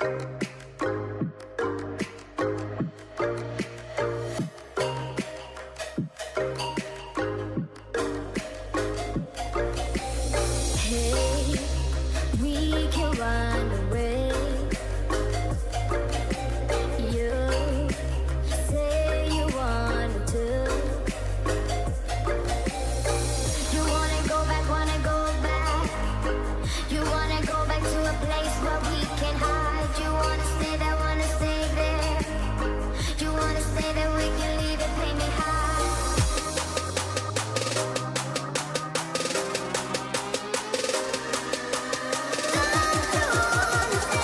Hey, we can run away. You say you want to. You wanna go back, wanna go back. You wanna go back to a place where we can hide. You wanna stay there, wanna stay there. You wanna stay there, we can leave it, pay me high. Don't you understand?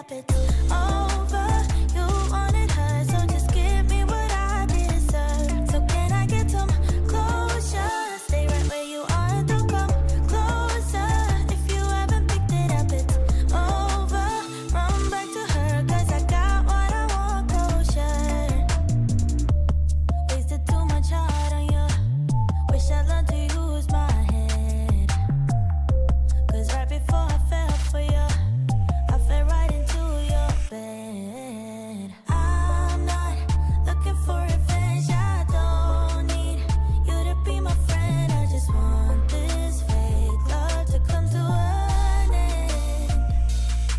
up, it's over. You wanted her, so just give me what I deserve. So can I get some closure? Stay right where you are, don't come closer. If you haven't picked it up, it's over. Run back to her, cause I got what I want, closure. Wasted too much heart on you. Wish I learned to use my head. Cause right before I fell for you, I fell right into your bed. I'm not looking for revenge. I don't need you to be my friend. I just want this fake love to come to an end.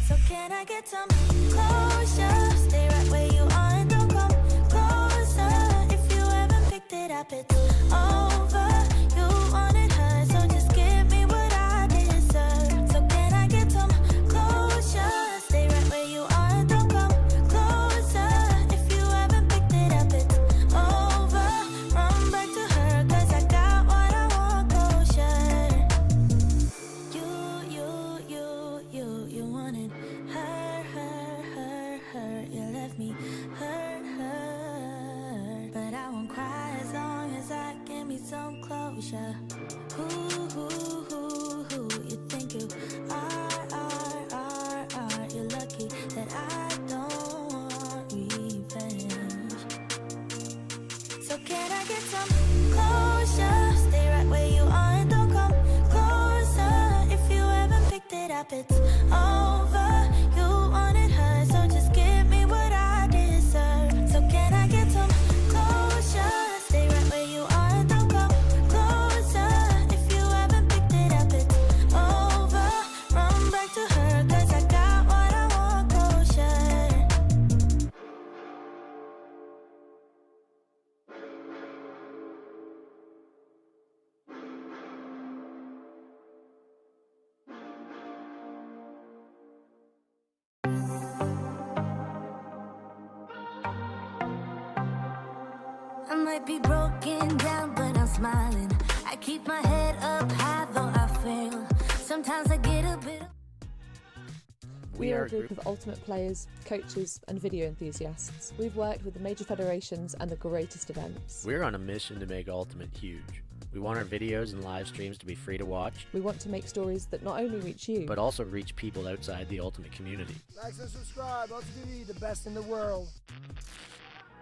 So can I get some closure? Stay right where you are and don't come closer. If you haven't picked it up, it's over. You wanted her, so just give me what I deserve. So can I get some closure? Stay right where you are and don't come closer. If you haven't picked it up, it's over. Run back to her, cause I got what I want, closure. You wanted her. You left me hurt. But I won't cry as long as I give me some closure. Who you think you are. You're lucky that I don't want revenge. So can I get some closure? Stay right where you are and don't come closer. If you haven't picked it up, it's over. You wanted her, so just give me what I deserve. So can I get some closure? Stay right where you are and don't come closer. If you haven't picked it up, it's over. Run back to her, cause I got what I want, closure. I might be broken down, but I'm smiling. I keep my head up high, though I fail. Sometimes I get a bit. We are a group of ultimate players, coaches and video enthusiasts. We've worked with the major federations and the greatest events. We're on a mission to make Ultimate huge. We want our videos and live streams to be free to watch, We want to make stories that not only reach you, but also reach people outside the Ultimate community. Like and subscribe, ULTI.TV, the best in the world.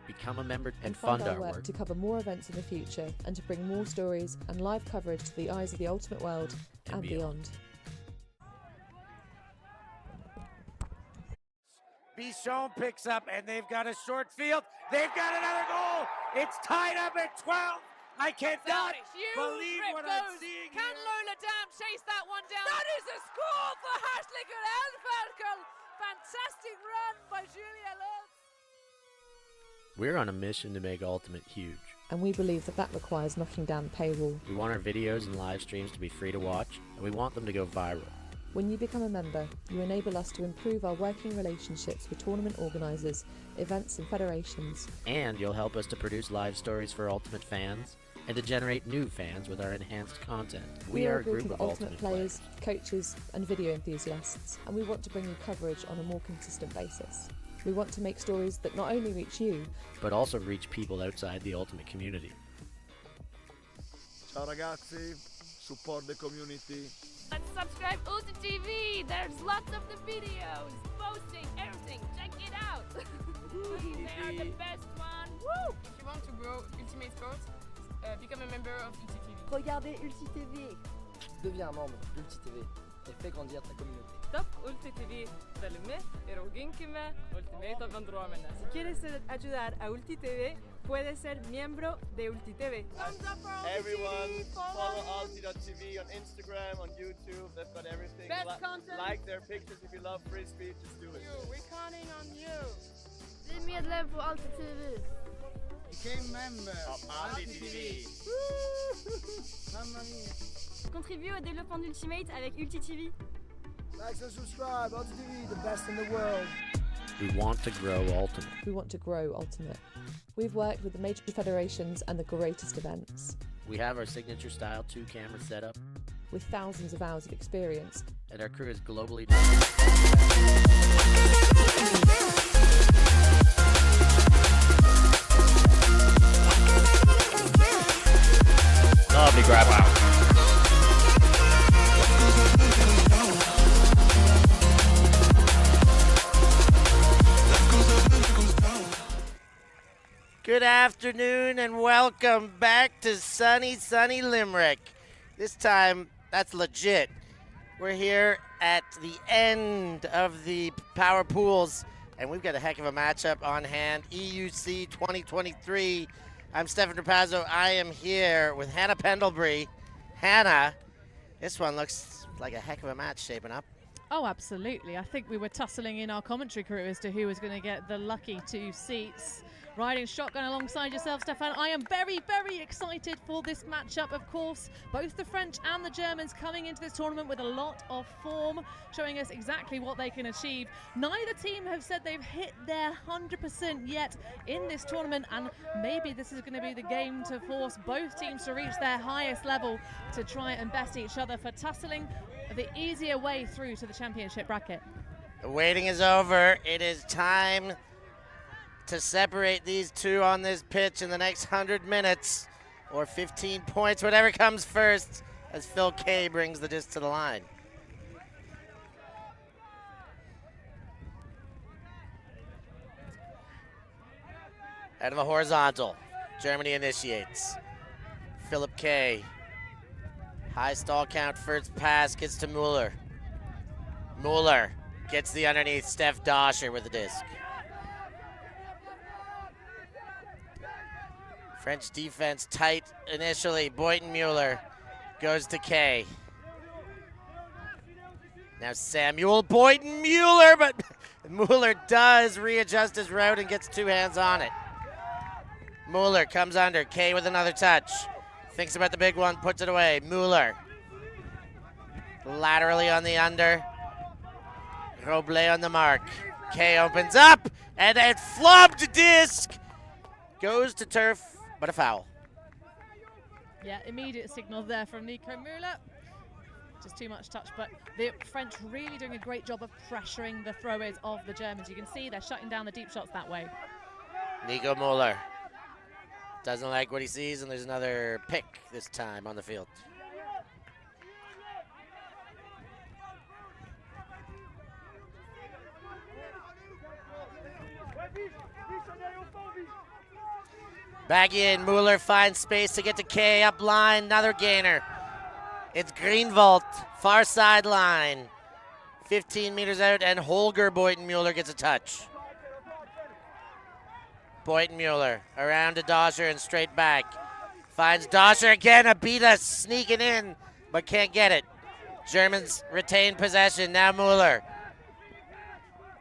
Become a member and and fund our our work. to cover more events in the future and to bring more stories and live coverage to the eyes of the ultimate world And and beyond. Bichon picks up, and they've got a short field. They've got another goal. It's tied up at 12. I cannot believe what I'm seeing Can here. Lola Dam chase that one down? That is a score for Hartlicker Elferkel. Fantastic run by Julia Lutz. We're on a mission to make Ultimate huge. And we believe that requires knocking down the paywall. We want our videos and live streams to be free to watch, and we want them to go viral. When you become a member, you enable us to improve our working relationships with tournament organisers, events and federations. And you'll help us to produce live stories for Ultimate fans and to generate new fans with our enhanced content. We are a group of ultimate players, coaches and video enthusiasts, and we want to bring you coverage on a more consistent basis. We want to make stories that not only reach you, but also reach people outside the Ultimate community. Ciao ragazzi, support the community. Let's subscribe ULTI.TV. There's lots of the videos, posting, everything. Check it out. They are the best one. Woo! If you want to grow Ultimate Sports, become a member of ULTI.TV. Regardez ULTI.TV. Deviens un membre d'ULTI.TV et fais grandir ta communauté. Stop ULTI.TV. Dale-me e rogínqueme Ultimate Vendromena. Si quieres ayudar a ULTI.TV, puedes ser miembro de ULTI.TV. Everyone, follow ULTI.TV on Instagram, on YouTube. They've got everything. Best content. Like their pictures if you love Frisbee. Just do it. We're counting on you. Bli medlem på ULTI.TV. Became member of ULTI.TV. Mamma mia. Contribue au développement d'Ultimate avec ULTI.TV. Like and subscribe, ULTI.TV, the best in the world. We want to grow Ultimate. we want to grow Ultimate. We've worked with the major federations and the greatest events. We have our signature style 2-camera setup. with thousands of hours of experience. And our crew is globally Lovely grab out. Good afternoon and welcome back to sunny Limerick. This time, that's legit. We're here at the end of the power pools, and we've got a heck of a matchup on hand. EUC 2023. I'm Stefan Rapazzo. I am here with Hannah Pendlebury. Hannah, this one looks like a heck of a match shaping up. Oh, absolutely. I think we were tussling in our commentary crew as to who was going to get the lucky 2 seats. Riding shotgun alongside yourself, Stefan. I am very, very excited for this matchup, of course. Both the French and the Germans coming into this tournament with a lot of form, showing us exactly what they can achieve. Neither team have said they've hit their 100% yet in this tournament, and maybe this is going to be the game to force both teams to reach their highest level to try and best each other for tussling the easier way through to the championship bracket. The waiting is over. It is time to separate these two on this pitch in the next 100 minutes or 15 points, whatever comes first, as Phil Kay brings the disc to the line. Out of a horizontal, Germany initiates. Philip Kay, high stall count, first pass gets to Mueller. Mueller gets the underneath, Steph Doscher with the disc. French defense tight initially. Boynton Mueller goes to Kay. Now Samuel Boynton Mueller, but Mueller does readjust his route and gets 2 hands on it. Mueller comes under. Kay with another touch. Thinks about the big one, puts it away. Mueller laterally on the under. Robles on the mark. Kay opens up, and a flubbed disc goes to turf, but a foul. Yeah, immediate signal there from Nico Müller. Just too much touch, but the French really doing a great job of pressuring the throw-ins of the Germans. You can see they're shutting down the deep shots that way. Nico Müller doesn't like what he sees, and there's another pick this time on the field. Back in, Mueller finds space to get to Kay, up line, another gainer. It's Greenwald, far sideline. 15 meters out, and Holger Boynton Mueller gets a touch. Boynton Mueller around to Doscher and straight back. Finds Doscher again, Abita sneaking in, but can't get it. Germans retain possession, now Mueller.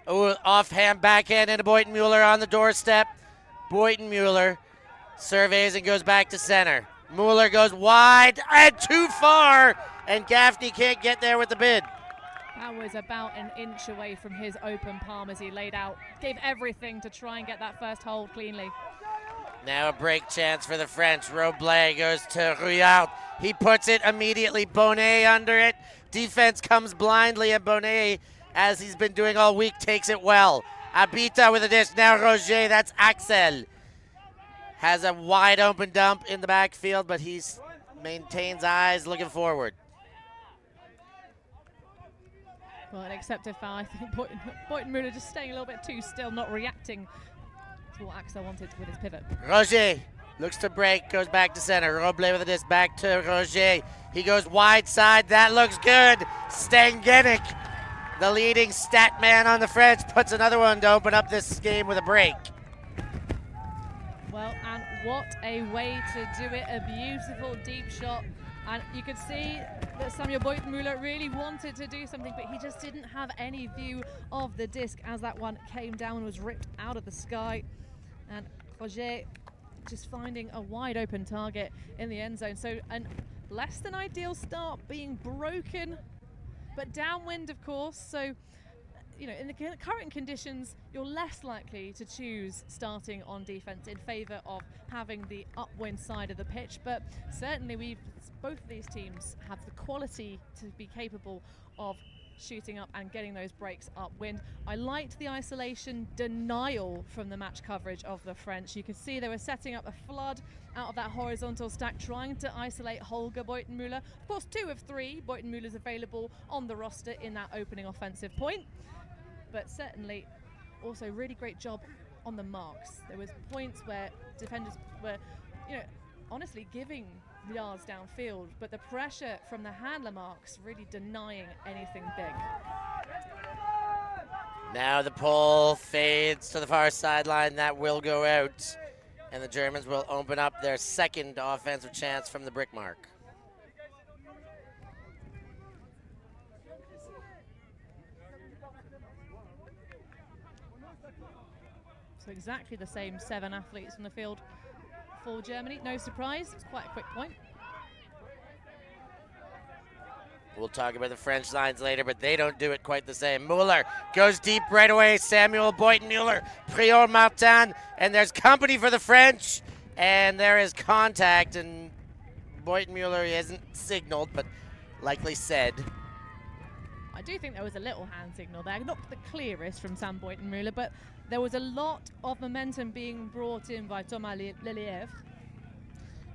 Ooh, offhand backhand into Boynton Mueller on the doorstep. Boynton Mueller surveys and goes back to center. Mueller goes wide and too far, and Gaffney can't get there with the bid. That was about an inch away from his open palm as he laid out. Gave everything to try and get that first hold cleanly. Now a break chance for the French. Robles goes to Ruyard. He puts it immediately. Bonnet under it. Defense comes blindly, and Bonnet, as he's been doing all week, takes it well. Abita with a dish. Now Roger, that's Axel. Has a wide open dump in the backfield, but he maintains eyes looking forward. Well, an accepted foul. I think Boynton Müller just staying a little bit too still, not reacting to what Axel wanted with his pivot. Roger looks to break, goes back to center. Robles with a disc, back to Roger. He goes wide side, that looks good. Stangenik, the leading stat man on the French, puts another one to open up this game with a break. Well, and what a way to do it. A beautiful deep shot. And you could see that Samuel Boynton Müller really wanted to do something, but he just didn't have any view of the disc as that one came down and was ripped out of the sky. And Roger just finding a wide open target in the end zone. So a less than ideal start being broken, but downwind, of course. So in the current conditions, you're less likely to choose starting on defense in favor of having the upwind side of the pitch. But certainly both of these teams have the quality to be capable of shooting up and getting those breaks upwind. I liked the isolation denial from the match coverage of the French. You could see they were setting up a flood out of that horizontal stack, trying to isolate Holger Beutenmüller. Of course, 2 of 3 Beutenmüllers available on the roster in that opening offensive point. But certainly also really great job on the marks. There was points where defenders were, honestly giving yards downfield, but the pressure from the handler marks really denying anything big. Now the pole fades to the far sideline. That will go out, and the Germans will open up their second offensive chance from the brick mark. So exactly the same 7 athletes on the field for Germany. No surprise, it's quite a quick point. We'll talk about the French lines later, but they don't do it quite the same. Muller goes deep right away. Samuel Beutenmüller, Prior Martin, and there's company for the French, and there is contact, and Beutenmüller isn't signaled, but likely said. I do think there was a little hand signal there, not the clearest from Sam Beutenmüller, but there was a lot of momentum being brought in by Thomas Lelièvre.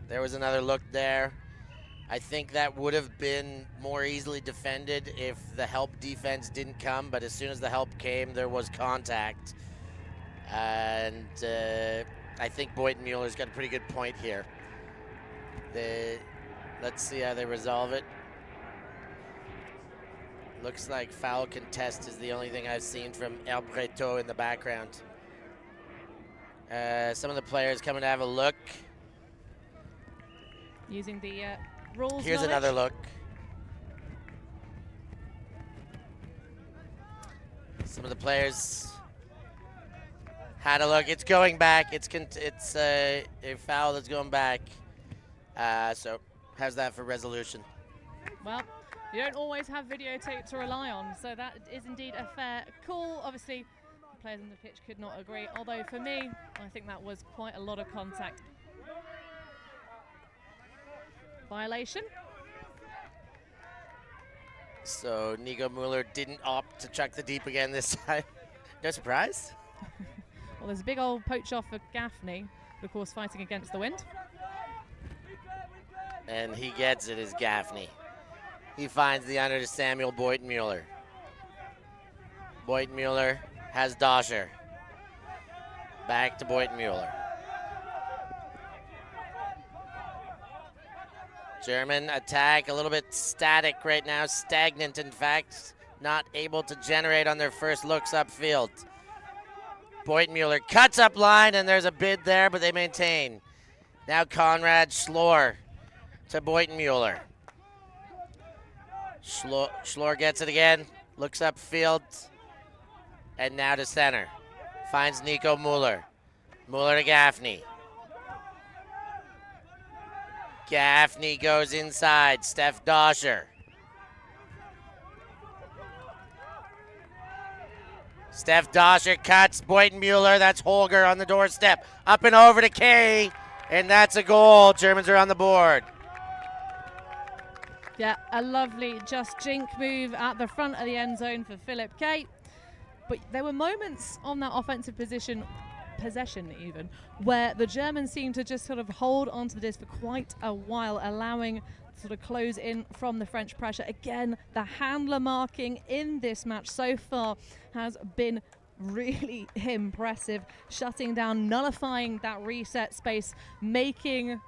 There was another look there. I think that would have been more easily defended if the help defense didn't come, but as soon as the help came, there was contact. And I think Beutenmüller's got a pretty good point here. Let's see how they resolve it. Looks like foul contest is the only thing I've seen from El Preto in the background. Some of the players coming to have a look. Using the rules. Here's knowledge. another look. Some of the players had a look. It's going back. It's a foul that's going back. So how's that for resolution? Well, you don't always have videotape to rely on, so that is indeed a fair call. Obviously, the players on the pitch could not agree, although for me, I think that was quite a lot of contact. Violation. So Nico Muller didn't opt to chuck the deep again this time. No surprise. Well, there's a big old poach off for Gaffney, of course, fighting against the wind. And he gets it as Gaffney. He finds the under to Samuel Beutenmüller. Beutenmüller has Doscher. Back to Beutenmüller. German attack a little bit static right now, stagnant in fact, not able to generate on their first looks upfield. Beutenmüller cuts up line, and there's a bid there, but they maintain. Now Konrad Schlor to Beutenmüller. Schlor gets it again, looks upfield, and now to center. Finds Nico Muller. Muller to Gaffney. Gaffney goes inside, Steph Doscher. Steph Doscher cuts Beutenmüller, that's Holger on the doorstep. Up and over to Kay, and that's a goal. Germans are on the board. Yeah, a lovely just jink move at the front of the end zone for Philip Kay. But there were moments on that offensive possession even, where the Germans seemed to just sort of hold onto the disc for quite a while, allowing sort of close in from the French pressure. Again, the handler marking in this match so far has been really impressive, shutting down, nullifying that reset space, making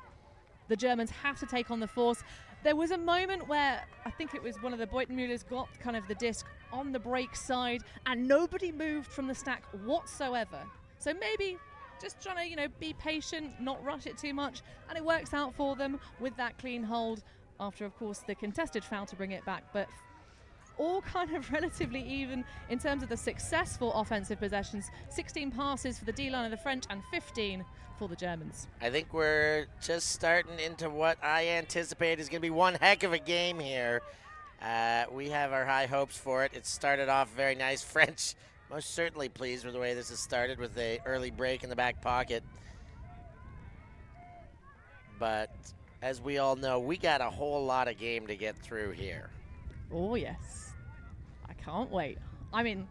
the Germans have to take on the force. There was a moment where I think it was one of the Beutenmüllers got kind of the disc on the break side and nobody moved from the stack whatsoever. So maybe just trying to, be patient, not rush it too much, and it works out for them with that clean hold after, of course, the contested foul to bring it back. But all kind of relatively even in terms of the successful offensive possessions. 16 passes for the D-line of the French and 15 for the Germans. I think we're just starting into what I anticipate is going to be one heck of a game here. We have our high hopes for it. It started off very nice. French most certainly pleased with the way this has started with a early break in the back pocket. But as we all know, we got a whole lot of game to get through here. Oh, yes. I can't wait. I mean,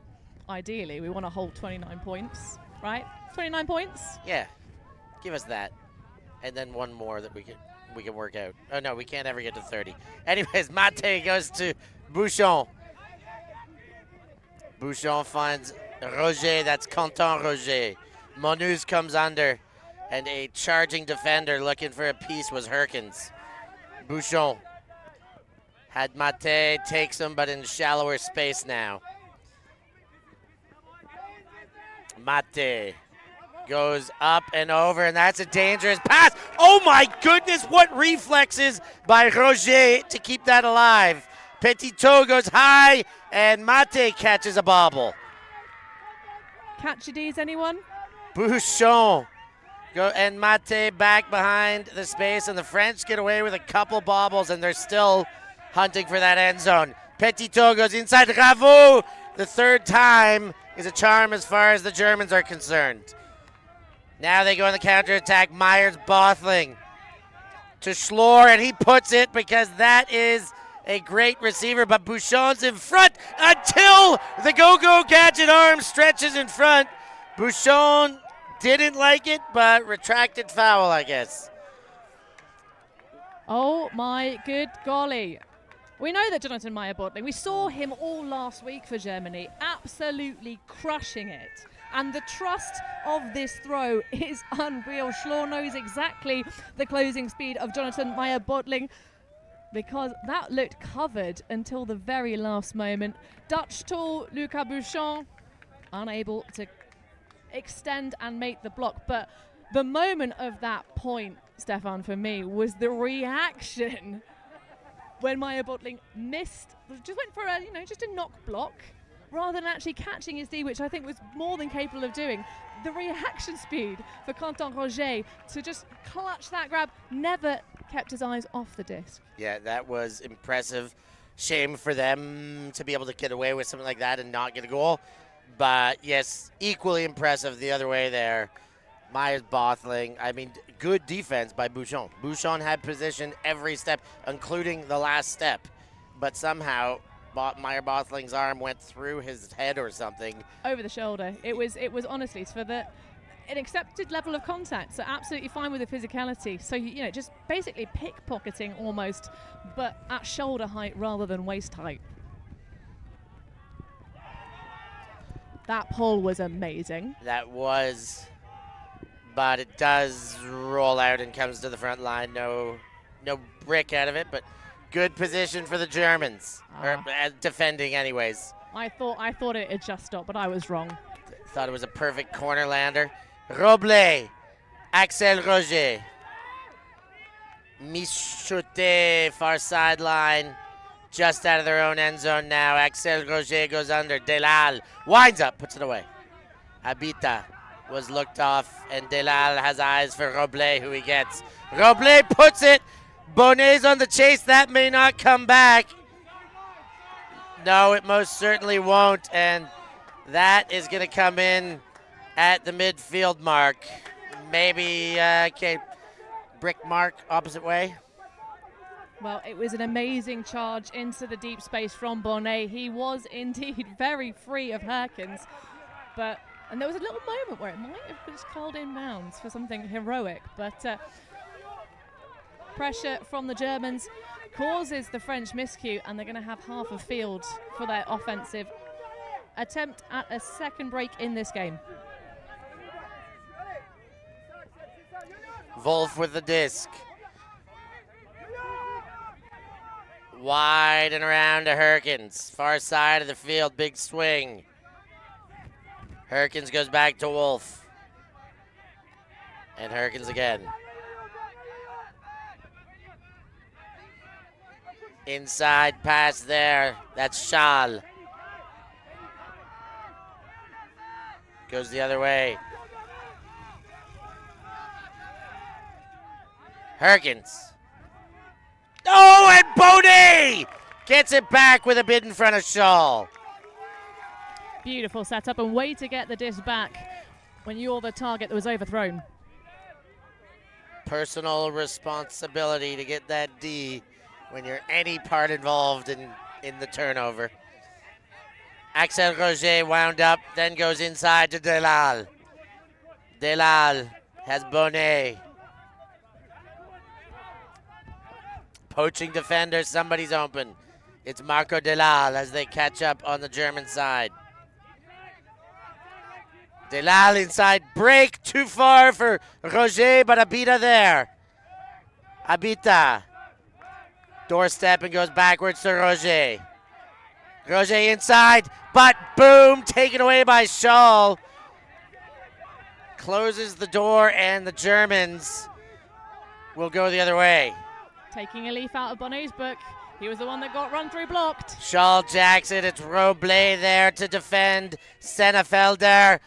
ideally, we want to hold 29 points, right? 29 points? Yeah, give us that. And then one more that we can work out. Oh, no, we can't ever get to 30. Anyways, Mate goes to Bouchon. Bouchon finds Roger. That's Quentin Roger. Monus comes under. And a charging defender looking for a piece was Herkins. Bouchon had Mate, takes him, but in shallower space now. Mate goes up and over, and that's a dangerous pass. Oh my goodness, what reflexes by Roger to keep that alive. Petitot goes high, and Mate catches a bobble. Catch your D's, anyone? Bouchon. And Mate back behind the space, and the French get away with a couple bobbles, and they're still hunting for that end zone. Petitot goes inside. Ravo, the third time, is a charm as far as the Germans are concerned. Now they go on the counterattack. Myers-Bothling to Schlor, and he puts it because that is a great receiver, but Bouchon's in front until the go-go gadget arm stretches in front. Bouchon didn't like it, but retracted foul, I guess. Oh my good golly. We know that Jonathan Meyer-Bottling, we saw him all last week for Germany, absolutely crushing it. And the trust of this throw is unreal. Schlor knows exactly the closing speed of Jonathan Meyer-Bottling because that looked covered until the very last moment. Dutch tall Lucas Bouchon unable to extend and make the block, but the moment of that point, Stefan, for me was the reaction when Meyer-Bottling missed, just went for a just a knock block rather than actually catching his D, which I think was more than capable of doing. The reaction speed for Quentin Roger to just clutch that grab, never kept his eyes off the disc. Yeah, that was impressive. Shame for them to be able to get away with something like that and not get a goal. But, yes, equally impressive the other way there. Myers-Bothling, I mean, good defense by Bouchon. Bouchon had position every step, including the last step. But somehow, Meyer-Bothling's arm went through his head or something. Over the shoulder. It was honestly for an accepted level of contact, so absolutely fine with the physicality. So, just basically pickpocketing almost, but at shoulder height rather than waist height. That pull was amazing. That was, but it does roll out and comes to the front line. No brick out of it, but good position for the Germans, or defending anyways. I thought it had just stopped, but I was wrong. Thought it was a perfect corner lander. Robles, Axel Roger. Michoté, far sideline. Just out of their own end zone now. Axel Roger goes under. Delal winds up, puts it away. Habita was looked off, and Delal has eyes for Robles, who he gets. Robles puts it. Bonnet's on the chase. That may not come back. No, it most certainly won't, and that is going to come in at the midfield mark. Maybe, brick mark opposite way. Well, it was an amazing charge into the deep space from Bonnet. He was indeed very free of Herkins. And there was a little moment where it might have just curled in bounds for something heroic. But pressure from the Germans causes the French miscue, and they're going to have half a field for their offensive attempt at a second break in this game. Wolf with the disc. Wide and around to Herkins. Far side of the field, big swing. Herkins goes back to Wolf. And Herkins again. Inside pass there. That's Schall. Goes the other way. Herkins. Oh, and Bodie Gets it back with a bid in front of Scholl. Beautiful setup and way to get the disc back when you're the target that was overthrown. Personal responsibility to get that D when you're any part involved in the turnover. Axel Roger wound up, then goes inside to Delal. Delal has Bonnet. Poaching defender, somebody's open. It's Marco Delal as they catch up on the German side. Delal inside, break, too far for Roger, but Abita there. Abita. Doorstep and goes backwards to Roger. Roger inside, but boom, taken away by Scholl. Closes the door and the Germans will go the other way. Taking a leaf out of Bonnet's book. He was the one that got run through blocked. Scholl jacks it, it's Robles there to defend Sennefelder.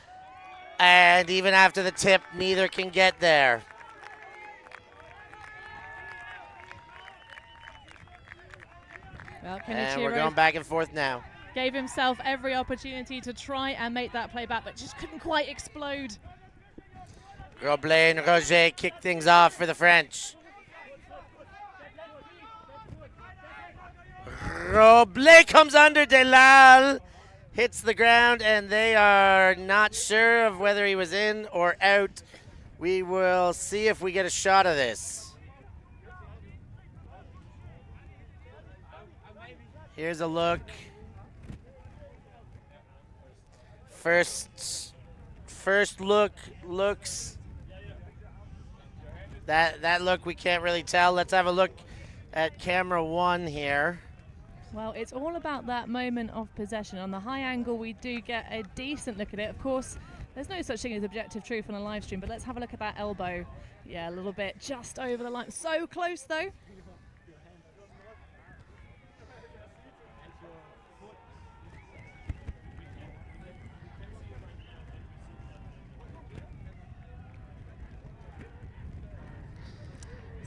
And even after the tip, neither can get there. Well, And we're going back and forth now. Gave himself every opportunity to try and make that play back, but just couldn't quite explode. Robles and Roger kick things off for the French. Robles comes under Delal. Hits the ground, and they are not sure of whether he was in or out. We will see if we get a shot of this. Here's a look. First look looks. That look we can't really tell. Let's have a look at camera 1 here. Well, it's all about that moment of possession. On the high angle, we do get a decent look at it. Of course, there's no such thing as objective truth on a live stream, but let's have a look at that elbow. Yeah, a little bit just over the line. So close, though.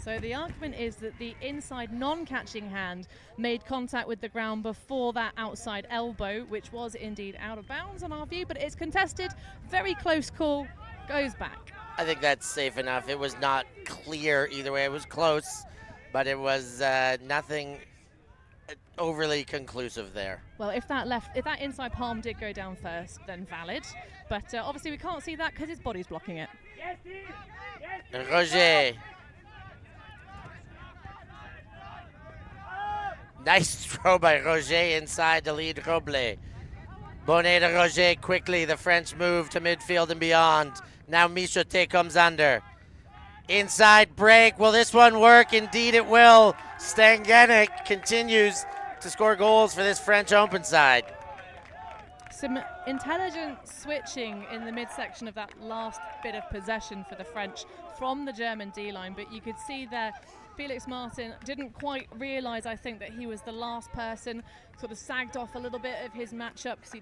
So the argument is that the inside non-catching hand made contact with the ground before that outside elbow, which was indeed out of bounds on our view, but it's contested. Very close call, goes back. I think that's safe enough. It was not clear either way. It was close, but it was nothing overly conclusive there. Well, if that inside palm did go down first, then valid. But obviously we can't see that because his body's blocking it. Roger. Nice throw by Roger inside to lead Robles. Bonnet to Roger quickly. The French move to midfield and beyond. Now Michotet comes under. Inside break. Will this one work? Indeed it will. Stangenik continues to score goals for this French open side. Some intelligent switching in the midsection of that last bit of possession for the French from the German D-line, but you could see there Felix Martin didn't quite realise, I think, that he was the last person, sort of sagged off a little bit of his matchup because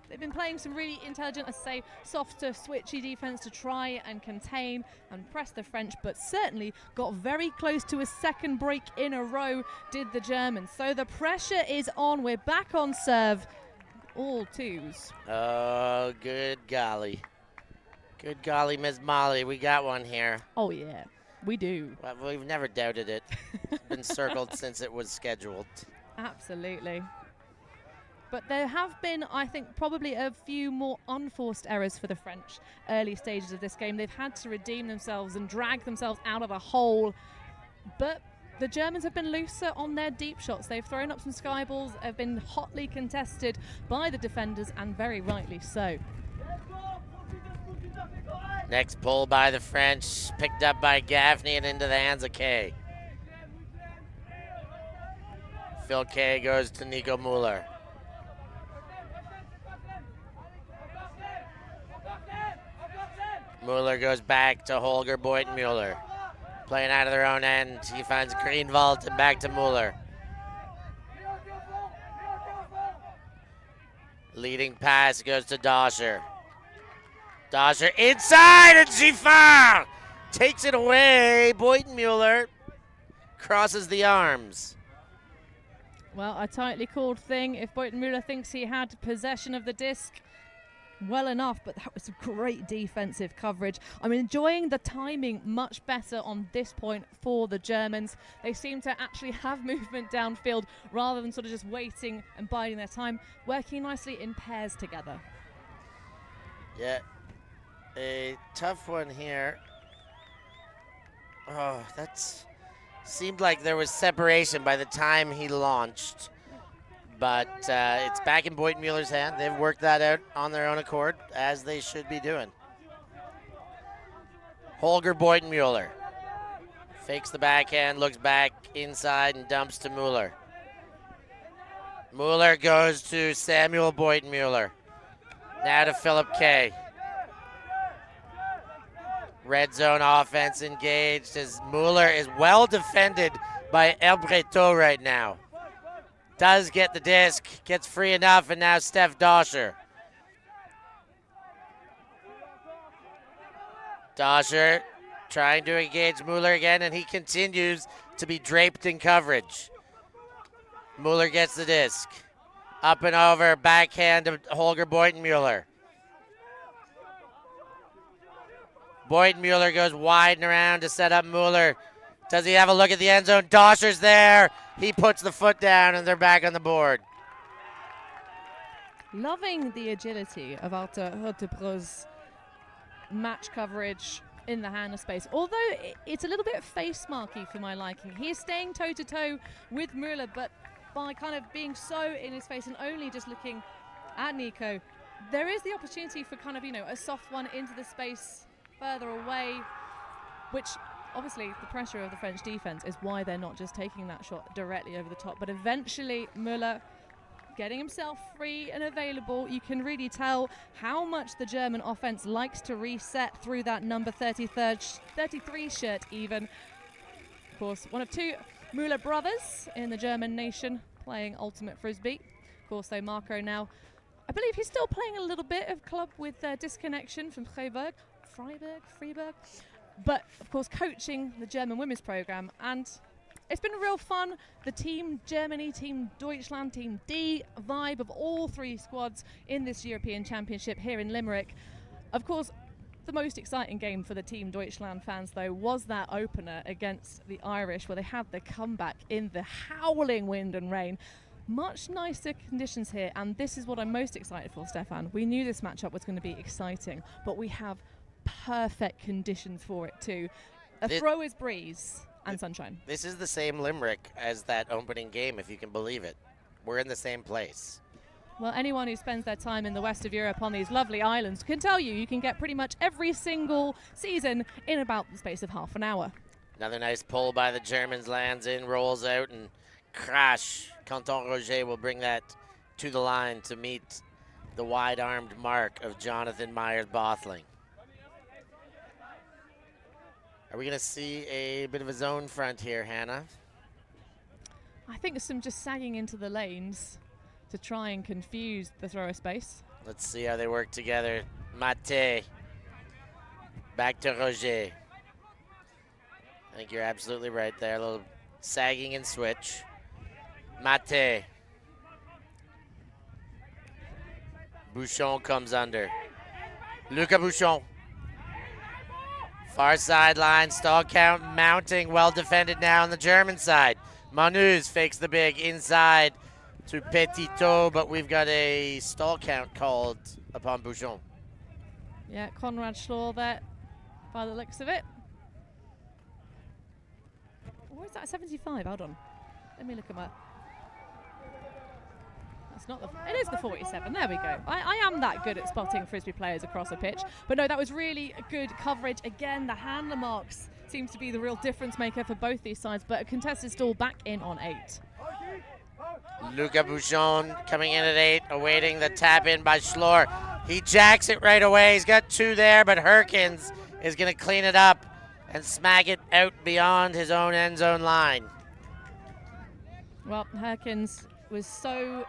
they've been playing some really intelligent, I say, softer, switchy defence to try and contain and press the French, but certainly got very close to a second break in a row, did the Germans. So the pressure is on. We're back on serve. All twos. Oh, good golly. Good golly, Ms. Molly. We got one here. Oh, yeah. We do. Well, we've never doubted it. It's been circled since it was scheduled. Absolutely. But there have been, I think, probably a few more unforced errors for the French early stages of this game. They've had to redeem themselves and drag themselves out of a hole. But the Germans have been looser on their deep shots. They've thrown up some sky balls, have been hotly contested by the defenders, and very rightly so. Next pull by the French, picked up by Gaffney and into the hands of Kay. Phil Kay goes to Nico Mueller. Mueller goes back to Holger Beutenmueller. Playing out of their own end, he finds Greenwald and back to Mueller. Leading pass goes to Doscher. Doscher inside, and Giffard takes it away. Beutenmueller crosses the arms. Well, a tightly called thing. If Beutenmüller thinks he had possession of the disc, well enough, but that was great defensive coverage. I'm enjoying the timing much better on this point for the Germans. They seem to actually have movement downfield rather than sort of just waiting and biding their time, working nicely in pairs together. Yeah, a tough one here. Oh, that's seemed like there was separation by the time he launched. But it's back in Beutenmüller's hand. They've worked that out on their own accord, as they should be doing. Holger Beutenmüller fakes the backhand, looks back inside, and dumps to Müller. Müller goes to Samuel Beutenmüller. Now to Philip Kay. Red zone offense engaged as Müller is well defended by Elbreto right now. Does get the disc, gets free enough, and now Steph Doscher. Doscher trying to engage Müller again, and he continues to be draped in coverage. Müller gets the disc. Up and over, backhand to Holger Beutenmüller. Beutenmüller goes wide and around to set up Müller. Does he have a look at the end zone? Doscher's there. He puts the foot down, and they're back on the board. Loving the agility of Arthur Hurtebro's match coverage in the hand of space. Although it's a little bit face marky for my liking. He is staying toe-to-toe with Müller, but by kind of being so in his face and only just looking at Nico, there is the opportunity for kind of, you know, a soft one into the space further away, which obviously the pressure of the French defense is why they're not just taking that shot directly over the top. But eventually Müller getting himself free and available. You can really tell how much the German offense likes to reset through that number 33 shirt even. Of course, one of two Müller brothers in the German nation playing Ultimate Frisbee. Of course, though, Marco now, I believe he's still playing a little bit of club with disconnection from Freiburg. But, of course, coaching the German women's program. And it's been real fun. The Team Germany, Team Deutschland, Team D vibe of all three squads in this European Championship here in Limerick. Of course, the most exciting game for the Team Deutschland fans, though, was that opener against the Irish, where they had the comeback in the howling wind and rain. Much nicer conditions here, and this is what I'm most excited for, Stefan. We knew this matchup was going to be exciting, but we have perfect conditions for it too. A thrower's breeze and sunshine. This is the same Limerick as that opening game, if you can believe it. We're in the same place. Well, anyone who spends their time in the west of Europe on these lovely islands can tell you can get pretty much every single season in about the space of half an hour. Another nice pull by the Germans, lands in, rolls out, and crash. Canton Roger will bring that to the line to meet the wide-armed mark of Jonathan Myers-Bothling. Are we going to see a bit of a zone front here, Hannah? I think some just sagging into the lanes to try and confuse the thrower space. Let's see how they work together. Mate. Back to Roger. I think you're absolutely right there. A little sagging and switch. Mate. Bouchon comes under. Luca Bouchon. Far sideline, stall count mounting, well defended now on the German side. Manuz fakes the big inside to Petitot, but we've got a stall count called upon Bouchon. Yeah, Conrad Schlor there, by the looks of it. Where is that, 75? Hold on. Let me look at my... It's not the... It is the 47. There we go. I am that good at spotting Frisbee players across a pitch. But no, that was really good coverage. Again, the handler marks seems to be the real difference maker for both these sides, but a contested stall back in on 8. Luca Bouchon coming in at 8, awaiting the tap in by Schlor. He jacks it right away. He's got 2 there, but Herkins is going to clean it up and smack it out beyond his own end zone line. Well, Herkins was so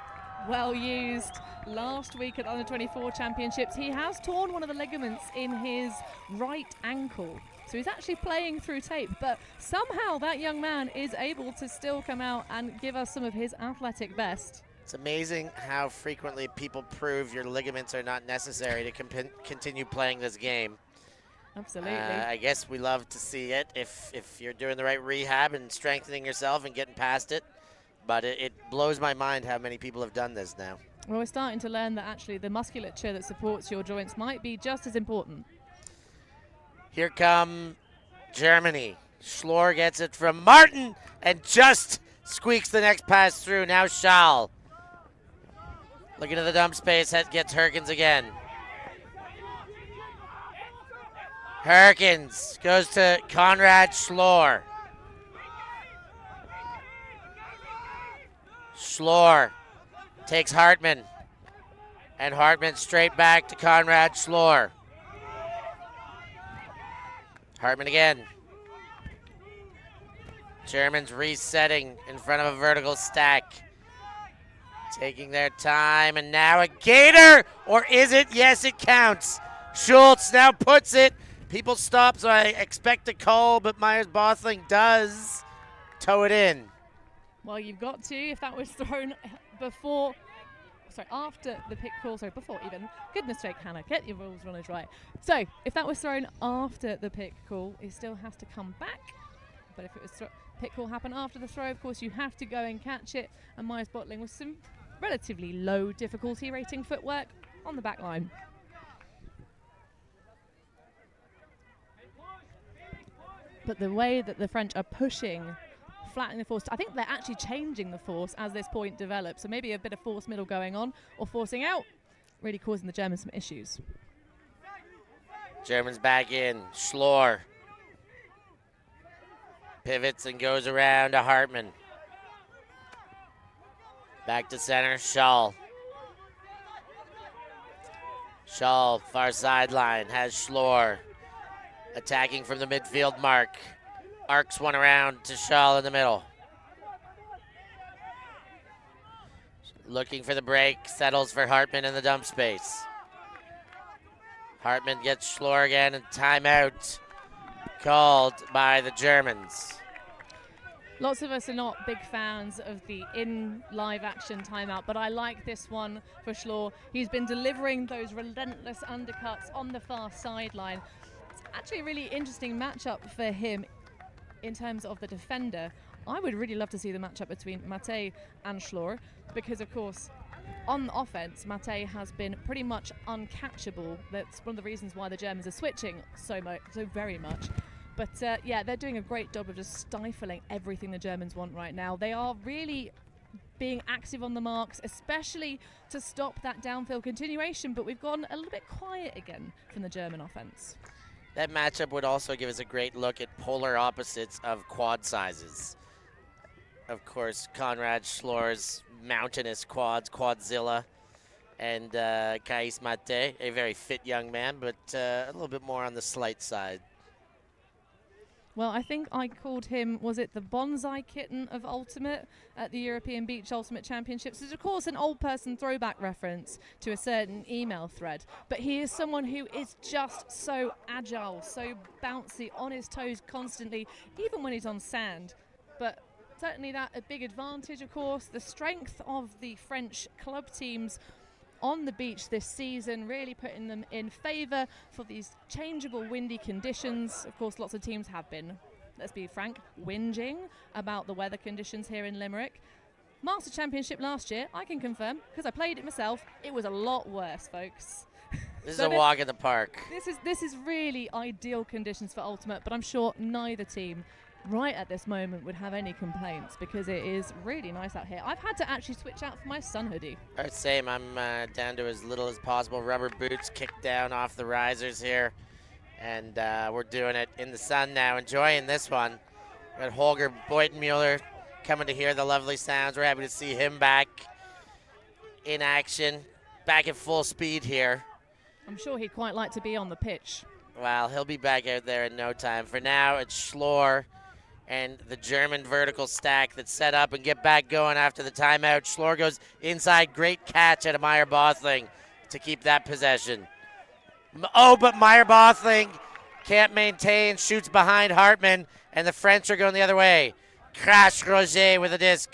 well used last week at the Under-24 Championships. He has torn one of the ligaments in his right ankle. So he's actually playing through tape, but somehow that young man is able to still come out and give us some of his athletic best. It's amazing how frequently people prove your ligaments are not necessary to continue playing this game. Absolutely. I guess we love to see it if you're doing the right rehab and strengthening yourself and getting past it. But it blows my mind how many people have done this now. Well, we're starting to learn that actually the musculature that supports your joints might be just as important. Here come Germany. Schlor gets it from Martin and just squeaks the next pass through. Now Schall. Looking at the dump space, gets Herkins again. Herkins goes to Conrad Schlor. Schlor takes Hartman. And Hartman straight back to Conrad Schlor. Hartman again. Germans resetting in front of a vertical stack. Taking their time, and now a gator, or is it? Yes, it counts. Schultz now puts it. People stop, so I expect a call, but Myers-Bothling does toe it in. Well, you've got to, if that was thrown before, sorry, after the pick call, sorry, before even. Good mistake, Hannah. Get your rules runners right. So, if that was thrown after the pick call, it still has to come back. But if it was pick call happened after the throw, of course, you have to go and catch it. And Myers-Bothling with some relatively low difficulty rating footwork on the back line. But the way that the French are pushing, flattening the force, I think they're actually changing the force as this point develops. So maybe a bit of force middle going on or forcing out, really causing the Germans some issues. Germans back in. Schlor pivots and goes around to Hartman. Back to center, Schall. Schall, far sideline, has Schlor attacking from the midfield mark. Arcs one around to Schall in the middle. Looking for the break, settles for Hartman in the dump space. Hartman gets Schlor again, and timeout called by the Germans. Lots of us are not big fans of the in live action timeout, but I like this one for Schlor. He's been delivering those relentless undercuts on the far sideline. It's actually a really interesting matchup for him in terms of the defender. I would really love to see the matchup between Mate and Schlor because, of course, on offense, Mate has been pretty much uncatchable. That's one of the reasons why the Germans are switching so very much. But yeah, they're doing a great job of just stifling everything the Germans want right now. They are really being active on the marks, especially to stop that downfield continuation. But we've gone a little bit quiet again from the German offense. That matchup would also give us a great look at polar opposites of quad sizes. Of course, Conrad Schlor's mountainous quads, Quadzilla, and Kais Mate, a very fit young man, but a little bit more on the slight side. Well, I think I called him, was it the bonsai kitten of Ultimate at the European Beach Ultimate Championships? It's, of course, an old person throwback reference to a certain email thread. But he is someone who is just so agile, so bouncy, on his toes constantly, even when he's on sand. But certainly that a big advantage, of course. The strength of the French club teams on the beach this season, really putting them in favour for these changeable windy conditions. Of course, lots of teams have been, let's be frank, whinging about the weather conditions here in Limerick. Master Championship last year, I can confirm, because I played it myself, it was a lot worse, folks. This is a walk in the park. This is really ideal conditions for Ultimate, but I'm sure neither team right at this moment would have any complaints because it is really nice out here. I've had to actually switch out for my sun hoodie. Same, I'm down to as little as possible. Rubber boots kicked down off the risers here. And we're doing it in the sun now, enjoying this one. Got Holger Beutenmuller coming to hear the lovely sounds. We're happy to see him back in action, back at full speed here. I'm sure he'd quite like to be on the pitch. Well, he'll be back out there in no time. For now, it's Schlor and the German vertical stack that's set up and get back going after the timeout. Schlor goes inside. Great catch out of Meyer-Bothling to keep that possession. Oh, but Meyer-Bothling can't maintain, shoots behind Hartman, and the French are going the other way. Crash Roger with a disc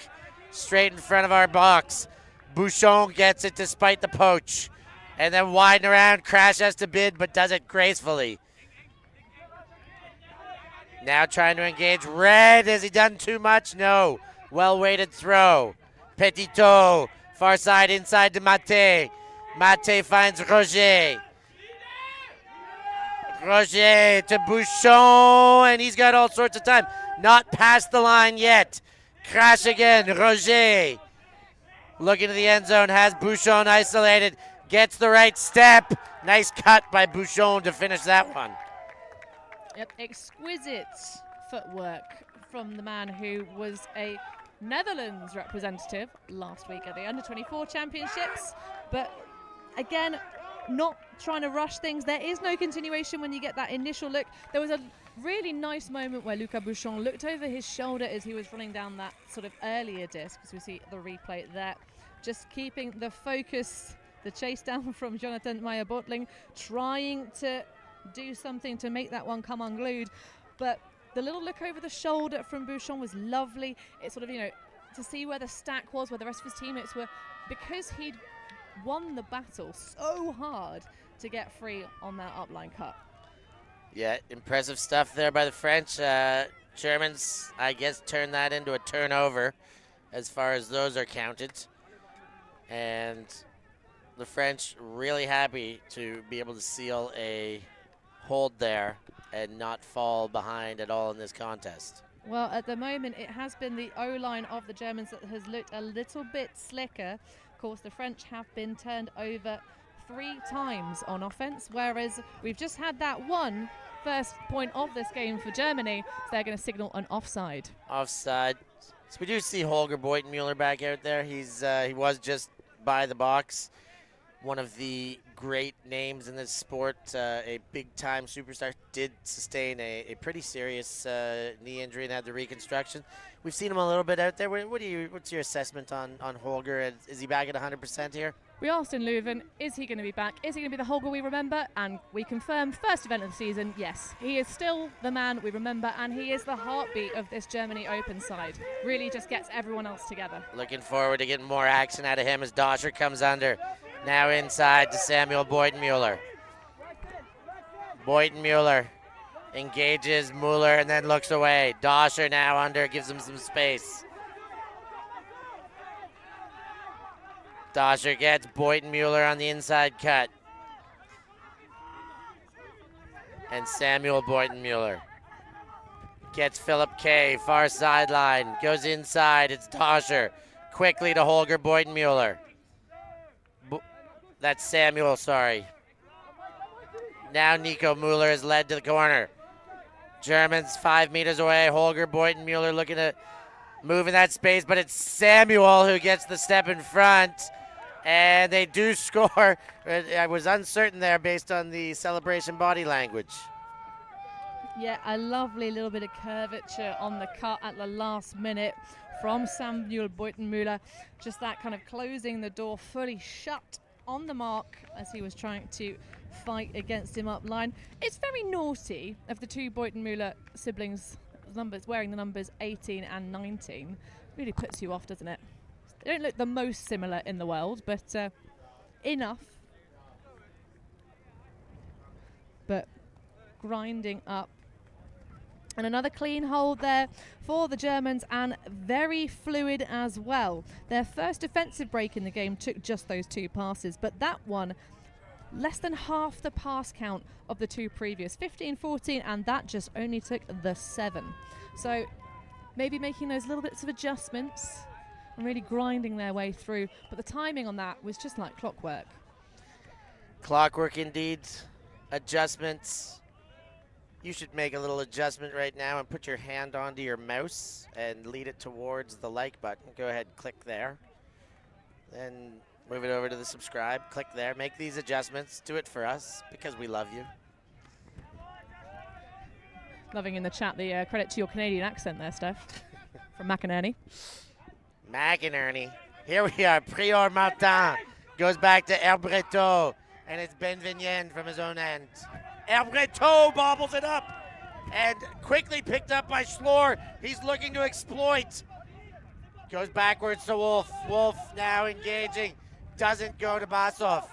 straight in front of our box. Bouchon gets it despite the poach. And then widen around. Crash has to bid, but does it gracefully. Now trying to engage Red. Has he done too much? No. Well-weighted throw. Petitot. Far side inside to Mate. Mate finds Roger. Roger to Bouchon, and he's got all sorts of time. Not past the line yet. Crash again. Roger. Looking to the end zone. Has Bouchon isolated. Gets the right step. Nice cut by Bouchon to finish that one. Yep, exquisite footwork from the man who was a Netherlands representative last week at the Under-24 Championships. But again, not trying to rush things. There is no continuation when you get that initial look. There was a really nice moment where Lucas Bouchon looked over his shoulder as he was running down that sort of earlier disc, as we see the replay there. Just keeping the focus, the chase down from Jonathan Meyer-Bothling, trying to do something to make that one come unglued. But the little look over the shoulder from Bouchon was lovely. It's sort of, you know, to see where the stack was, where the rest of his teammates were, because he'd won the battle so hard to get free on that upline cut. Yeah, impressive stuff there by the French. Germans, I guess, turned that into a turnover as far as those are counted. And the French really happy to be able to seal a hold there and not fall behind at all in this contest. Well, at the moment, it has been the O-line of the Germans that has looked a little bit slicker. Of course, the French have been turned over 3 times on offense, whereas we've just had that one first point of this game for Germany, so they're going to signal an offside. Offside. So we do see Holger Beutenmuller back out there. He was just by the box. One of the great names in this sport, a big-time superstar, did sustain a pretty serious knee injury and had the reconstruction. We've seen him a little bit out there. What's your assessment on Holger? Is he back at 100% here? We asked in Leuven, is he going to be back? Is he going to be the Holger we remember? And we confirmed, first event of the season, yes. He is still the man we remember, and he is the heartbeat of this Germany Open side. Really just gets everyone else together. Looking forward to getting more action out of him as Doscher comes under. Now inside to Samuel Beutenmuller. Beutenmuller engages Mueller and then looks away. Doscher now under, gives him some space. Doscher gets Beutenmuller on the inside cut. And Samuel Beutenmuller gets Philip K, far sideline, goes inside, it's Doscher. Quickly to Holger Beutenmuller. That's Samuel, sorry. Now Nico Mueller is led to the corner. Germans 5 meters away. Holger Beutenmuller looking to move in that space, but it's Samuel who gets the step in front. And they do score. I was uncertain there based on the celebration body language. Yeah, a lovely little bit of curvature on the cut at the last minute from Samuel Beutenmuller. Just that kind of closing the door fully shut on the mark as he was trying to fight against him up line. It's very naughty of the 2 Beutenmuller siblings, wearing the numbers 18 and 19. Really puts you off, doesn't it? They don't look the most similar in the world, but enough. But grinding up. And another clean hold there for the Germans, and very fluid as well. Their first defensive break in the game took just those 2 passes, but that one, less than half the pass count of the 2 previous, 15-14, and that just only took the 7. So maybe making those little bits of adjustments and really grinding their way through, but the timing on that was just like clockwork. Clockwork indeed. Adjustments. You should make a little adjustment right now and put your hand onto your mouse and lead it towards the like button. Go ahead, click there. Then move it over to the subscribe. Click there. Make these adjustments. Do it for us because we love you. Loving in the chat the credit to your Canadian accent there, Steph, from McInerney. McInerney. Here we are. Prior Martin goes back to Herbreteau, and it's Ben Vignen from his own end. Herbreteau bobbles it up, and quickly picked up by Schlor. He's looking to exploit. Goes backwards to Wolf. Wolf now engaging. Doesn't go to Basov.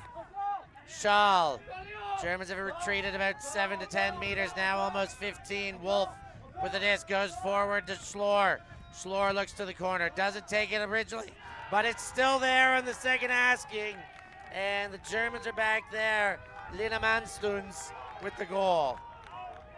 Schall. Germans have retreated about 7 to 10 meters now, almost 15. Wolf with the disc goes forward to Schlor. Schlor looks to the corner. Doesn't take it originally, but it's still there on the second asking. And the Germans are back there. Lina Manstuns with the goal.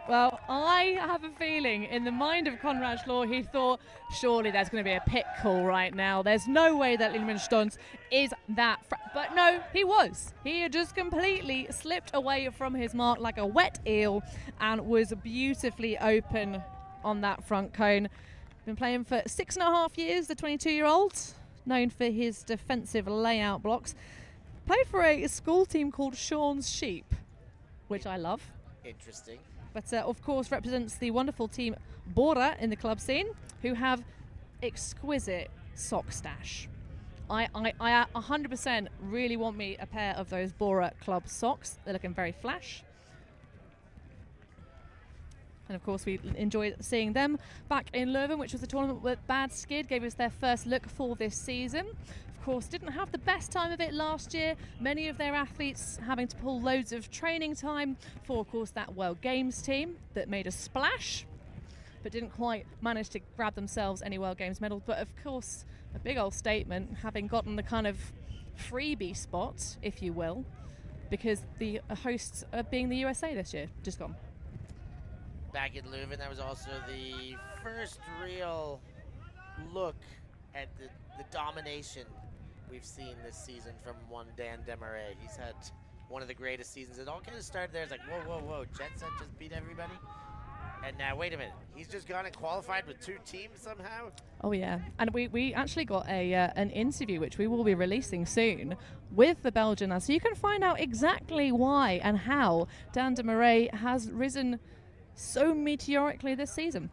Well, I have a feeling in the mind of Konrad Schlor, he thought, surely there's going to be a pit call right now. There's no way that Lina Manstuns is that. But no, he was. He had just completely slipped away from his mark like a wet eel and was beautifully open on that front cone. Been playing for 6.5 years, the 22-year-old, known for his defensive layout blocks. Played for a school team called Sean's Sheep, which I love. Interesting. But of course represents the wonderful team Bora in the club scene, who have exquisite sock stash. I 100% really want me a pair of those Bora club socks. They're looking very flash. And of course we enjoyed seeing them back in Leuven, which was the tournament where Bad Skid gave us their first look for this season. Of course, didn't have the best time of it last year. Many of their athletes having to pull loads of training time for, of course, that World Games team that made a splash, but didn't quite manage to grab themselves any World Games medals. But of course, a big old statement, having gotten the kind of freebie spot, if you will, because the hosts being the USA this year, just gone. Back in Leuven, that was also the first real look at the domination we've seen this season from one Dan Demarais. He's had one of the greatest seasons. It all kind of started there. It's like, whoa, Jet Set just beat everybody? And now, wait a minute. He's just gone and qualified with 2 teams somehow? Oh, yeah. And we actually got an interview, which we will be releasing soon, with the Belgian now. So you can find out exactly why and how Dan Demarais has risen so meteorically this season.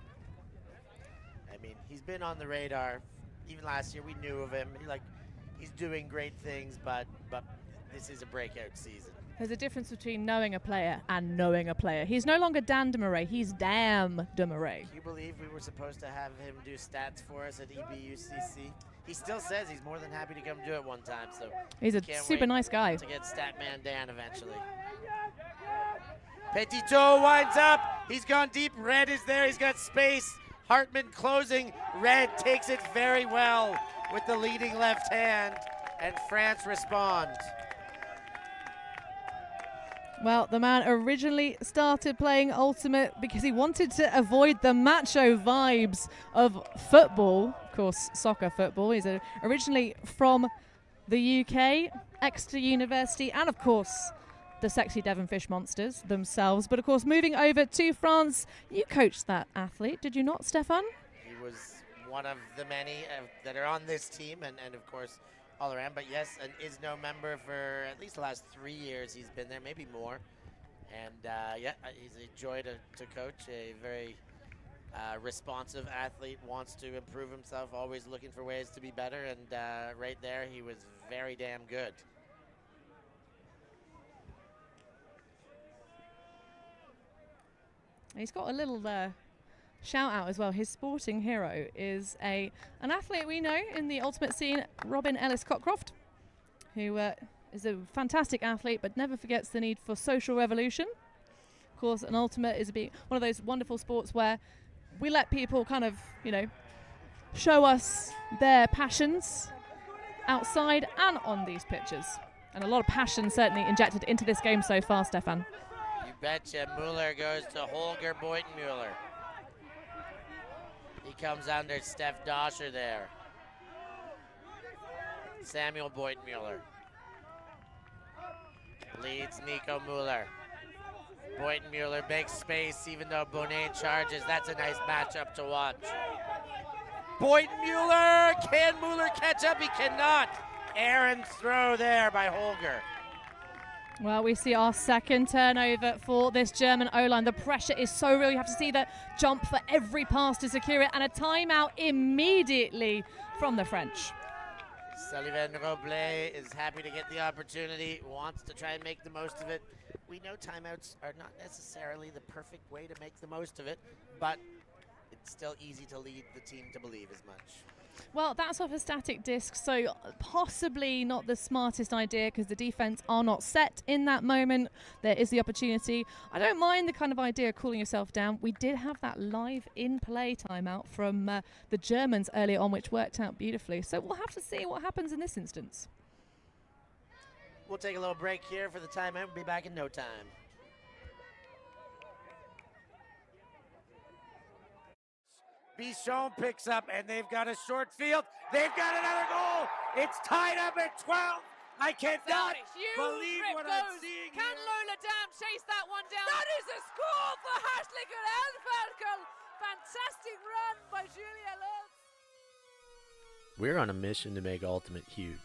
I mean, he's been on the radar. Even last year, we knew of him. He's doing great things, but this is a breakout season. There's a difference between knowing a player and knowing a player. He's no longer Dan Demarais, he's Dam Demarais. Can you believe we were supposed to have him do stats for us at EBUCC? He still says he's more than happy to come do it one time, so he's a super nice guy. To get Statman Dan eventually. Petitot winds up. He's gone deep. Red is there. He's got space. Hartman closing. Red takes it very well with the leading left hand, and France respond. Well, the man originally started playing Ultimate because he wanted to avoid the macho vibes of football. Of course, soccer football. He's originally from the UK, Exeter University, and of course, the sexy Devon Fish Monsters themselves. But of course, moving over to France, you coached that athlete, did you not, Stefan? He was one of the many that are on this team, and of course, all around. But yes, an ISNO member for at least the last 3 years. He's been there, maybe more. And yeah, he's a joy to coach. A very responsive athlete, wants to improve himself, always looking for ways to be better. And right there, he was very damn good. He's got a little shout out as well. His sporting hero is an athlete we know in the ultimate scene, Robin Ellis Cockcroft, who is a fantastic athlete but never forgets the need for social revolution. Of course, an ultimate is one of those wonderful sports where we let people kind of, show us their passions outside and on these pitches. And a lot of passion certainly injected into this game so far, Stefan. You betcha. Mueller goes to Holger Beutenmueller. He comes under Steph Doscher there. Samuel Beutenmueller leads Nico Mueller. Beutenmueller makes space even though Bonet charges. That's a nice matchup to watch. Beutenmueller! Can Mueller catch up? He cannot. Aaron's throw there by Holger. Well, we see our second turnover for this German O-line. The pressure is so real. You have to see the jump for every pass to secure it, and a timeout immediately from the French. Sullivan Robles is happy to get the opportunity, wants to try and make the most of it. We know timeouts are not necessarily the perfect way to make the most of it, but it's still easy to lead the team to believe as much. Well, that's off a static disc, so possibly not the smartest idea because the defense are not set in that moment. There is the opportunity. I don't mind the kind of idea of cooling yourself down. We did have that live in-play timeout from the Germans earlier on, which worked out beautifully. So we'll have to see what happens in this instance. We'll take a little break here for the timeout. We'll be back in no time. Bichon picks up, and they've got a short field. They've got another goal. It's tied up at 12. I can't believe what I'm seeing Can here. Lola Dam chase that one down? That is a score for Hartlige Elferkel. Fantastic run by Julia Lutz. We're on a mission to make Ultimate huge.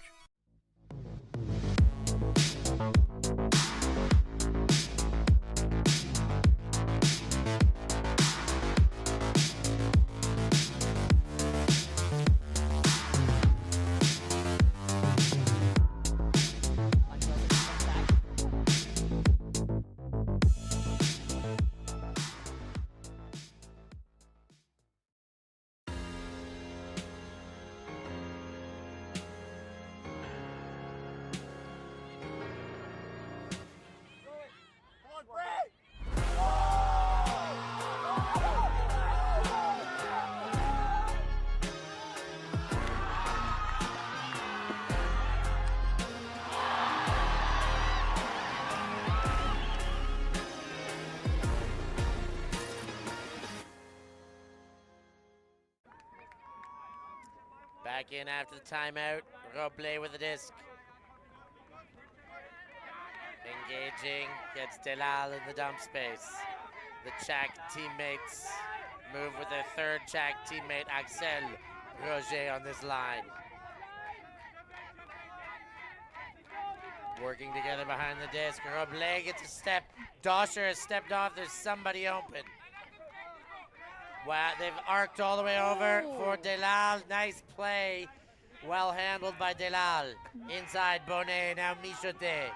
Back in after the timeout. Robles with the disc. Engaging, gets Delal in the dump space. The Czech teammates move with their third Czech teammate, Axel Roger, on this line. Working together behind the disc. Robles gets a step. Doscher has stepped off. There's somebody open. Wow, they've arced all the way over for Delal. Nice play. Well handled by Delal. Inside Bonnet, now Michotet.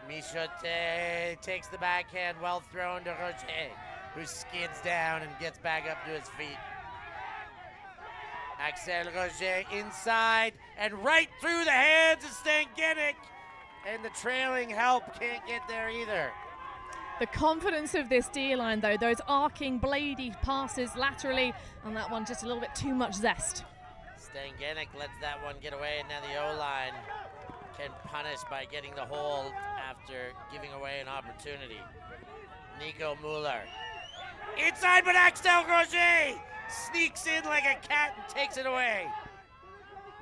Michotet takes the backhand, well thrown to Roger, who skids down and gets back up to his feet. Axel Roger inside and right through the hands of Stangenik. And the trailing help can't get there either. The confidence of this D-line, though, those arcing, blady passes laterally, and that one just a little bit too much zest. Stangenik lets that one get away, and now the O-line can punish by getting the hold after giving away an opportunity. Nico Mueller. Inside, but Axel Roger sneaks in like a cat and takes it away.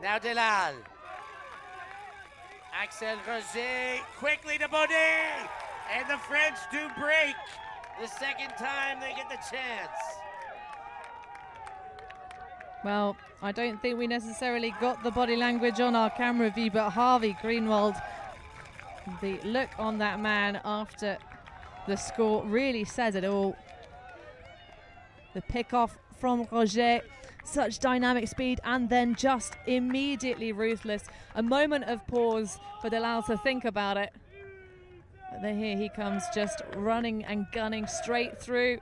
Now Delal. Axel Roger quickly to Baudet. And the French do break the second time they get the chance. Well, I don't think we necessarily got the body language on our camera view, but Harvey Greenwald, the look on that man after the score really says it all. The pick-off from Roger, such dynamic speed, and then just immediately ruthless. A moment of pause for Delal to think about it. But then here he comes, just running and gunning straight through.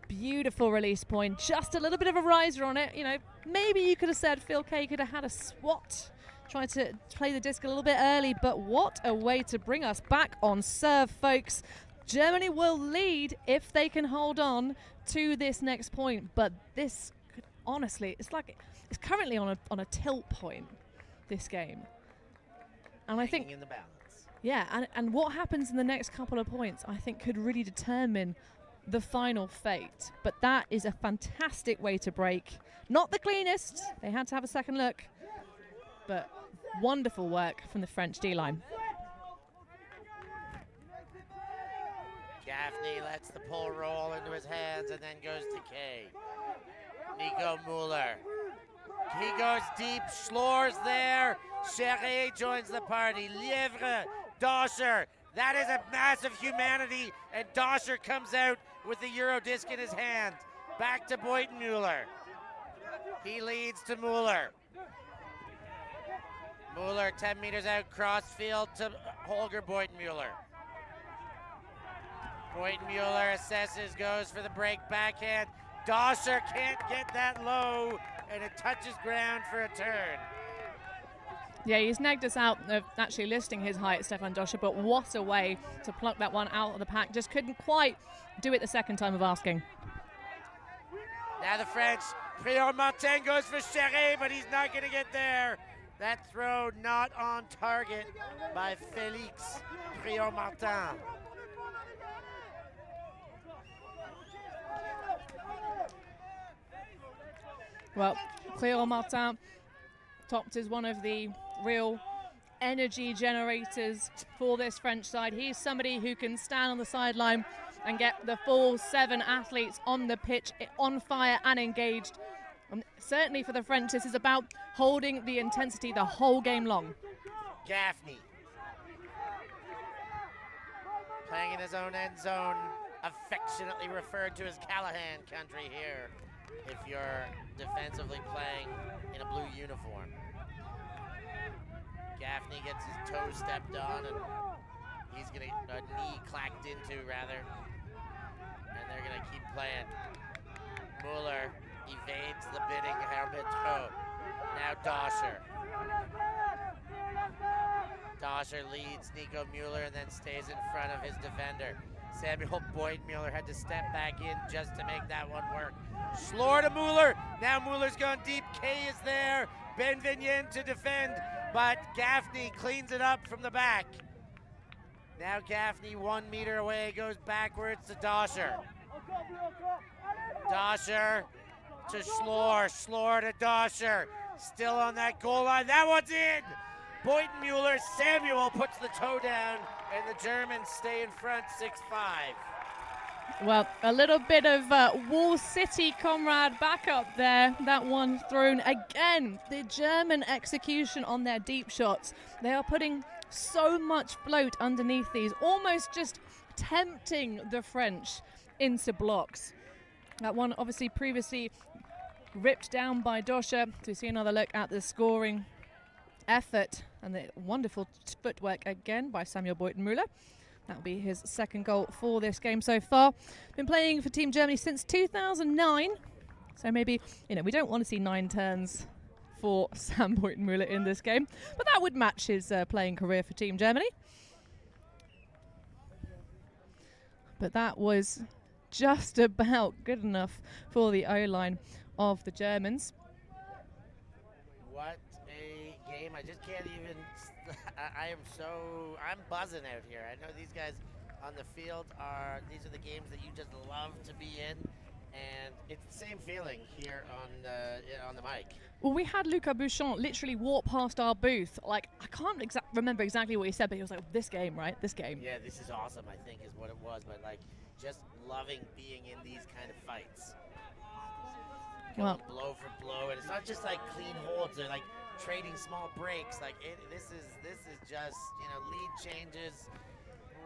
Beautiful release point, just a little bit of a riser on it. You know, maybe you could have said Phil Kay could have had a swat, tried to play the disc a little bit early, but what a way to bring us back on serve, folks. Germany will lead if they can hold on to this next point, but this could, honestly, it's like it's currently on a tilt point, this game. And I think in the balance. Yeah, and what happens in the next couple of points, I think, could really determine the final fate. But that is a fantastic way to break. Not the cleanest. They had to have a second look. But wonderful work from the French D-line. Gaffney lets the pull roll into his hands and then goes to Kay. Nico Mueller. He goes deep. Schlor's there. Cherrier joins the party. Lièvre Doscher. That is a massive humanity, and Doscher comes out with the Euro disc in his hand. Back to Boytenmuller. He leads to Mueller. Mueller 10 meters out, crossfield to Holger Boytenmuller. Boytenmuller assesses, goes for the break backhand. Doscher can't get that low, and it touches ground for a turn. Yeah, he's nagged us out of actually listing his height, Stefan Doscher, but what a way to pluck that one out of the pack. Just couldn't quite do it the second time of asking. Now the French, Prior-Martin goes for Cheré, but he's not going to get there. That throw not on target by Félix Prior-Martin. Well, Prior-Martin topped as one of the real energy generators for this French side. He's somebody who can stand on the sideline and get the full 7 athletes on the pitch on fire and engaged. And certainly for the French, this is about holding the intensity the whole game long. Gaffney playing in his own end zone, affectionately referred to as Callahan country here if you're defensively playing in a blue uniform. Gaffney gets his toe stepped on, and he's gonna a knee clacked into rather, and they're gonna keep playing. Mueller evades the bidding Hermetro. Now Doscher. Doscher leads Nico Mueller and then stays in front of his defender. Samuel Boytenmuller had to step back in just to make that one work. Slore to Mueller. Now Mueller's gone deep. Kay is there. Benvenien to defend, but Gaffney cleans it up from the back. Now Gaffney 1 meter away, goes backwards to Doscher. Doscher to Slore. Slore to Doscher. Still on that goal line. That one's in. Boytenmuller, Samuel puts the toe down, and the Germans stay in front 6-5. Well, a little bit of Wall City comrade back up there. That one thrown again. The German execution on their deep shots. They are putting so much float underneath these, almost just tempting the French into blocks. That one obviously previously ripped down by Doscher. So we see another look at the scoring effort and the wonderful footwork again by Samuel Boytenmuller. That'll be his second goal for this game so far. Been playing for Team Germany since 2009. So maybe, we don't want to see 9 turns for Sam Boytenmuller in this game, but that would match his playing career for Team Germany. But that was just about good enough for the O-line of the Germans. What a game. I just can't even, I'm buzzing out here. I know these guys on the field these are the games that you just love to be in. And it's the same feeling here on the mic. Well, we had Luca Bouchon literally walk past our booth. Like, I can't remember exactly what he said, but he was like, this game, right? This game. Yeah, this is awesome, I think is what it was. But, just loving being in these kind of fights. Going blow for blow. And it's not just, clean holds. They're, trading small breaks. This is just, lead changes.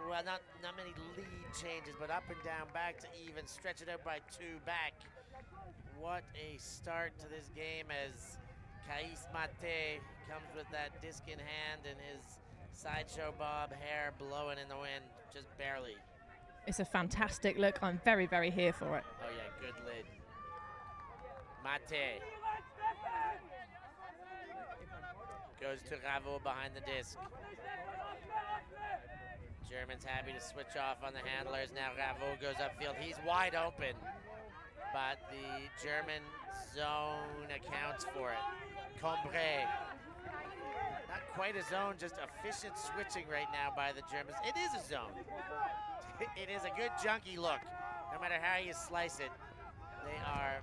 Well, not many lead changes, but up and down, back to even, stretch it out by 2 back. What a start to this game as Kais Mate comes with that disc in hand and his sideshow bob hair blowing in the wind, just barely. It's a fantastic look. I'm very, very here for it. Oh yeah, good lid. Mate goes to Ravo behind the disc. Germans happy to switch off on the handlers. Now Ravo goes upfield. He's wide open, but the German zone accounts for it. Combray. Not quite a zone, just efficient switching right now by the Germans. It is a zone. It is a good junky look. No matter how you slice it, they are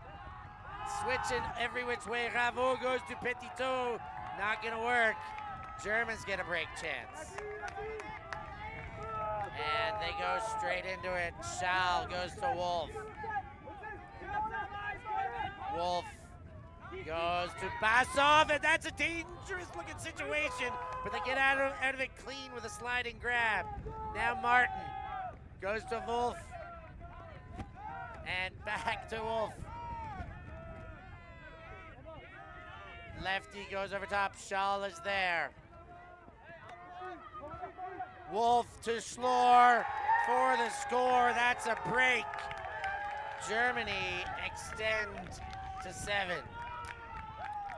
switching every which way. Ravo goes to Petitot. Not gonna work. Germans get a break chance. And they go straight into it. Schall goes to Wolf. Wolf goes to Basov, and that's a dangerous looking situation. but they get out of it clean with a sliding grab. Now Martin goes to Wolf, and back to Wolf. Lefty goes over top, Schall is there. Wolf to Schlor for the score, that's a break. Germany extend to 7.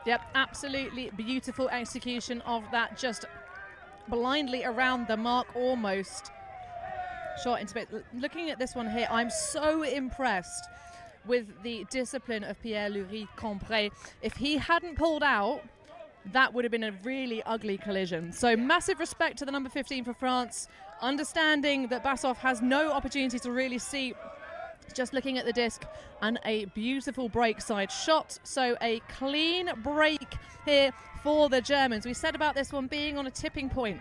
Yep, absolutely beautiful execution of that, just blindly around the mark almost. Shot into it. Looking at this one here, I'm so impressed with the discipline of Pierre-Louis Combré. If he hadn't pulled out, that would have been a really ugly collision. So massive respect to the number 15 for France, understanding that Bassov has no opportunity to really see, just looking at the disc, and a beautiful break side shot. So a clean break here for the Germans. We said about this one being on a tipping point,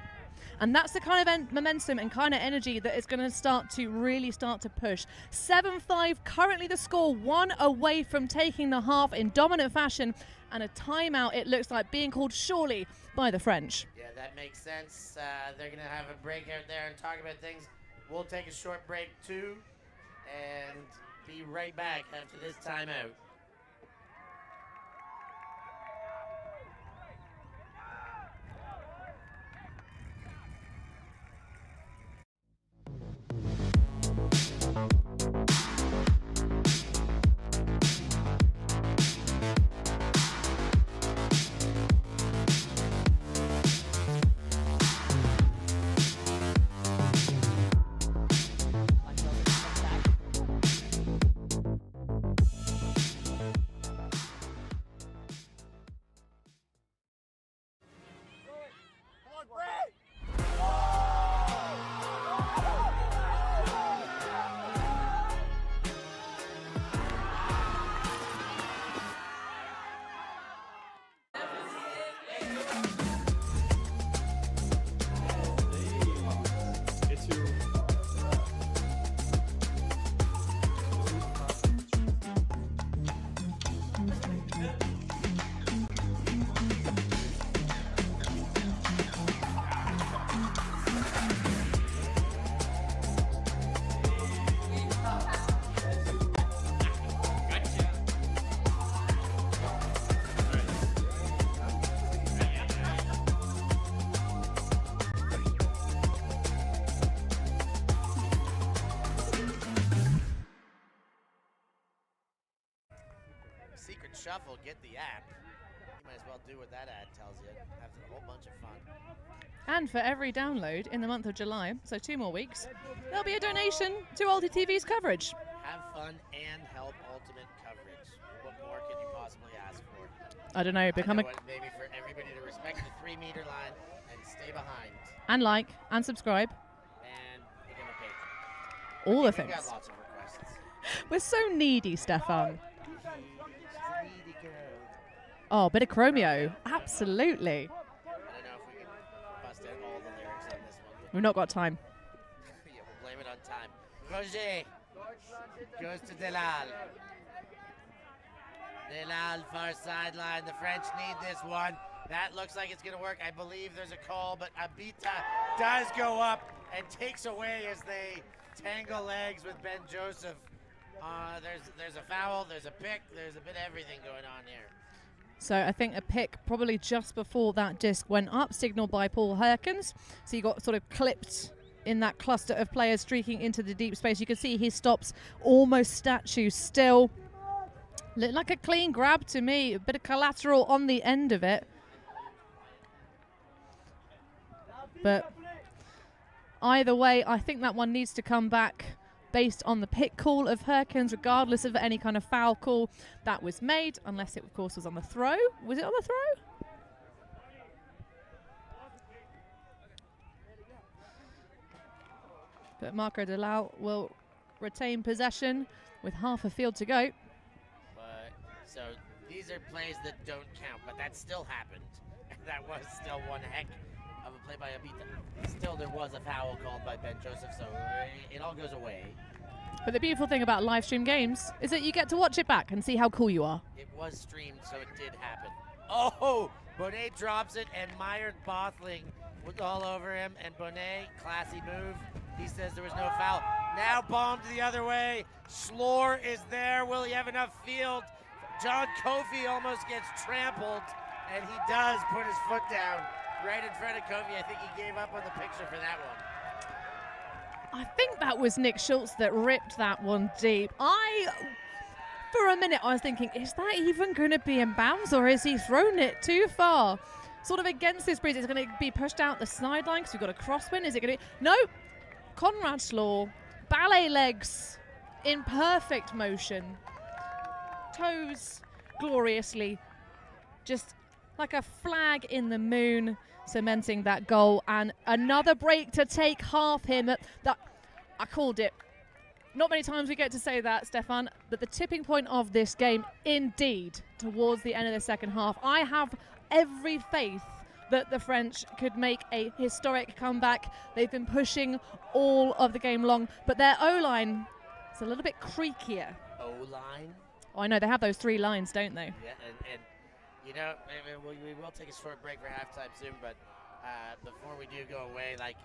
and that's the kind of momentum and kind of energy that is going to really start to push. 7-5 currently the score, 1 away from taking the half in dominant fashion, and a timeout it looks like being called surely by the French. Yeah, that makes sense. They're going to have a break out there and talk about things. We'll take a short break too and be right back after this timeout. Secret Shuffle, get the app. You might as well do what that ad tells you. Have a whole bunch of fun. And for every download in the month of July, so 2 more weeks, there'll be a donation to ULTI.TV's coverage. Have fun and help Ultimate coverage. What more could you possibly ask for? I don't know, Maybe for everybody to respect the 3-meter line and stay behind. And like, and subscribe. And become a patron. All the We've things. got lots of requests. We're so needy, Stefan. She's a needy girl. Oh, bit of Chromio. Absolutely. I don't know if we can bust out all the lyrics on this one. We've not got time. Yeah, we'll blame it on time. Roger goes to Delal. Delal, far sideline. The French need this one. That looks like it's going to work. I believe there's a call, but Abita does go up and takes away as they tangle legs with Ben Joseph. There's a foul, there's a pick, there's a bit of everything going on here. So I think a pick probably just before that disc went up, signaled by Paul Herkins. So you got sort of clipped in that cluster of players streaking into the deep space. You can see he stops almost statue still. Looked like a clean grab to me, a bit of collateral on the end of it. But either way, I think that one needs to come back based on the pick call of Herkins, regardless of any kind of foul call that was made, unless it, of course, was on the throw. Was it on the throw? But Marco Delal will retain possession with half a field to go. So these are plays that don't count, but that still happened. That was still one heck of a play by Abita. Still, there was a foul called by Ben Joseph, so it all goes away. But the beautiful thing about live stream games is that you get to watch it back and see how cool you are. It was streamed, so it did happen. Oh, Bonet drops it, and Myron Bothling was all over him. And Bonet, classy move. He says there was no foul. Now bombed the other way. Schlor is there. Will he have enough field? John Kofi almost gets trampled, and he does put his foot down right in front of Kofi. I think he gave up on the picture for that one. I think that was Nick Schultz that ripped that one deep. For a minute, I was thinking, is that even going to be in bounds, or has he thrown it too far? Sort of against this breeze, it's going to be pushed out the sideline because we've got a crosswind. Is it going to be? Nope. Conrad Schlor, ballet legs in perfect motion. Toes gloriously, just like a flag in the moon, cementing that goal. And another break to take half him. That I called it. Not many times we get to say that, Stefan, but the tipping point of this game, indeed, towards the end of the second half. I have every faith that the French could make a historic comeback. They've been pushing all of the game long, but their O-line is a little bit creakier. O-line? Oh, I know, they have those 3 lines, don't they? Yeah, and you know, we will take a short break for halftime soon, but before we do go away, like,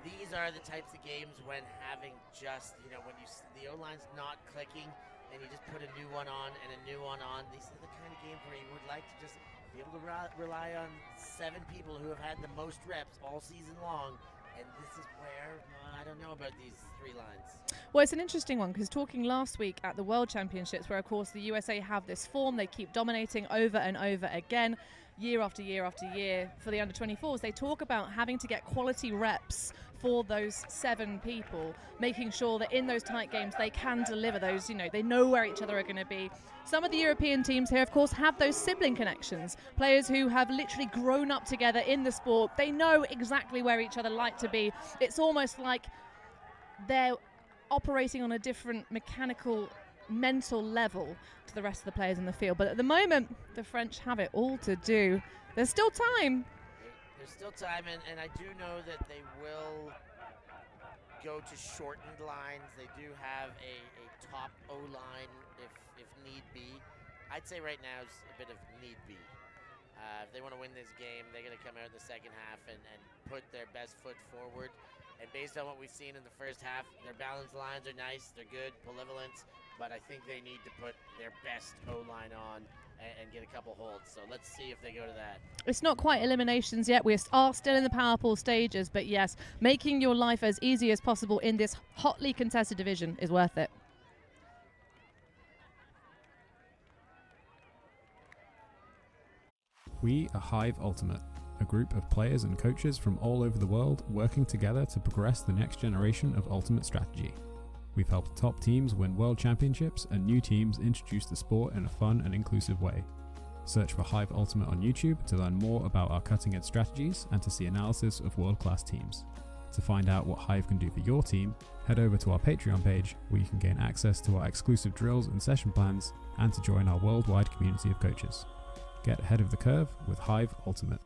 these are the types of games when having just, you know, when the O-line's not clicking and you just put a new one on and a new one on. These are the kind of games where you would like to just be able to rely on 7 people who have had the most reps all season long. And this is where, I don't know about these 3 lines. Well, it's an interesting one because talking last week at the World Championships, where, of course, the USA have this form, they keep dominating over and over again, year after year after year. For the under-24s, they talk about having to get quality reps for those 7 people, making sure that in those tight games they can deliver those, you know, they know where each other are going to be. Some of the European teams here, of course, have those sibling connections, players who have literally grown up together in the sport. They know exactly where each other like to be. It's almost like they're operating on a different mechanical, mental level to the rest of the players in the field. But at the moment, the French have it all to do. There's still time. There's still time, and I do know that they will go to shortened lines. They do have a top O-line if need be. I'd say right now is a bit of need be. If they want to win this game, they're going to come out in the second half and put their best foot forward. And based on what we've seen in the first half, their balanced lines are nice, they're good, polyvalent, but I think they need to put their best O-line on and get a couple holds. So let's see if they go to that. It's not quite eliminations yet. We are still in the power pool stages, but yes, making your life as easy as possible in this hotly contested division is worth it. We are Hive Ultimate, a group of players and coaches from all over the world working together to progress the next generation of Ultimate strategy. We've helped top teams win world championships and new teams introduce the sport in a fun and inclusive way. Search for Hive Ultimate on YouTube to learn more about our cutting edge strategies and to see analysis of world-class teams. To find out what Hive can do for your team, head over to our Patreon page where you can gain access to our exclusive drills and session plans and to join our worldwide community of coaches. Get ahead of the curve with Hive Ultimate.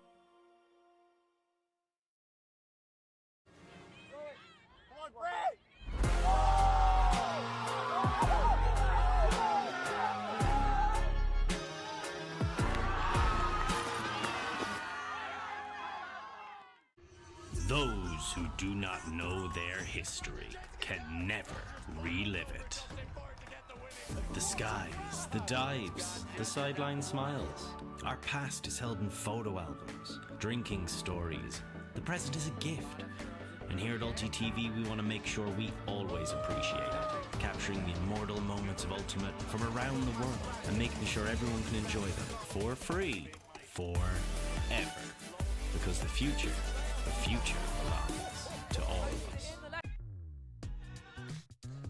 Those who do not know their history can never relive it. The skies, the dives, the sideline smiles. Our past is held in photo albums, drinking stories. The present is a gift. And here at ULTI.TV, we want to make sure we always appreciate it, capturing the immortal moments of Ultimate from around the world and making sure everyone can enjoy them for free, forever. Because the future belongs to all of us.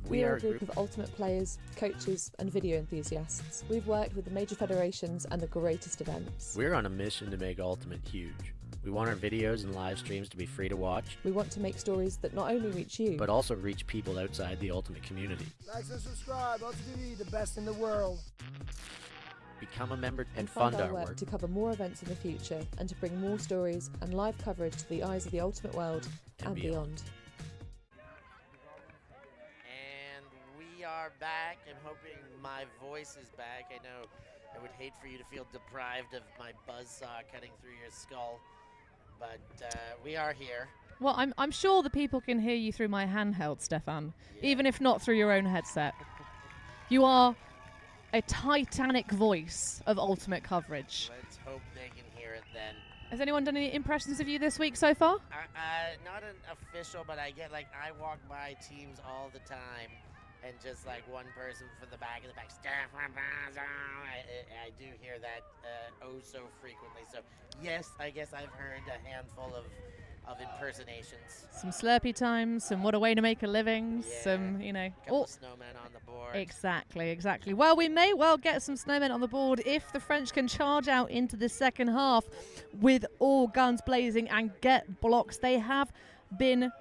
We are a group of Ultimate players, coaches and video enthusiasts. We've worked with the major federations and the greatest events. We're on a mission to make Ultimate huge. We want our videos and live streams to be free to watch. We want to make stories that not only reach you, but also reach people outside the Ultimate community. Like and subscribe, ULTI.TV, the best in the world. Become a member and fund our work to cover more events in the future and to bring more stories and live coverage to the eyes of the Ultimate world and beyond. And we are back. I'm hoping my voice is back. I know I would hate for you to feel deprived of my buzzsaw cutting through your skull, but we are here. Well, I'm sure the people can hear you through my handheld, Stefan, even if not through your own headset. You are a titanic voice of ultimate coverage. Let's hope they can hear it then. Has anyone done any impressions of you this week so far? Not an official, but I walk by teams all the time, and just like one person from the back, Stefan Bazo. I do hear that so frequently. So yes, I guess I've heard a handful of impersonations. Some Slurpee times, some what a way to make a living, some, Couple of snowmen on the board. Exactly. Well, we may well get some snowmen on the board if the French can charge out into the second half with all guns blazing and get blocks. They have been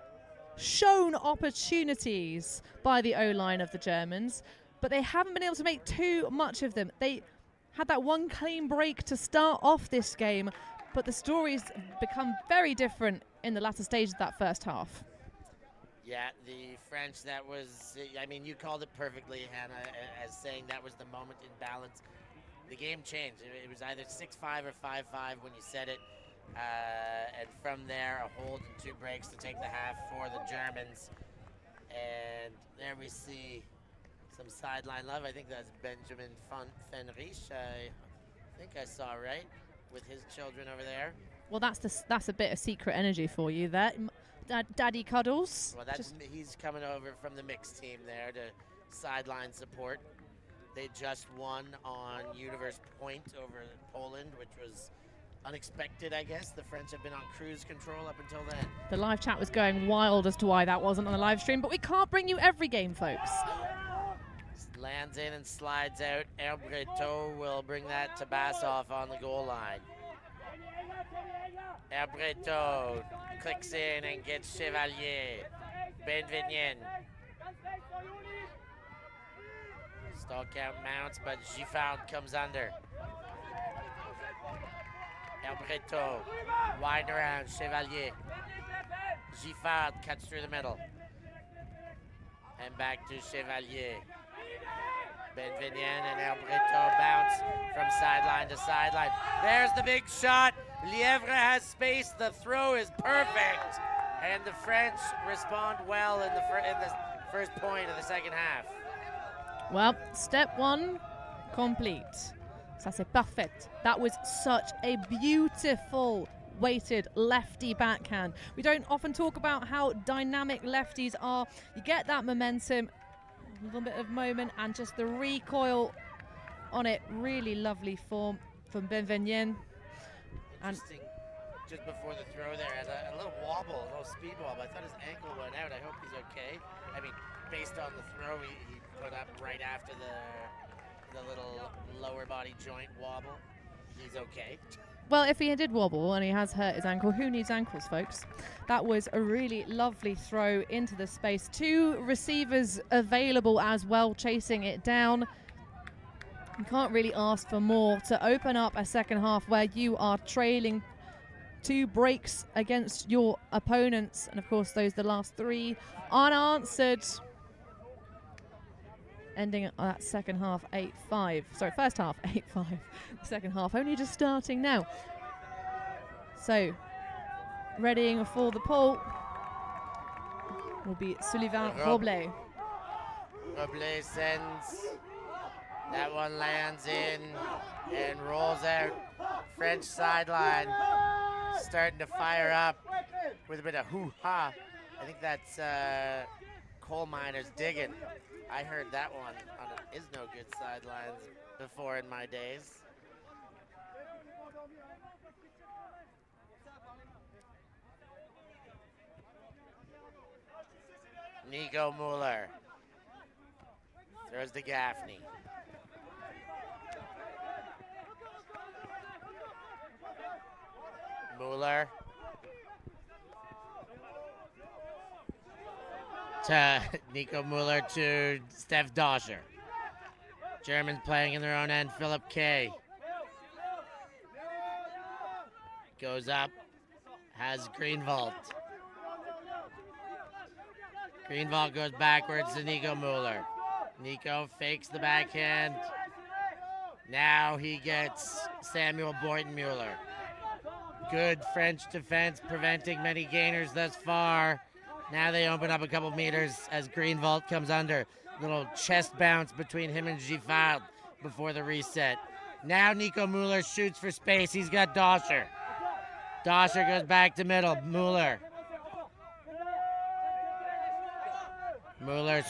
shown opportunities by the O-line of the Germans, but they haven't been able to make too much of them. They had that one clean break to start off this game, but the stories become very different in the latter stage of that first half. Yeah, the French, you called it perfectly, Hannah, as saying that was the moment in balance. The game changed. It was either 6-5 or 5-5 when you said it. And from there, a hold and 2 breaks to take the half for the Germans. And there we see some sideline love. I think that's Benjamin Fenrich. I think I saw right with his children over there. Well, that's a bit of secret energy for you there. Daddy Cuddles. Well, he's coming over from the mixed team there to sideline support. They just won on Universe Point over Poland, which was unexpected, I guess. The French have been on cruise control up until then. The live chat was going wild as to why that wasn't on the live stream, but we can't bring you every game, folks. Lands in and slides out. Herbreto will bring that to Bassoff on the goal line. Herbreto clicks in and gets Chevalier. Benvenien. Stall count mounts, but Giffard comes under. Herbreto, wide around, Chevalier. Giffard cuts through the middle. And back to Chevalier. Benvenien and Herbreto bounce from sideline to sideline. There's the big shot. Lièvre has space. The throw is perfect. And the French respond well in the first point of the second half. Well, step 1 complete. Ça c'est parfait. That was such a beautiful weighted lefty backhand. We don't often talk about how dynamic lefties are. You get that momentum, a little bit of moment, and just the recoil on it. Really lovely form from Benvenien. Interesting. Just before the throw there, had a little wobble, a little speed wobble. I thought his ankle went out. I hope he's okay. I mean, based on the throw he put up right after the little lower body joint wobble, he's okay. Well, if he did wobble and he has hurt his ankle, who needs ankles, folks? That was a really lovely throw into the space. 2 receivers available as well, chasing it down. You can't really ask for more to open up a second half where you are trailing 2 breaks against your opponents. And, of course, the last 3 unanswered. Ending that second half 8-5. Sorry, first half 8-5. The second half only just starting now. So, readying for the pull will be Sullivan Robles. Robles sends. That one lands in and rolls out. French sideline starting to fire up with a bit of hoo-ha. I think that's coal miners digging. I heard that one on an Is No Good sidelines before in my days. Nico Mueller throws to Gaffney. Mueller to Nico Mueller to Steph Doscher. Germans playing in their own end. Philip K. Goes up. Has Greenwald. Greenwald goes backwards to Nico Mueller. Nico fakes the backhand. Now he gets Samuel Boyden-Mueller. Good French defense preventing many gainers thus far. Now they open up a couple meters as Greenwald comes under. Little chest bounce between him and Giffard before the reset. Now Nico Mueller shoots for space. He's got Doscher. Doscher goes back to middle. Mueller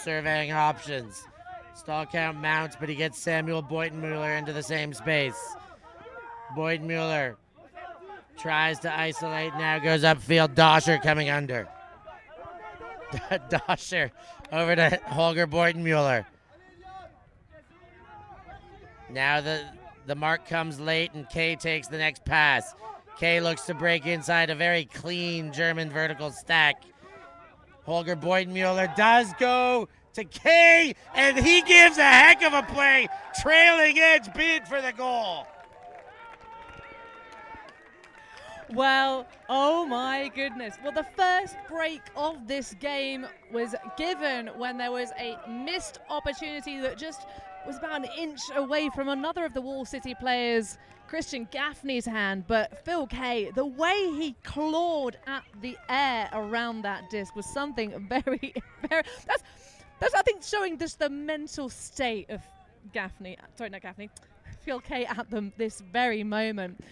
surveying options. Stall count mounts, but he gets Samuel Boyden-Mueller into the same space. Boyden-Mueller tries to isolate, now goes upfield. Doscher coming under. Doscher over to Holger Boyden-Mueller. Now the mark comes late and Kay takes the next pass. Kay looks to break inside a very clean German vertical stack. Holger Boyden-Mueller does go to Kay, and he gives a heck of a play. Trailing edge bid for the goal. Well, oh my goodness. Well, the first break of this game was given when there was a missed opportunity that just was about an inch away from another of the Wall City players, Christian Gaffney's hand. But Phil Kay, the way he clawed at the air around that disc was something very, very... That's I think, showing just the mental state of Phil Kay at them this very moment.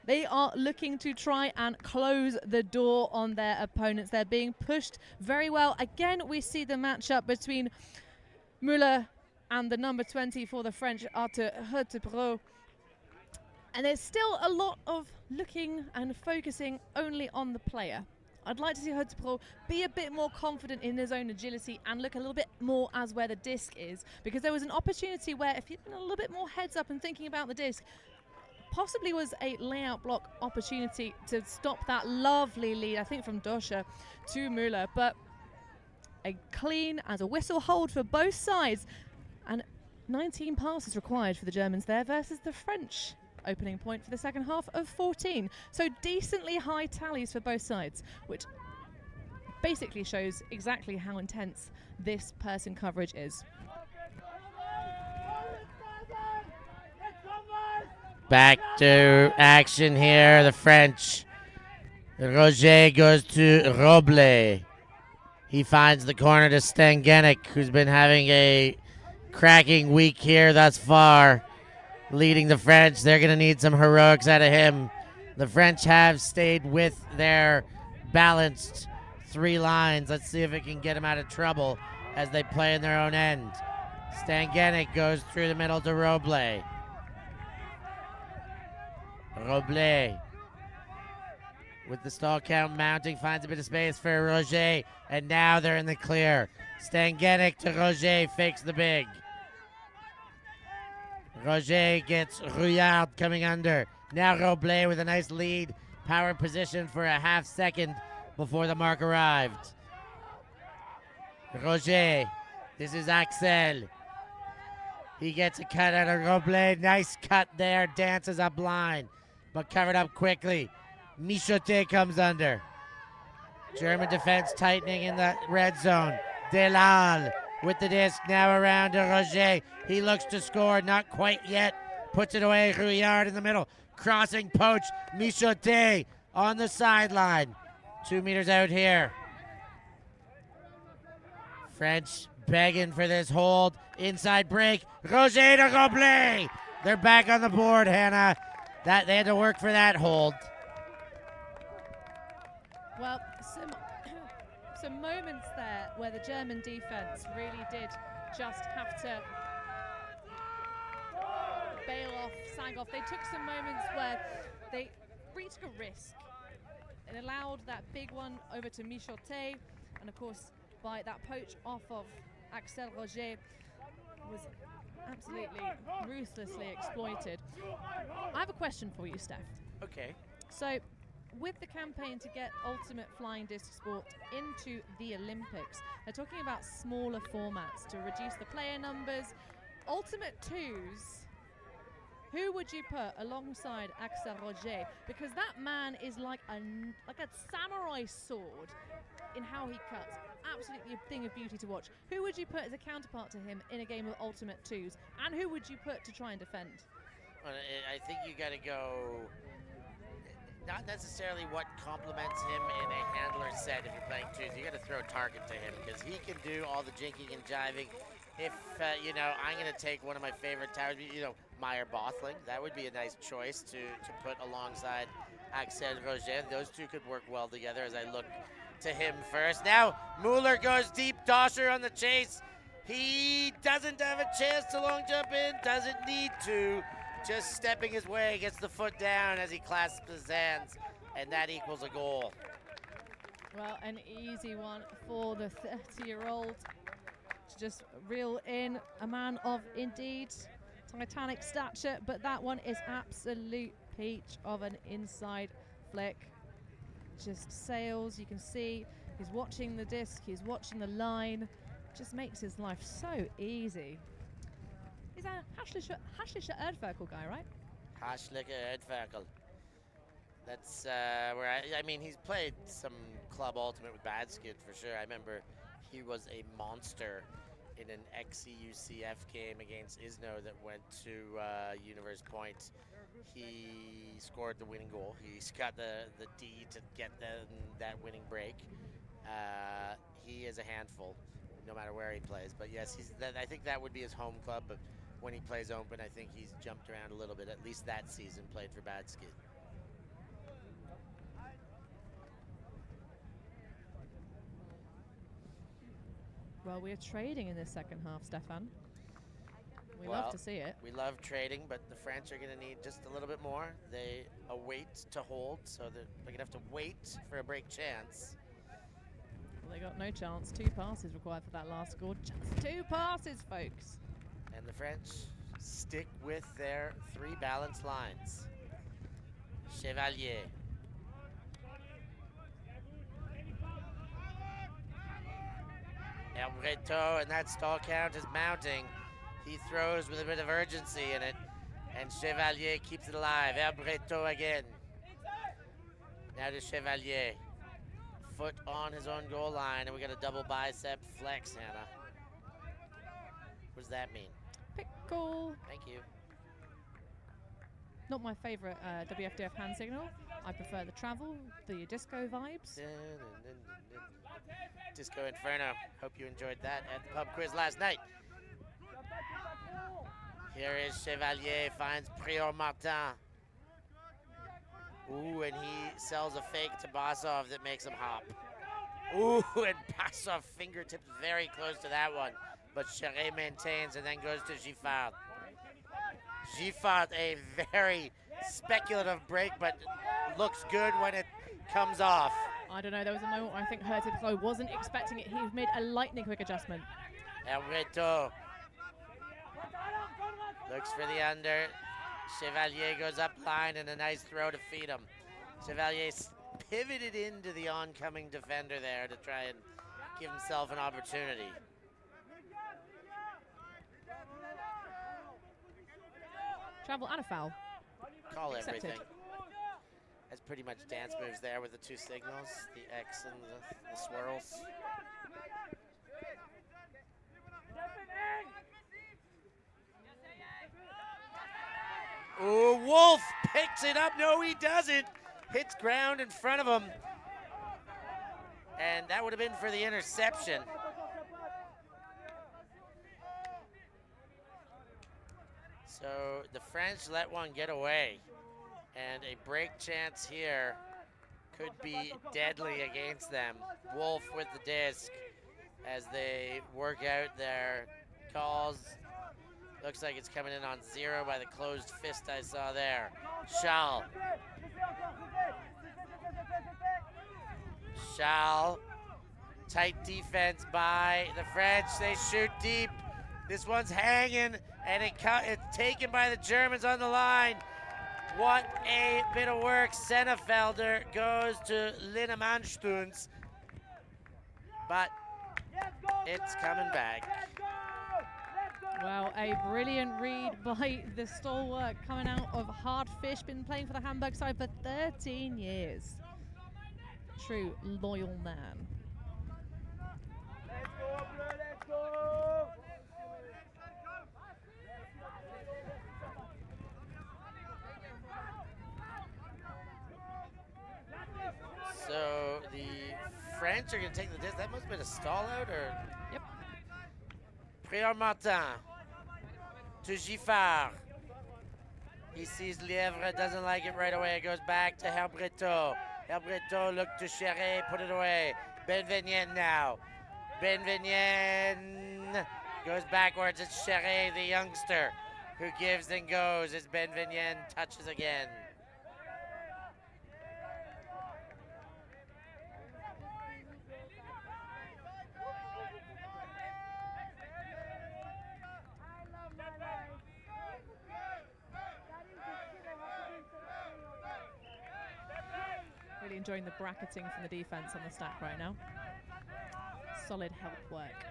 They are looking to try and close the door on their opponents. They're being pushed very well. Again, we see the matchup between Muller and the number 20 for the French, Arthur Hertebro. And there's still a lot of looking and focusing only on the player. I'd like to see Hertebro be a bit more confident in his own agility and look a little bit more as where the disc is, because there was an opportunity where if he'd been a little bit more heads up and thinking about the disc, possibly was a layout block opportunity to stop that lovely lead, I think from Doscher to Muller. But a clean as a whistle hold for both sides, and 19 passes required for the Germans there versus the French opening point for the second half of 14. So decently high tallies for both sides, which basically shows exactly how intense this person coverage is. Back to action here, the French. Roger goes to Roble. He finds the corner to Stangenik, who's been having a cracking week here thus far, leading the French. They're going to need some heroics out of him. The French have stayed with their balanced three lines. Let's see if it can get them out of trouble as they play in their own end. Stangenik goes through the middle to Roble. Roble, with the stall count mounting, finds a bit of space for Roger, and now they're in the clear. Stangenik to Roger, fakes the big. Roger gets Rouillard coming under. Now Roble with a nice lead, power position for a half second before the mark arrived. Roger, this is Axel. He gets a cut out of Roble. Nice cut there, dances up line, but covered up quickly. Michotet comes under. German defense tightening in the red zone. Delal with the disc now around to Roger. He looks to score, not quite yet. Puts it away, Rouillard in the middle. Crossing poach, Michotet on the sideline. 2 meters out here. French begging for this hold. Inside break, Roger to Roble. They're back on the board, Hannah. They had to work for that hold. Well, some moments there where the German defense really did just have to bail off, sag off. They took some moments where they reached a risk and allowed that big one over to Michotet, and of course by that poach off of Axel Roger was absolutely ruthlessly exploited. I have a question for you, Steph. Okay. So, with the campaign to get ultimate flying disc sport into the Olympics, they're talking about smaller formats to reduce the player numbers. Ultimate twos, who would you put alongside Axel Roger? Because that man is like a samurai sword in how he cuts. Absolutely a thing of beauty to watch. Who would you put as a counterpart to him in a game of ultimate twos? And who would you put to try and defend? I think you got to go, not necessarily what complements him in a handler set if you're playing twos. You got to throw a target to him because he can do all the jinking and jiving. If, you know, I'm going to take one of my favorite towers, you know, Meyer Bothling. That would be a nice choice to put alongside Axel Roger. Those two could work well together as I look to him first. Now, Mueller goes deep. Dosher on the chase. He doesn't have a chance to long jump in, doesn't need to. Just stepping his way, gets the foot down as he clasps his hands, and that equals a goal. Well, an easy one for the 30-year-old to just reel in. A man of indeed titanic stature, but that one is absolute peach of an inside flick. Just sails, you can see he's watching the disc, he's watching the line. Just makes his life so easy. He's a Hashlischer Erdferkel guy, right? Hashlischer Erdferkel. That's where I mean, he's played some Club Ultimate with Badskid for sure. I remember he was a monster in an XCUCF game against Isno that went to Universe Point. He scored the winning goal. He's got the D to get that winning break. He is a handful, no matter where he plays. But yes, I think that would be his home club. But when he plays open, I think he's jumped around a little bit. At least that season, played for Badskid. Well, we're trading in this second half, Stefan. We love to see it. We love trading, but the French are going to need just a little bit more. They await to hold, so they're going to have to wait for a break chance. Well, they got no chance. 2 passes required for that last goal. Just 2 passes, folks. And the French stick with their 3 balanced lines. Chevalier. Elbreto, and that stall count is mounting. He throws with a bit of urgency in it, and Chevalier keeps it alive. Elbreto again. Now to Chevalier. Foot on his own goal line, and we got a double bicep flex, Hannah. What does that mean? Pickle. Thank you. Not my favorite WFDF hand signal. I prefer the travel, the disco vibes. Disco Inferno. Hope you enjoyed that at the pub quiz last night. Here is Chevalier, finds Prior Martin. Ooh, and he sells a fake to Basov that makes him hop. Ooh, and Basov fingertips very close to that one. But Charret maintains and then goes to Giffard. Giffard, a very speculative break, but looks good when it comes off. I don't know, there was a moment where I think Hertiplo wasn't expecting it. He made a lightning quick adjustment. Elbreto looks for the under. Chevalier goes up line and a nice throw to feed him. Chevalier pivoted into the oncoming defender there to try and give himself an opportunity. Travel and a foul. Call Accepted. everything. That's pretty much dance moves there with the 2 signals, the X and the swirls. Ooh, Wolf picks it up. No, he doesn't. Hits ground in front of him. And that would have been for the interception. So the French let one get away. And a break chance here could be deadly against them. Wolf with the disc as they work out their calls. Looks like it's coming in on 0 by the closed fist I saw there. Charles. Charles. Tight defense by the French. They shoot deep. This one's hanging, and it's taken by the Germans on the line. What a bit of work. Sennefelder goes to Linnemann-Stunz, but it's coming back. Wow, a brilliant read by the stalwart coming out of Hardfish. Been playing for the Hamburg side for 13 years. True loyal man. Let's go. French are going to take the disc. That must have been a stall out, or? Yep. Prior Martin to Giffard. He sees Lièvre, doesn't like it right away. It goes back to Herbreteau. Herbreteau look to Chéré, put it away. Benvenien now. Benvenien goes backwards. It's Chéré, the youngster, who gives and goes as Benvenien touches again. Really enjoying the bracketing from the defense on the stack right now. Solid help work.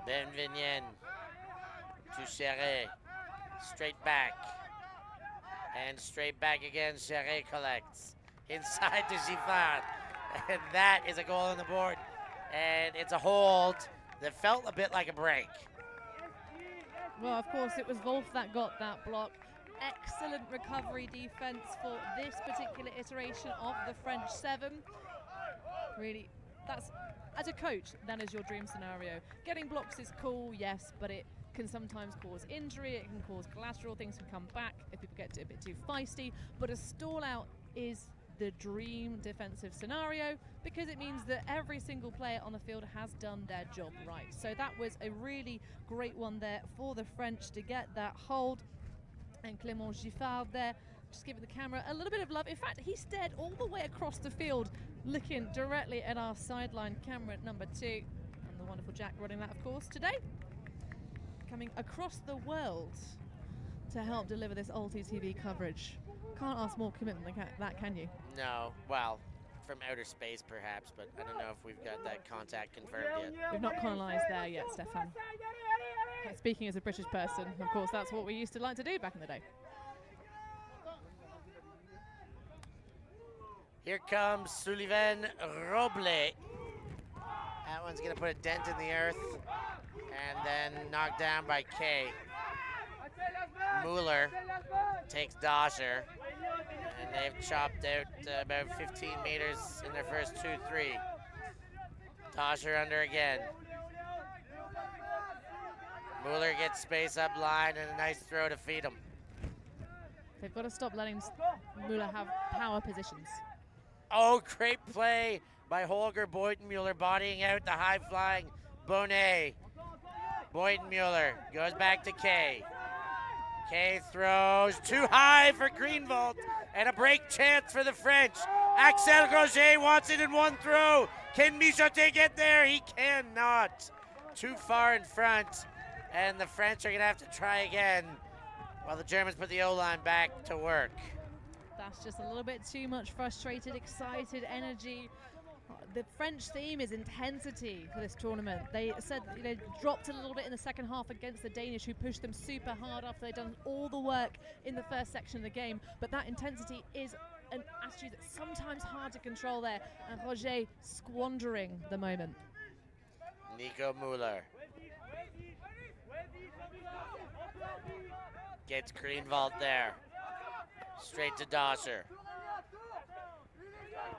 Benvenien to Chéré. Straight back. And straight back again. Chéré collects. Inside to Giffard. And that is a goal on the board. And it's a hold that felt a bit like a break. Well, of course, it was Wolf that got that block. Excellent recovery defense for this particular iteration of the French 7. Really, that's, as a coach, that is your dream scenario. Getting blocks is cool, yes, but it can sometimes cause injury, it can cause collateral, things can come back if people get a bit too feisty, but a stall out is the dream defensive scenario because it means that every single player on the field has done their job right. So that was a really great one there for the French to get that hold. And Clément Giffard there, just giving the camera a little bit of love. In fact, he stared all the way across the field, looking directly at our sideline camera number 2. And the wonderful Jack running that, of course, today. Coming across the world to help deliver this ULTI.TV coverage. Can't ask more commitment than that, can you? No, well, from outer space perhaps, but I don't know if we've got that contact confirmed yet. We've not colonised there yet, Stefan. Speaking as a British person, of course, that's what we used to like to do back in the day. Here comes Sullivan Roble. That one's going to put a dent in the earth and then knocked down by Kay. Mueller takes Dosher, and they've chopped out about 15 meters in their first 2-3. Dosher under again. Mueller gets space up line and a nice throw to feed him. They've got to stop letting Mueller have power positions. Oh, great play by Holger Boytenmuller, bodying out the high-flying Bonnet. Boytenmuller goes back to Kay. Kay throws too high for Greenwald, and a break chance for the French. Axel Roger wants it in one throw. Can Michotte get there? He cannot. Too far in front. And the French are going to have to try again while the Germans put the O-line back to work. That's just a little bit too much frustrated, excited energy. The French theme is intensity for this tournament. They said they dropped a little bit in the second half against the Danish, who pushed them super hard after they'd done all the work in the first section of the game. But that intensity is an attitude that's sometimes hard to control there. And Roger squandering the moment. Nico Mueller gets Greenwald there. Straight to Dosher.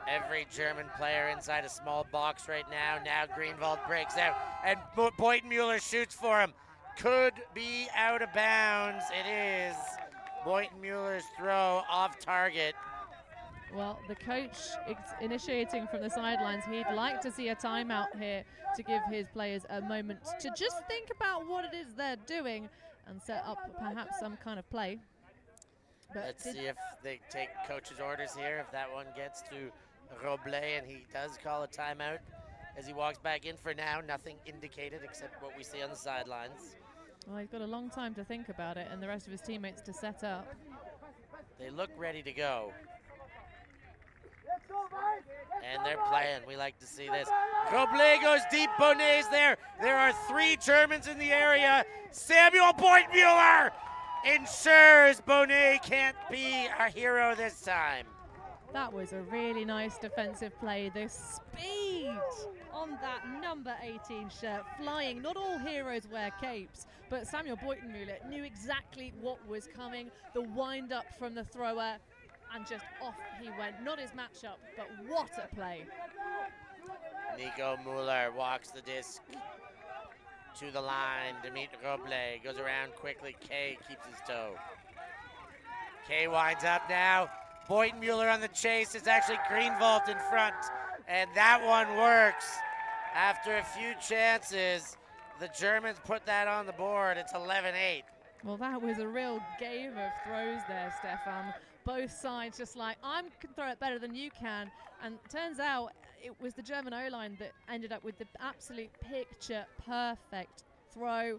Every German player inside a small box right now. Now Greenwald breaks out, and Boytenmuller shoots for him. Could be out of bounds. It is. Boytenmuller's throw off target. Well, the coach initiating from the sidelines. He'd like to see a timeout here to give his players a moment to just think about what it is they're doing and set up perhaps some kind of play. But let's see if they take coach's orders here, if that one gets to Roble, and he does call a timeout as he walks back in. For now, nothing indicated except what we see on the sidelines. Well, he's got a long time to think about it and the rest of his teammates to set up. They look ready to go. And they're playing. We like to see this. Roble goes deep. Bonnet's there. There are 3 Germans in the area. Samuel Boytenmuller ensures Bonnet can't be a hero this time. That was a really nice defensive play. The speed on that number 18 shirt, flying. Not all heroes wear capes, but Samuel Boytenmuller knew exactly what was coming. The wind up from the thrower, and just off he went. Not his matchup, but what a play. Nico Mueller walks the disc to the line to meet Roble. Goes around quickly. Kay keeps his toe. Kay winds up now. Boynton Mueller on the chase. It's actually Greenwald in front. And that one works. After a few chances, the Germans put that on the board. It's 11-8. Well, that was a real game of throws there, Stefan. Both sides just like, I can throw it better than you can. And turns out it was the German O-line that ended up with the absolute picture perfect throw.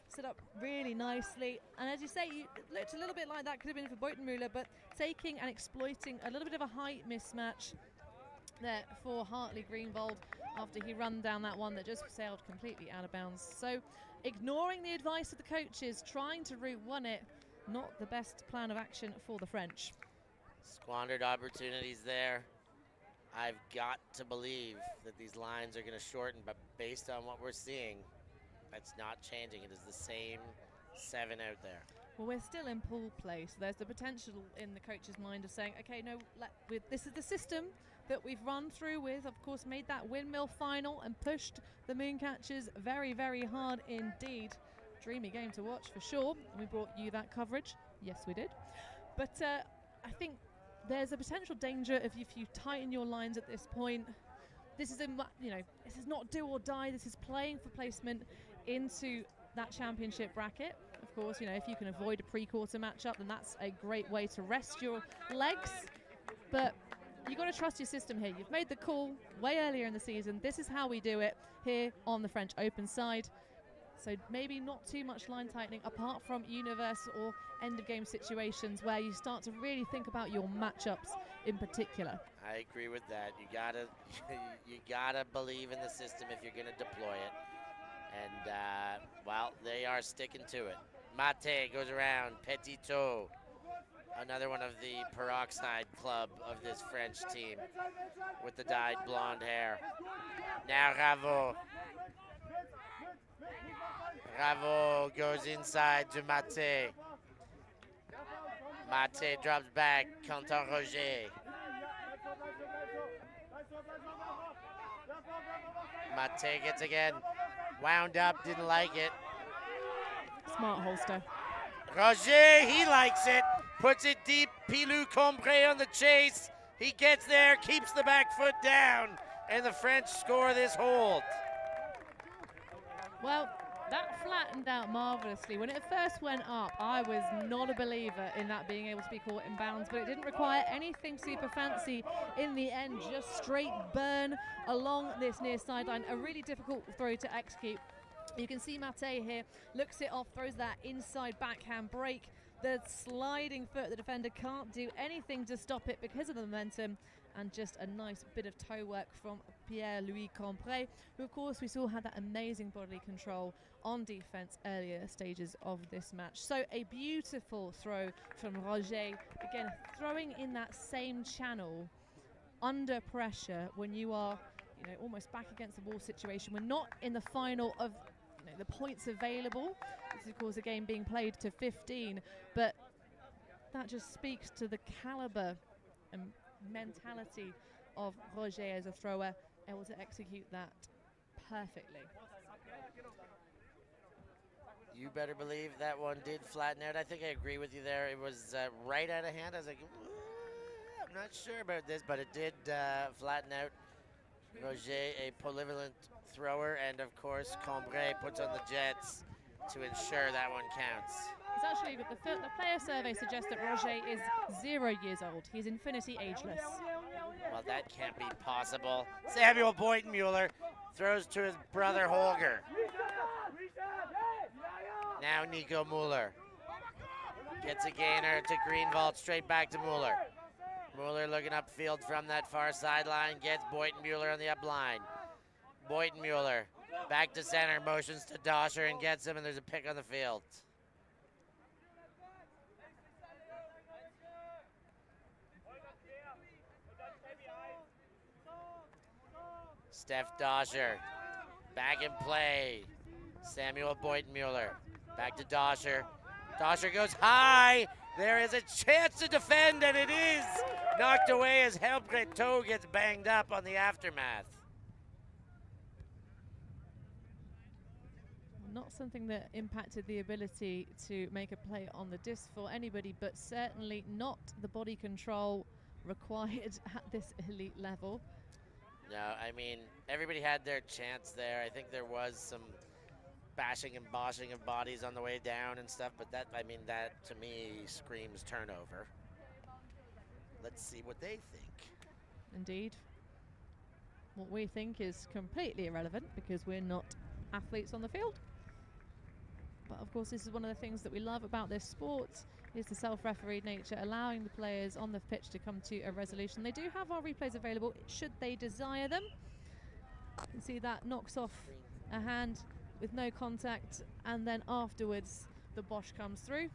Set up really nicely. And as you say, it looked a little bit like that could have been for Boytenmüller, but taking and exploiting a little bit of a height mismatch there for Hartley Greenwald after he run down that one that just sailed completely out of bounds. So ignoring the advice of the coaches, trying to route one it, not the best plan of action for the French. Squandered opportunities there. I've got to believe that these lines are going to shorten, but based on what we're seeing, that's not changing. It is the same 7 out there. Well, we're still in pool play, so there's the potential in the coach's mind of saying, okay, no, this is the system that we've run through with, of course, made that windmill final and pushed the Mooncatchers very, very hard indeed. Dreamy game to watch for sure. We brought you that coverage. Yes, we did. But I think there's a potential danger if you tighten your lines at this point. This is this is not do or die. This is playing for placement into that championship bracket. Of course, if you can avoid a pre-quarter matchup, then that's a great way to rest your legs. But you've got to trust your system here. You've made the call way earlier in the season. This is how we do it here on the French Open side. So maybe not too much line tightening apart from universe or end of game situations where you start to really think about your matchups in particular. I agree with that. You gotta believe in the system if you're gonna deploy it. And well, they are sticking to it. Mate goes around, Petitot, another one of the peroxide club of this French team with the dyed blonde hair. Now Ravo. Ravo goes inside to Mate. Mate drops back, Quentin Roger. Mate gets again wound up, didn't like it. Smart holster. Roger, he likes it. Puts it deep. Pilou Combré on the chase. He gets there, keeps the back foot down, and the French score this hold. Well, that flattened out marvelously. When it first went up, I was not a believer in that being able to be caught in bounds, but it didn't require anything super fancy in the end, just straight burn along this near sideline. A really difficult throw to execute. You can see Mate here, looks it off, throws that inside backhand break. The sliding foot, the defender can't do anything to stop it because of the momentum, and just a nice bit of toe work from Pierre-Louis Combré, who of course we saw had that amazing bodily control on defense earlier stages of this match. So a beautiful throw from Roger, again throwing in that same channel under pressure when you are almost back against the wall situation. We're not in the final of the points available. This is of course a game being played to 15, but that just speaks to the caliber and mentality of Roger as a thrower, able to execute that perfectly. You better believe that one did flatten out. I think I agree with you there. It was right out of hand. I was like, I'm not sure about this, but it did flatten out. Roger, a polyvalent thrower, and of course Combré puts on the jets to ensure that one counts. It's actually, the player survey suggests that Roger is 0 years old. He's infinity ageless. Well, that can't be possible. Samuel Boytenmuller throws to his brother Holger. Now Nico Mueller gets a gainer to Greenwald, straight back to Mueller. Mueller looking upfield from that far sideline, gets Boytenmuller on the up line. Boytenmuller back to center, motions to Doscher and gets him, and there's a pick on the field. Steph Doscher back in play. Samuel Boytenmuller back to Doscher. Doscher goes high. There is a chance to defend, and it is knocked away as Helbrecht Toe gets banged up on the aftermath. not something that impacted the ability to make a play on the disc for anybody, but certainly not the body control required at this elite level. No, I mean, everybody had their chance there. I think there was some bashing and boshing of bodies on the way down and stuff, but that, I mean, that to me screams turnover. Let's see what they think. Indeed. What we think is completely irrelevant because we're not athletes on the field. But of course, this is one of the things that we love about this sport, is the self-refereed nature, allowing the players on the pitch to come to a resolution. They do have our replays available should they desire them. You can see that knocks off a hand with no contact, and then afterwards the Bosch comes through.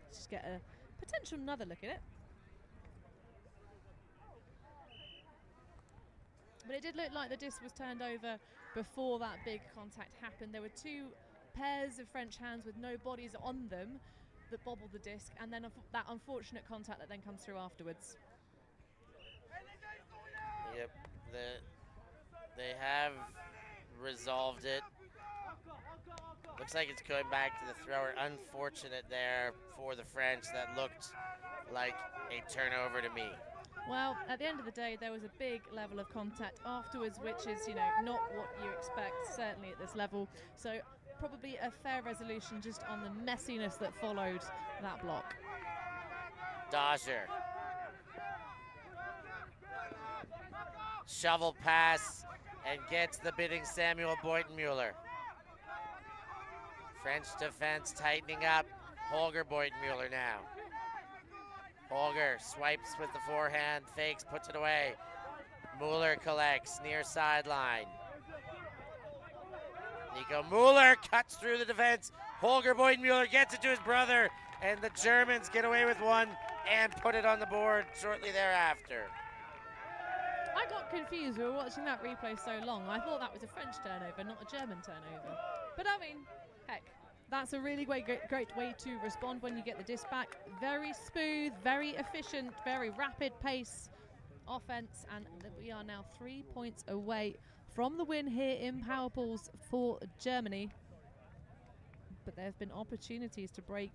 Let's just get a potential another look at it. But it did look like the disc was turned over before that big contact happened. There were two pairs of French hands with no bodies on them that bobbled the disc, and then that unfortunate contact that then comes through afterwards. Yep, they have resolved it. Looks like it's going back to the thrower. Unfortunate there for the French. That looked like a turnover to me. Well, at the end of the day, there was a big level of contact afterwards, which is, you know, not what you expect, certainly at this level. So probably a fair resolution just on the messiness that followed that block. Dodger. Shovel pass and gets the bidding Samuel Boytenmuller. French defense tightening up. Holger Boytenmuller now. Holger swipes with the forehand, fakes, puts it away. Mueller collects near sideline. Nico Mueller cuts through the defense. Holger Boytenmuller gets it to his brother, and the Germans get away with one and put it on the board shortly thereafter. I got confused. We were watching that replay so long. I thought that was a French turnover, not a German turnover. But I mean, heck, that's a really great way to respond when you get the disc back. Very smooth, very efficient, very rapid pace offense, and we are now 3 points away from the win here in power balls for Germany. But there have been opportunities to break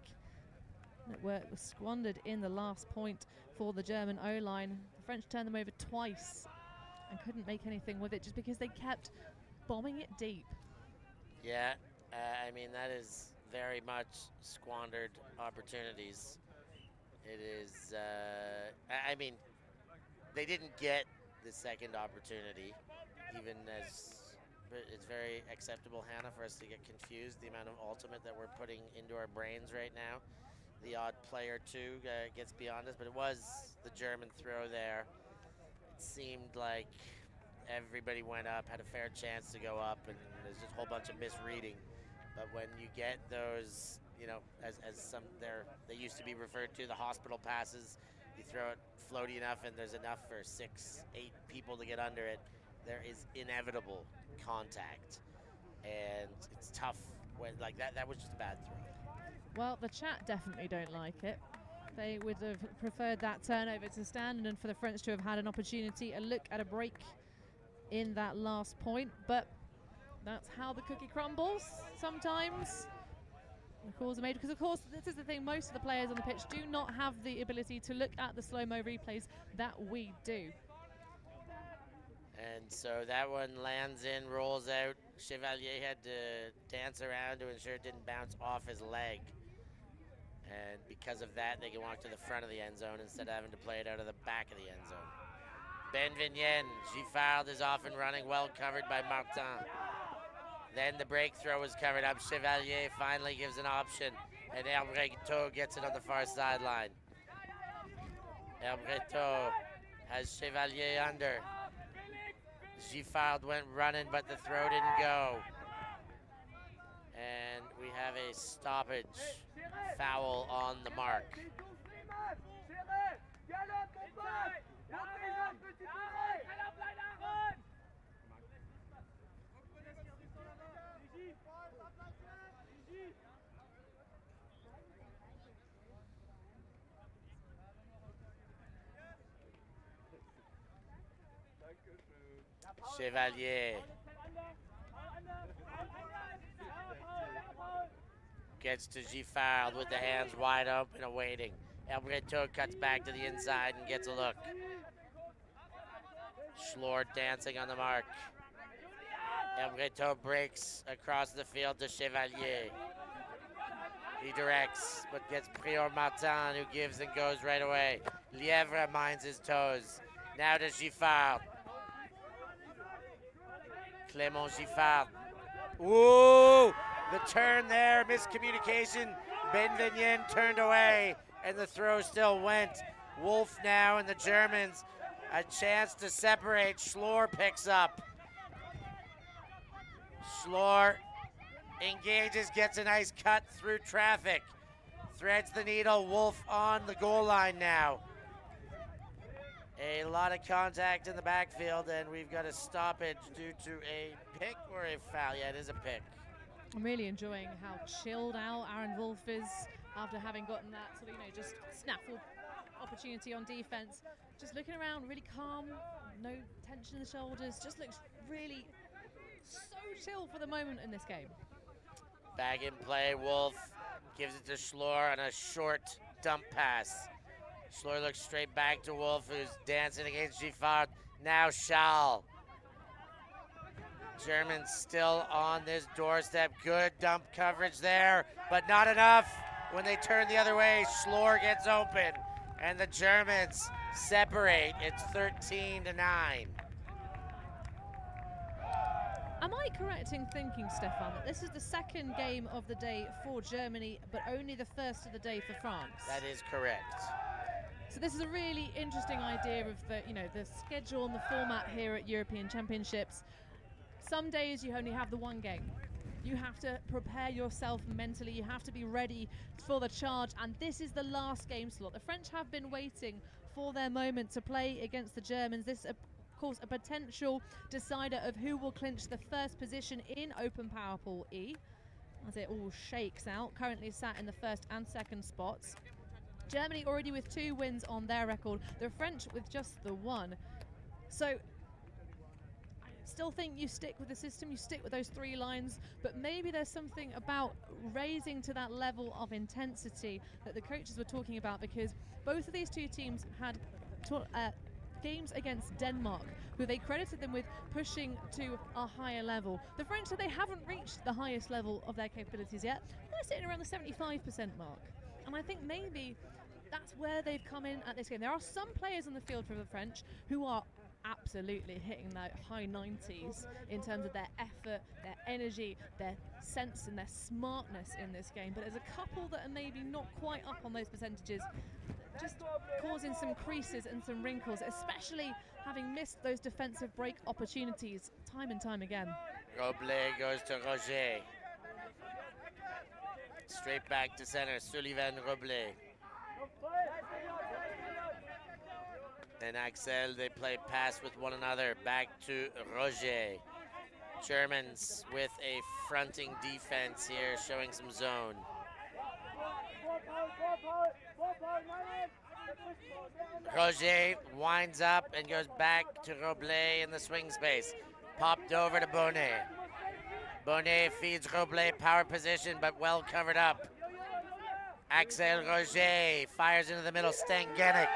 that were squandered in the last point for the German O-line. The French turned them over twice and couldn't make anything with it just because they kept bombing it deep. Yeah, I mean, that is very much squandered opportunities. It is, I mean, they didn't get the second opportunity, even as it's very acceptable, Hannah, for us to get confused, the amount of ultimate that we're putting into our brains right now. The odd player, too, gets beyond us, but it was the German throw there. It seemed like everybody went up, had a fair chance to go up, and there's just a whole bunch of misreading. But when you get those, you know, as they used to be referred to, the hospital passes, you throw it floaty enough and there's enough for 6, 8 people to get under it, there is inevitable contact. And it's tough when, like, that was just a bad throw. Well, the chat definitely don't like it. They would have preferred that turnover to stand and for the French to have had an opportunity, a look at a break in that last point. But that's how the cookie crumbles sometimes. The calls are made because, of course, this is the thing, most of the players on the pitch do not have the ability to look at the slow-mo replays that we do. And so that one lands in, rolls out. Chevalier had to dance around to ensure it didn't bounce off his leg. And because of that, they can walk to the front of the end zone instead of having to play it out of the back of the end zone. Ben Vignen, Giffard is off and running, well covered by Martin. Then the break throw was covered up. Chevalier finally gives an option, and Herbreto gets it on the far sideline. Herbreto has Chevalier under. Giffard went running, but the throw didn't go. And we have a stoppage foul on the mark. Chevalier Gets to Giffard with the hands wide open, awaiting. El Breton cuts back to the inside and gets a look. Schlor dancing on the mark. El Breton breaks across the field to Chevalier. He directs, but gets Prior Martin, who gives and goes right away. Lièvre minds his toes. Now to Giffard. Clément Giffard. Ooh! The turn there, miscommunication. Benvenien turned away, and the throw still went. Wolf now and the Germans. A chance to separate. Schlor picks up. Schlor engages, gets a nice cut through traffic. Threads the needle. Wolf on the goal line now. A lot of contact in the backfield, and we've got a stoppage due to a pick or a foul. Yeah, it is a pick. I'm really enjoying how chilled out Aaron Wolf is after having gotten that sort of, just snaffle opportunity on defense. Just looking around, really calm, no tension in the shoulders, just looks really so chill for the moment in this game. Back in play, Wolf gives it to Schlor on a short dump pass. Schlor looks straight back to Wolf, who's dancing against Giffard. Now Schall. Germans still on this doorstep. Good dump coverage there, but not enough. When they turn the other way, Schlor gets open, and the Germans separate. It's 13-9. Am I correct in thinking, Stefan, that this is the second game of the day for Germany, but only the first of the day for France? That is correct. So this is a really interesting idea of the, the schedule and the format here at European Championships. Some days you only have the one game. You have to prepare yourself mentally. You have to be ready for the charge. And this is the last game slot. The French have been waiting for their moment to play against the Germans. This, of course, a potential decider of who will clinch the first position in Open Power Pool E, as it all shakes out. Currently sat in the first and second spots. Germany already with 2 wins on their record. The French with just the 1. So I still think you stick with the system, you stick with those 3 lines, but maybe there's something about raising to that level of intensity that the coaches were talking about, because both of these 2 teams had games against Denmark, who they credited them with pushing to a higher level. The French said they haven't reached the highest level of their capabilities yet. They're sitting around the 75% mark. And I think maybe that's where they've come in at this game. There are some players on the field for the French who are absolutely hitting that high 90s in terms of their effort, their energy, their sense and their smartness in this game. But there's a couple that are maybe not quite up on those percentages, just causing some creases and some wrinkles, especially having missed those defensive break opportunities time and time again. Roblet goes to Roger. Straight back to center, Sullivan Roblet. And Axel, they play pass with one another. Back to Roger. Germans with a fronting defense here, showing some zone. Roger winds up and goes back to Roblet in the swing space. Popped over to Bonnet. Bonnet feeds Roblet power position, but well covered up. Axel Roger fires into the middle, Stangenik.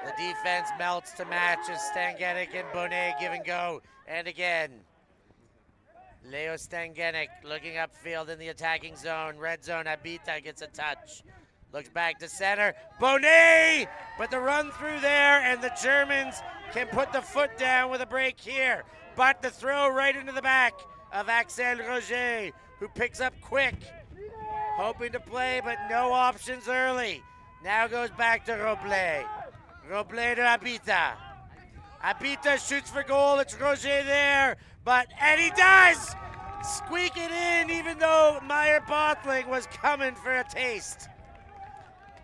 The defense melts to match as Stangenik and Bonnet give and go. And again, Leo Stangenik looking upfield in the attacking zone. Red zone, Abita gets a touch. Looks back to center, Bonnet! But the run through there, and the Germans can put the foot down with a break here. But the throw right into the back of Axel Roger, who picks up quick. Hoping to play, but no options early. Now goes back to Roblet. Roblet to Abita. Abita shoots for goal. It's Roger there, and he does squeak it in, even though Meyer Bottling was coming for a taste.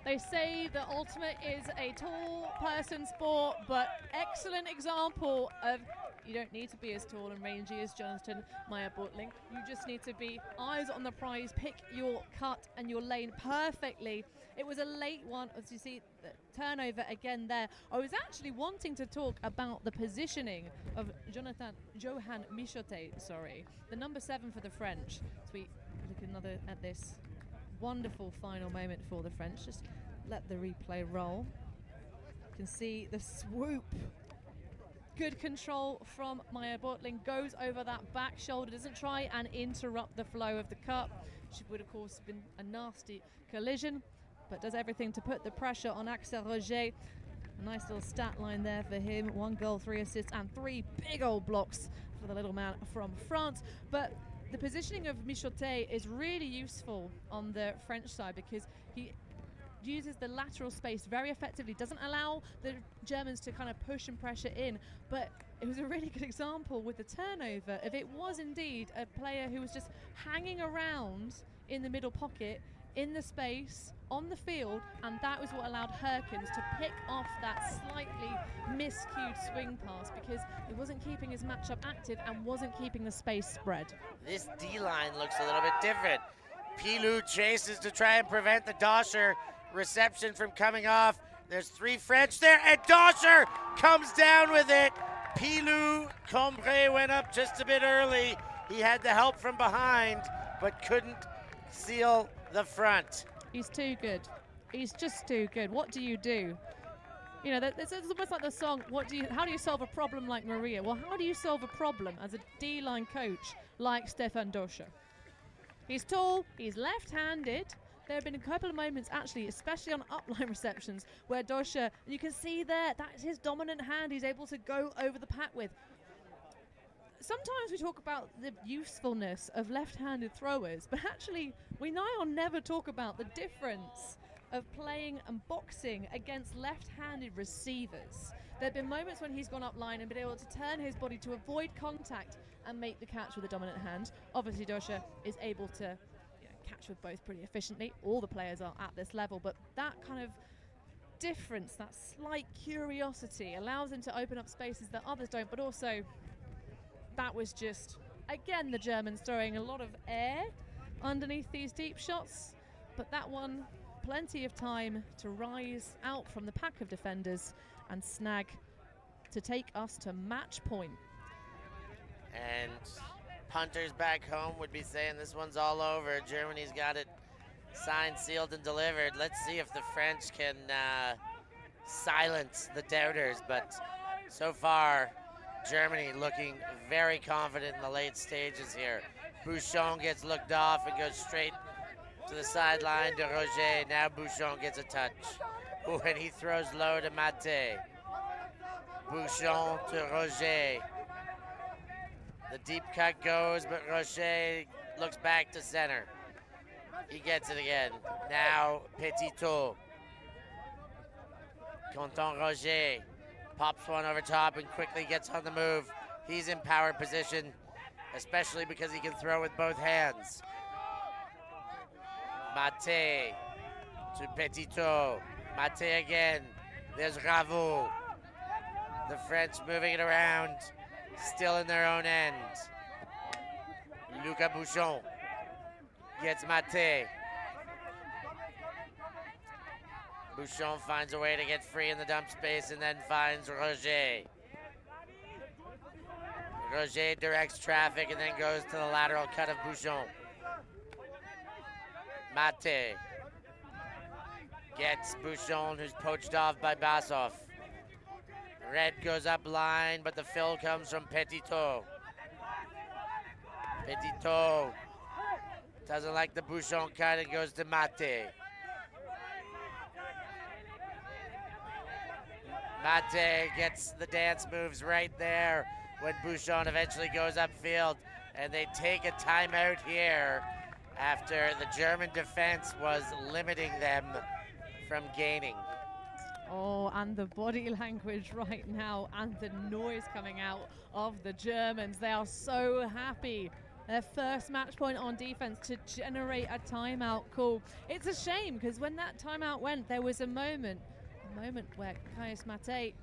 They say the ultimate is a tall person sport, but excellent example of you don't need to be as tall and rangy as Jonathan Meyer Bottling. You just need to be eyes on the prize, pick your cut and your lane perfectly. It was a late one, as you see, the turnover again there. I was actually wanting to talk about the positioning of Johan Michotet, the number 7 for the French. So we Look at this wonderful final moment for the French. Just let the replay roll. You can see the swoop. Good control from Maya Bortling, goes over that back shoulder, doesn't try and interrupt the flow of the cup. She would, of course, been a nasty collision, but does everything to put the pressure on Axel Roger. A nice little stat line there for him. 1 goal, 3 assists, and 3 big old blocks for the little man from France. But the positioning of Michotet is really useful on the French side because he uses the lateral space very effectively, doesn't allow the Germans to kind of push and pressure in. But it was a really good example with the turnover if it was indeed a player who was just hanging around in the middle pocket, in the space, on the field, and that was what allowed Herkins to pick off that slightly miscued swing pass because it wasn't keeping his matchup active and wasn't keeping the space spread. This D-line looks a little bit different. Pilou chases to try and prevent the Doscher reception from coming off. There's 3 French there, and Doscher comes down with it. Pilou Combray went up just a bit early. He had the help from behind, but couldn't seal the front. He's too good. He's just too good. What do you do? You know, it's almost like the song, how do you solve a problem like Maria? Well, how do you solve a problem as a D-line coach like Stefan Doscher? He's tall, he's left-handed. There have been a couple of moments, actually, especially on upline receptions, where Doscher, you can see there, that's his dominant hand he's able to go over the pack with. Sometimes we talk about the usefulness of left-handed throwers, but actually, we now never talk about the difference of playing and boxing against left-handed receivers. There have been moments when he's gone up line and been able to turn his body to avoid contact and make the catch with a dominant hand. Obviously, Doscher is able to catch with both pretty efficiently. All the players are at this level, but that kind of difference, that slight curiosity allows him to open up spaces that others don't, but also that was just, again, the Germans throwing a lot of air underneath these deep shots, but that one, plenty of time to rise out from the pack of defenders and snag to take us to match point. And punters back home would be saying this one's all over. Germany's got it signed, sealed, and delivered. Let's see if the French can silence the doubters, but so far, Germany looking very confident in the late stages here. Bouchon gets looked off and goes straight to the sideline to Roger. Now Bouchon gets a touch. Ooh, and he throws low to Mate. Bouchon to Roger. The deep cut goes, but Roger looks back to center. He gets it again. Now Petitot. Content Roger pops one over top and quickly gets on the move. He's in power position, especially because he can throw with both hands. Mate to Petitot. Mate again. There's Ravo. The French moving it around, still in their own end. Lucas Bouchon gets Mate. Bouchon finds a way to get free in the dump space and then finds Roger. Roger directs traffic and then goes to the lateral cut of Bouchon. Mate gets Bouchon, who's poached off by Basov. Red goes up line, but the fill comes from Petitot. Petitot doesn't like the Bouchon cut and goes to Mate. Mate gets the dance moves right there when Bouchon eventually goes upfield, and they take a timeout here after the German defense was limiting them from gaining. Oh, and the body language right now and the noise coming out of the Germans. They are so happy. Their first match point on defense to generate a timeout call. It's a shame because when that timeout went, there was a moment where Caius Mate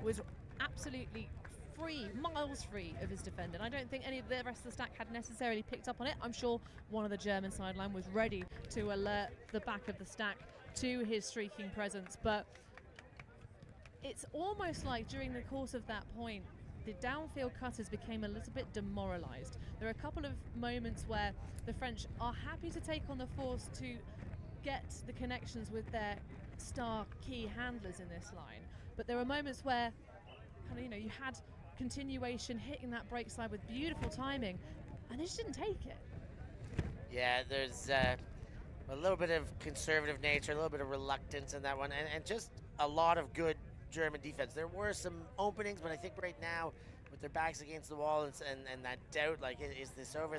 was absolutely free, miles free of his defender. And I don't think any of the rest of the stack had necessarily picked up on it. I'm sure one of the German sideline was ready to alert the back of the stack to his streaking presence, but it's almost like during the course of that point, the downfield cutters became a little bit demoralized. There are a couple of moments where the French are happy to take on the force to get the connections with their star key handlers in this line, but there were moments where kind of, you had continuation hitting that break slide with beautiful timing, and they just didn't take it. Yeah, there's a little bit of conservative nature, a little bit of reluctance in that one, and just a lot of good German defense. There were some openings, but I think right now, with their backs against the wall and that doubt, like, is this over?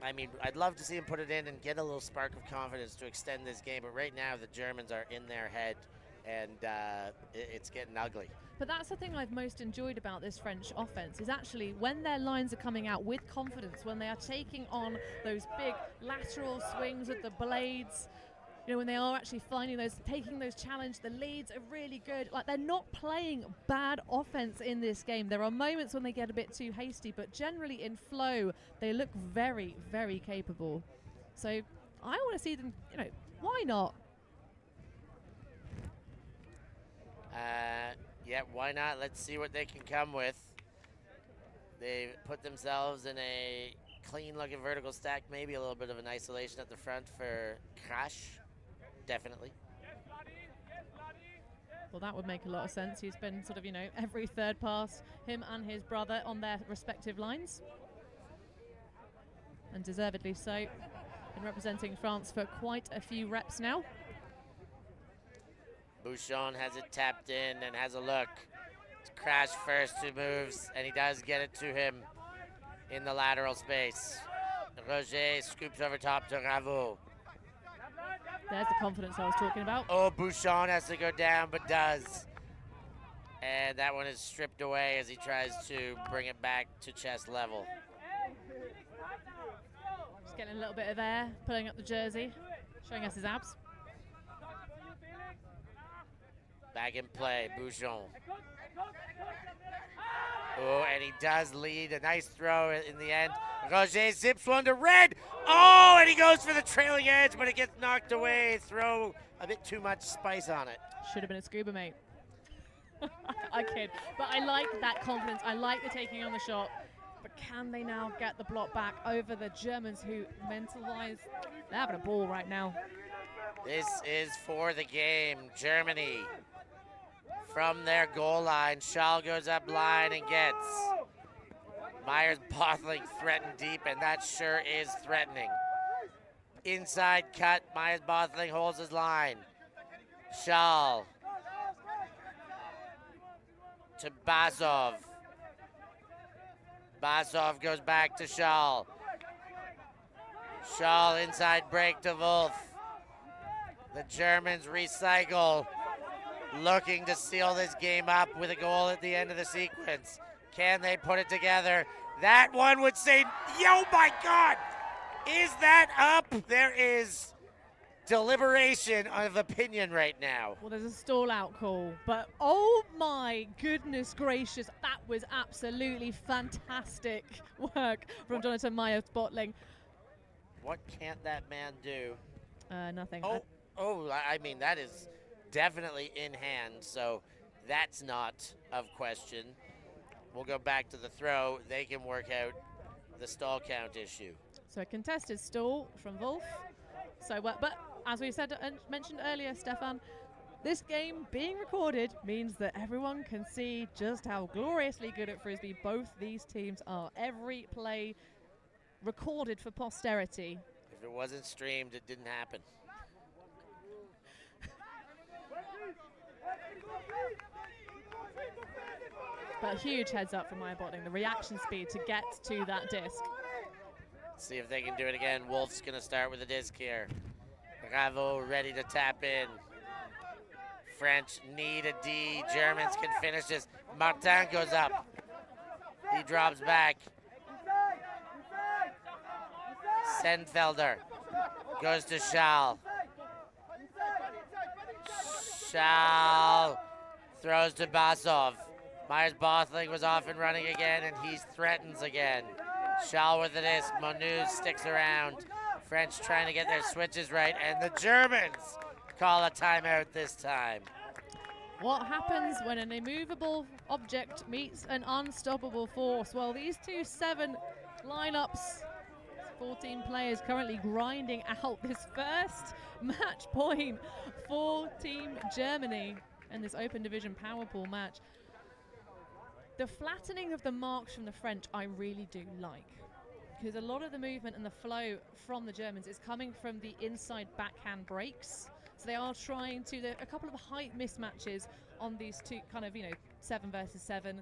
I mean, I'd love to see them put it in and get a little spark of confidence to extend this game, but right now the Germans are in their head, and it's getting ugly. But that's the thing I've most enjoyed about this French offense, is actually when their lines are coming out with confidence, when they are taking on those big lateral swings with the blades, when they are actually taking those challenge, the leads are really good. Like, they're not playing bad offense in this game. There are moments when they get a bit too hasty, but generally in flow, they look very, very capable. So I want to see them, why not? Yeah, why not? Let's see what they can come with. They put themselves in a clean-looking vertical stack, maybe a little bit of an isolation at the front for Crash. Definitely. Well, that would make a lot of sense. He's been sort of, every third pass, him and his brother on their respective lines. And deservedly so. Been representing France for quite a few reps now. Bouchon has it tapped in and has a look. It's Crash first who moves, and he does get it to him in the lateral space. Roger scoops over top to Ravo. There's the confidence I was talking about. Oh, Bouchon has to go down, but does. And that one is stripped away as he tries to bring it back to chest level. Just getting a little bit of air, pulling up the jersey, showing us his abs. Back in play, Bouchon. Oh, and he does lead. A nice throw in the end. Roger zips one to Red. Oh, and he goes for the trailing edge, but it gets knocked away. Throw a bit too much spice on it. Should have been a scuba, mate. I kid. But I like that confidence. I like the taking on the shot. But can they now get the block back over the Germans, who mental-wise, they're having a ball right now. This is for the game. Germany from their goal line. Schall goes up line and gets. Myers-Bothling threatened deep, and that sure is threatening. Inside cut, Myers-Bothling holds his line. Schall to Basov. Basov goes back to Schall. Schall inside break to Wolf. The Germans recycle, looking to seal this game up with a goal at the end of the sequence. Can they put it together? That one would say, yo, my God, is that up? There is deliberation of opinion right now. Well, there's a stall out call, but oh my goodness gracious, that was absolutely fantastic work from Jonathan Myers-Bothling. What can't that man do? Nothing. I mean, that is definitely in hand, so that's not of question. We'll go back to the throw. They can work out the stall count issue. So a contested stall from Wolf. So, but as we said and mentioned earlier, Stefan, this game being recorded means that everyone can see just how gloriously good at Frisbee both these teams are. Every play recorded for posterity. If it wasn't streamed, it didn't happen. But a huge heads up from Myers-Bothling, the reaction speed to get to that disc. See if they can do it again. Wolf's gonna start with a disc here. Bravo ready to tap in. French need a D. Germans can finish this. Martin goes up. He drops back. Senfelder goes to Schall. Schall throws to Basov. Myers-Bothling was off and running again, and he threatens again. Schall with the disc. Monuz sticks around. French trying to get their switches right, and the Germans call a timeout this time. What happens when an immovable object meets an unstoppable force? Well, these 2-7 lineups, 14 players currently grinding out this first match point for Team Germany in this open division power pool match. The flattening of the marks from the French I really do like, because a lot of the movement and the flow from the Germans is coming from the inside backhand breaks. So they are trying to, a couple of height mismatches on these two kind of, 7 versus 7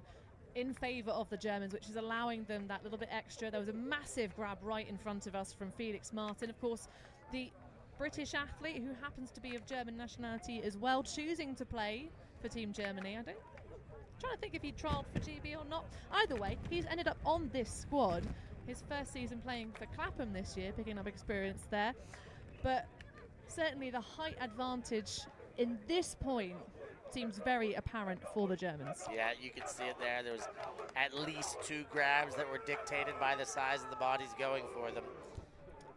in favour of the Germans, which is allowing them that little bit extra. There was a massive grab right in front of us from Felix Martin. Of course, the British athlete, who happens to be of German nationality as well, choosing to play for Team Germany. I'm trying to think if he trialled for GB or not. Either way, he's ended up on this squad. His first season playing for Clapham this year, picking up experience there. But certainly the height advantage in this point seems very apparent for the Germans. Yeah, you can see it there. There was at least 2 grabs that were dictated by the size of the bodies going for them.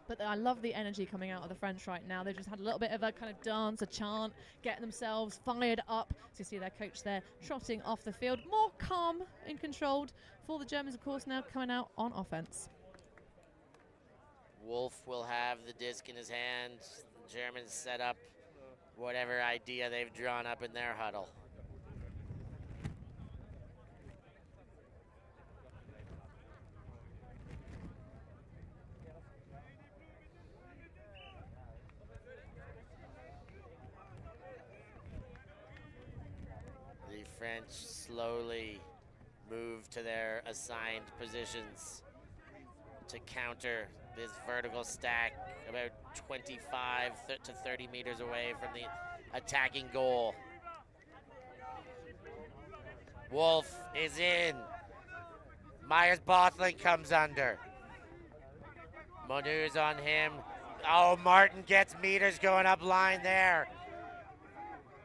But I love the energy coming out of the French right now. They just had a little bit of a kind of dance, a chant, getting themselves fired up. So you see their coach there trotting off the field, more calm and controlled for the Germans, of course, now coming out on offense. Wolf will have the disc in his hand. The Germans set up whatever idea they've drawn up in their huddle. The French slowly move to their assigned positions to counter this vertical stack about 25 to 30 meters away from the attacking goal. Wolf is in. Myers-Bothling comes under. Monu's on him. Oh, Martin gets meters going up line there.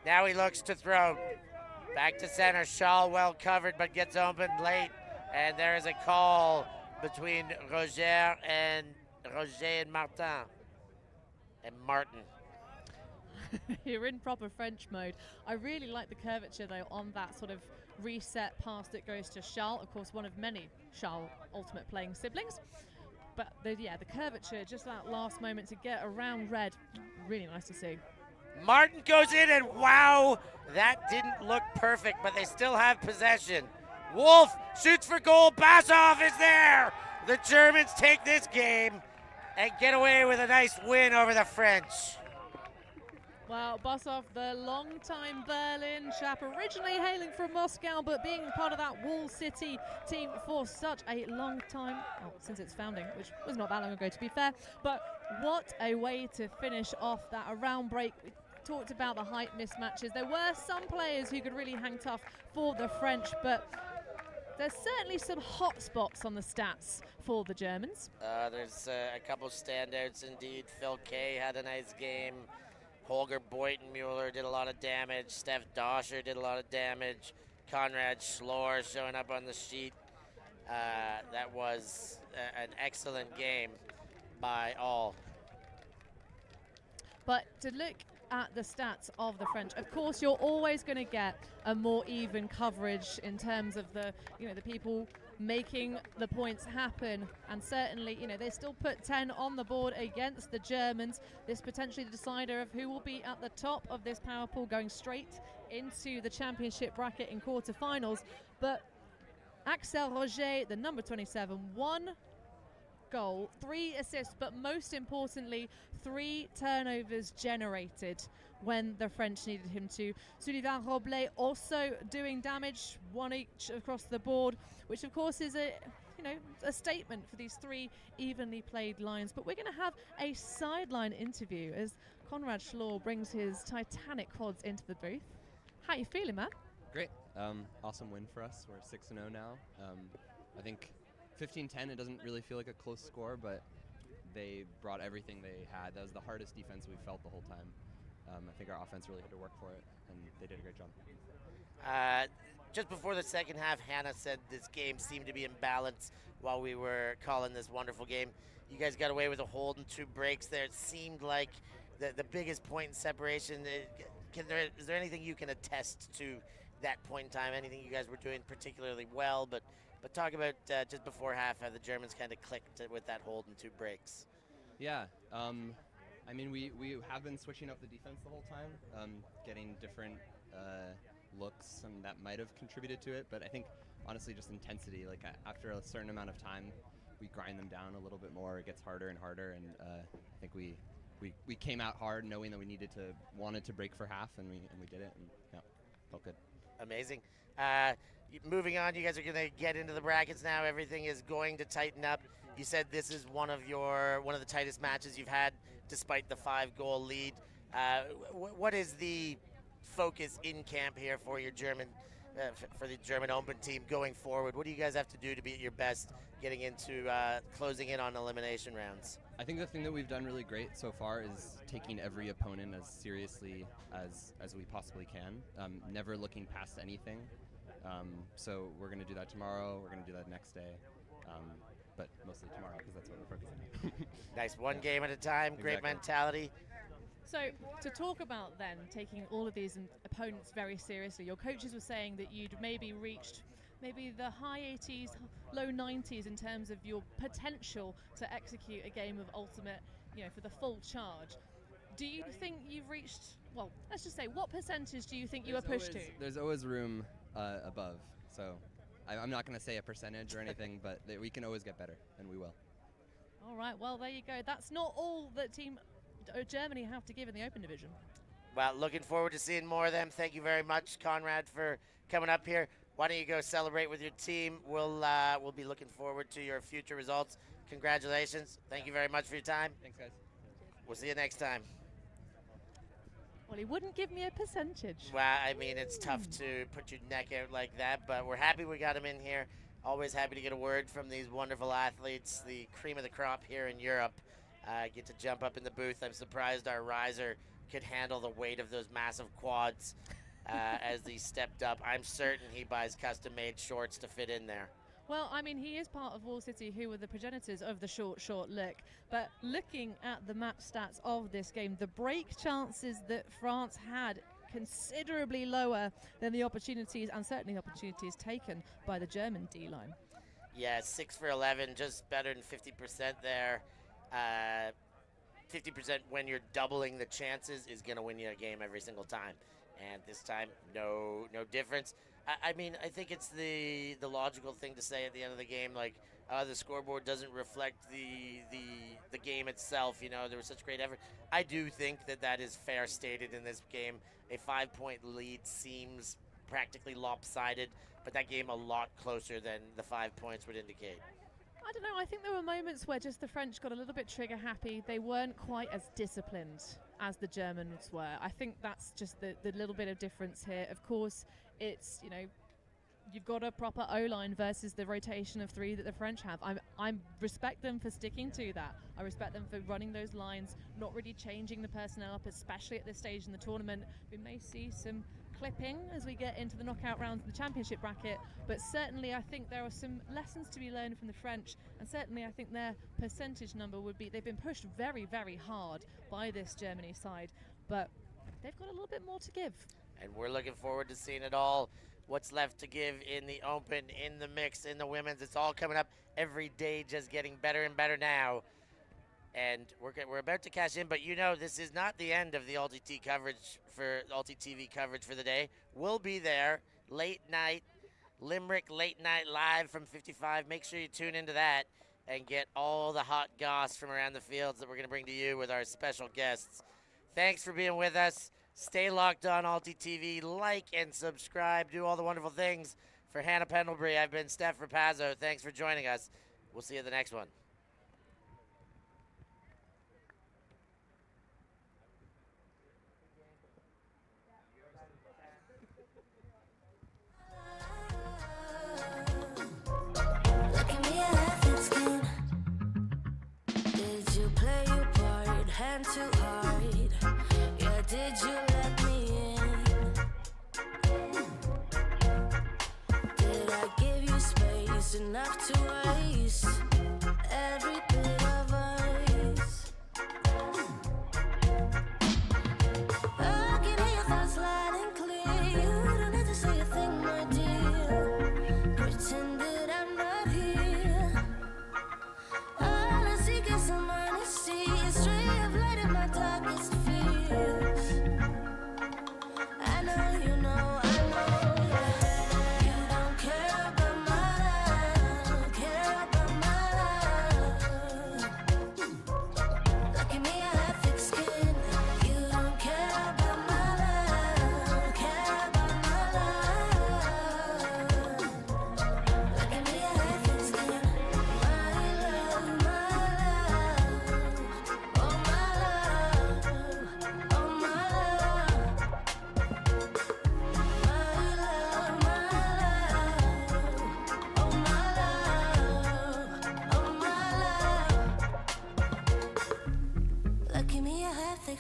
Now he looks to throw. Back to center. Shaw well covered, but gets open late. And there is a call between Roger and Martin. And Martin. You're in proper French mode. I really like the curvature, though, on that sort of reset pass that goes to Charles. Of course, one of many Charles Ultimate playing siblings. But the curvature, just that last moment to get around red, really nice to see. Martin goes in, and wow, that didn't look perfect, but they still have possession. Wolf shoots for goal. Basov is there. The Germans take this game and get away with a nice win over the French. Well, Basov, the long-time Berlin chap, originally hailing from Moscow, but being part of that Wall City team for such a long time, since its founding, which was not that long ago, to be fair. But what a way to finish off that around break. We talked about the height mismatches. There were some players who could really hang tough for the French, but there's certainly some hot spots on the stats for the Germans. There's a couple standouts indeed. Phil Kay had a nice game. Holger Beutenmuller did a lot of damage. Steph Doscher did a lot of damage. Konrad Schlor showing up on the sheet. That was an excellent game by all. But to look at the stats of the French, of course, you're always going to get a more even coverage in terms of the people making the points happen, and certainly they still put 10 on the board against the Germans. This potentially the decider of who will be at the top of this power pool, going straight into the championship bracket in quarterfinals. But Axel Roger, the number 27, 1 goal, 3 assists, but most importantly 3 turnovers generated when the French needed him to. Sullivan Roblet also doing damage, 1 each across the board, which of course is a statement for these 3 evenly played lines. But we're going to have a sideline interview as Konrad Schlor brings his Titanic quads into the booth. How you feeling, man? Great. Awesome win for us. We're 6-0 now. I think 15-10, it doesn't really feel like a close score, but they brought everything they had. That was the hardest defense we felt the whole time. I think our offense really had to work for it, and they did a great job. Just before the second half, Hannah said this game seemed to be in balance while we were calling this wonderful game. You guys got away with a hold and 2 breaks there. It seemed like the biggest point in separation. is there anything you can attest to that point in time? Anything you guys were doing particularly well? But talk about just before half how the Germans kind of clicked with that hold and 2 breaks. Yeah. I mean, we have been switching up the defense the whole time, getting different looks, and that might have contributed to it. But I think, honestly, just intensity. Like, after a certain amount of time, we grind them down a little bit more. It gets harder and harder, and I think we came out hard knowing that we wanted to break for half, and we did it, and yeah, felt good. Amazing. Moving on, you guys are going to get into the brackets now. Everything is going to tighten up. You said this is one of the tightest matches you've had, despite the 5-goal lead. What is the focus in camp here for your German, for the German Open team going forward? What do you guys have to do to be at your best, getting into closing in on elimination rounds? I think the thing that we've done really great so far is taking every opponent as seriously as we possibly can, never looking past anything. So we're going to do that tomorrow. We're going to do that next day. But mostly tomorrow, because that's what we're focusing on. Nice. One game at a time. Great Exactly. mentality. So to talk about then taking all of these opponents very seriously, your coaches were saying that you'd maybe reached the high 80s, low 90s in terms of your potential to execute a game of Ultimate, for the full charge. Do you think you've reached, well, let's just say, what percentage do you think you were pushed to? There's always room above, so I'm not going to say a percentage or anything, but we can always get better, and we will. All right, well, there you go. That's not all that Team Germany have to give in the Open Division. Well, looking forward to seeing more of them. Thank you very much, Conrad, for coming up here. Why don't you go celebrate with your team? We'll be looking forward to your future results. Congratulations. Thank you very much for your time. Thanks, guys. We'll see you next time. Well, he wouldn't give me a percentage. Well, I mean, it's tough to put your neck out like that, but we're happy we got him in here. Always happy to get a word from these wonderful athletes, the cream of the crop here in Europe. Get to jump up in the booth. I'm surprised our riser could handle the weight of those massive quads as he stepped up. I'm certain he buys custom-made shorts to fit in there. Well, I mean, he is part of Wall City, who were the progenitors of the short lick. But looking at the map stats of this game, the break chances that France had considerably lower than the opportunities, and certainly opportunities taken by the German D-line. Yeah, 6 for 11, just better than 50% there. 50% when you're doubling the chances is going to win you a game every single time. And this time, no difference. I mean, I think it's the logical thing to say at the end of the game, like, the scoreboard doesn't reflect the game itself. There was such great effort. I do think that is fair stated in this game. A 5-point lead seems practically lopsided, but that game a lot closer than the 5 points would indicate. I don't know, I think there were moments where just the French got a little bit trigger happy. They weren't quite as disciplined as the Germans were. I think that's just the little bit of difference here. Of course, it's, you've got a proper O-line versus the rotation of 3 that the French have. I respect them for sticking to that. I respect them for running those lines, not really changing the personnel up, especially at this stage in the tournament. We may see some clipping as we get into the knockout rounds of the championship bracket, but certainly I think there are some lessons to be learned from the French, and certainly I think their percentage number would be, they've been pushed very, very hard by this Germany side, but they've got a little bit more to give. And we're looking forward to seeing it all. What's left to give in the Open, in the mix, in the women's. It's all coming up every day, just getting better and better now. And we're about to cash in, but this is not the end of the ULTI coverage for ULTI.TV coverage for the day. We'll be there late night, Limerick late night live from 55. Make sure you tune into that and get all the hot goss from around the fields that we're going to bring to you with our special guests. Thanks for being with us. Stay locked on ULTI.TV. Like and subscribe. Do all the wonderful things. For Hannah Pendlebury, I've been Steph Rapazzo. Thanks for joining us. We'll see you at the next one. Did you play your part, hand too hard? Yeah, did you let me in? Did I give you space enough to waste every bit of ice? I can hear your thoughts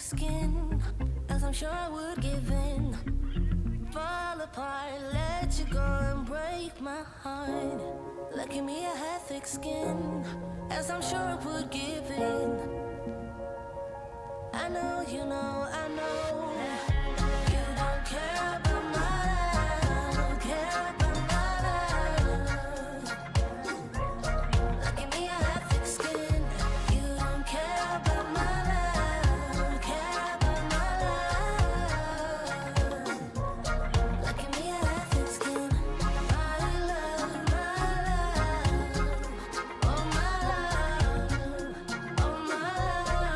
skin, as I'm sure I would give in. Fall apart, let you go and break my heart. Lucky me, I had thick skin, as I'm sure I would give in. I know, you know, I know. You don't care about my life, don't care about my life. Lucky me, I have thick skin. You don't care about my life, don't care about my life. Lucky me, I have thick skin. My love, oh my love, oh my love.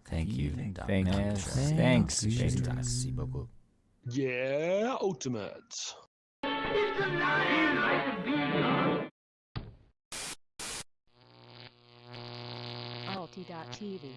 Thank you. Thanks. Merci beaucoup. Yeah, Ultimate. ULTI.TV.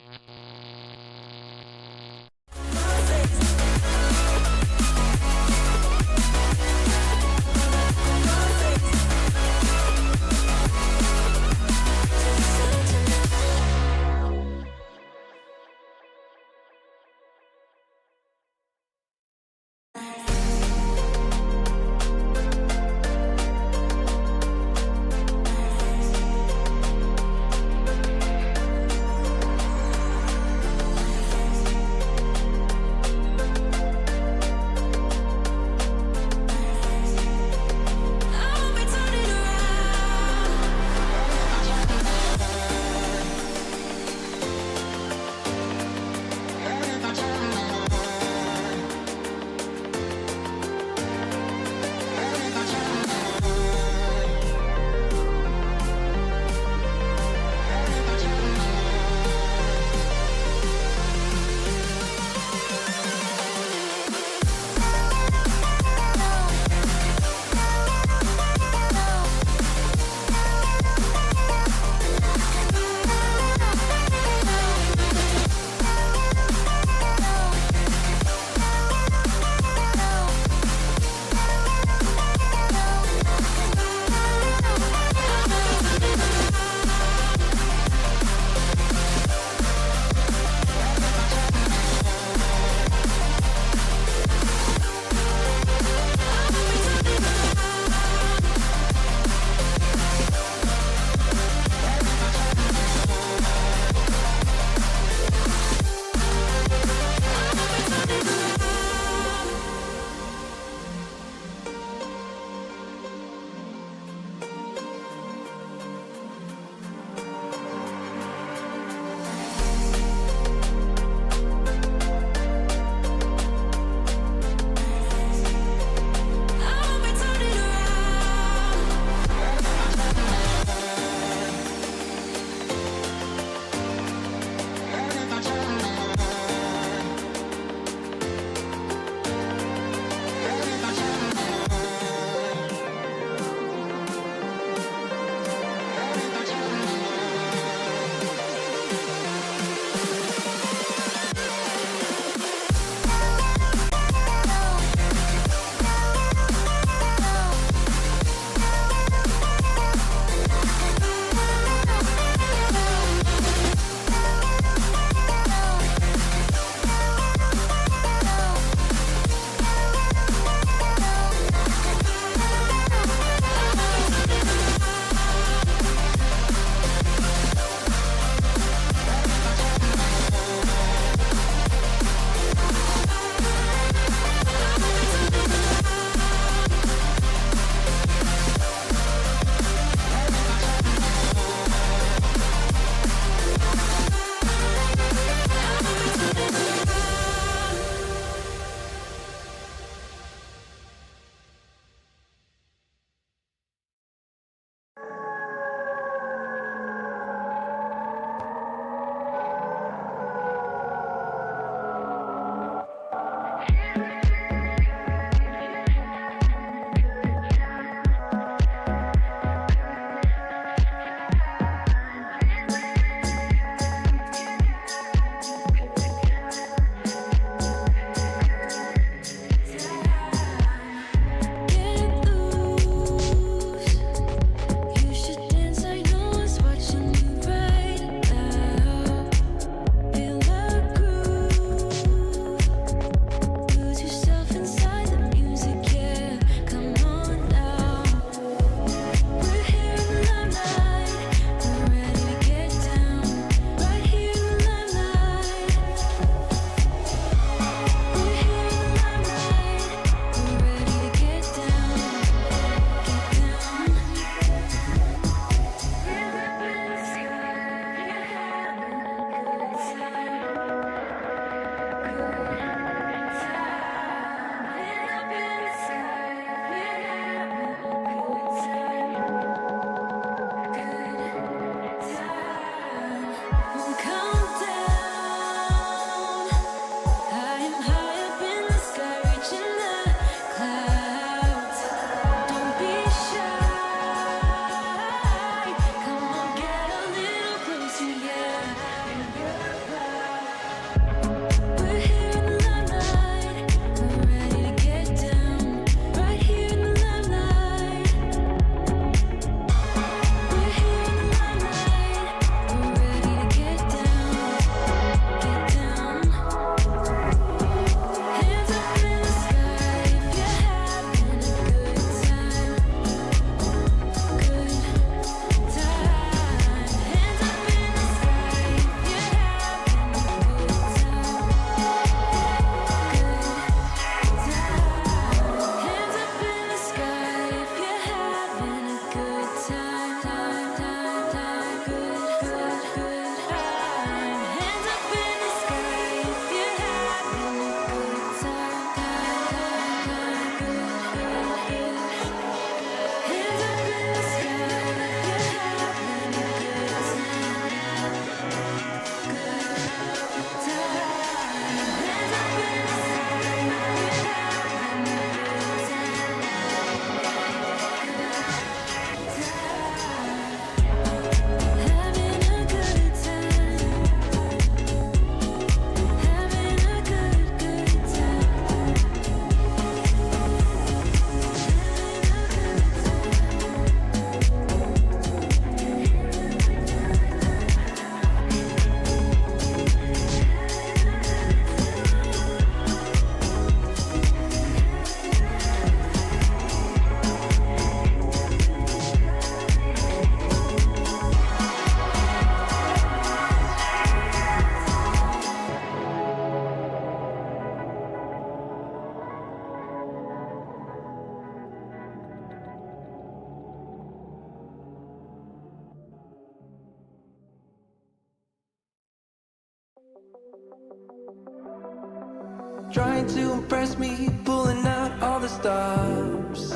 Trying to impress me, pulling out all the stops.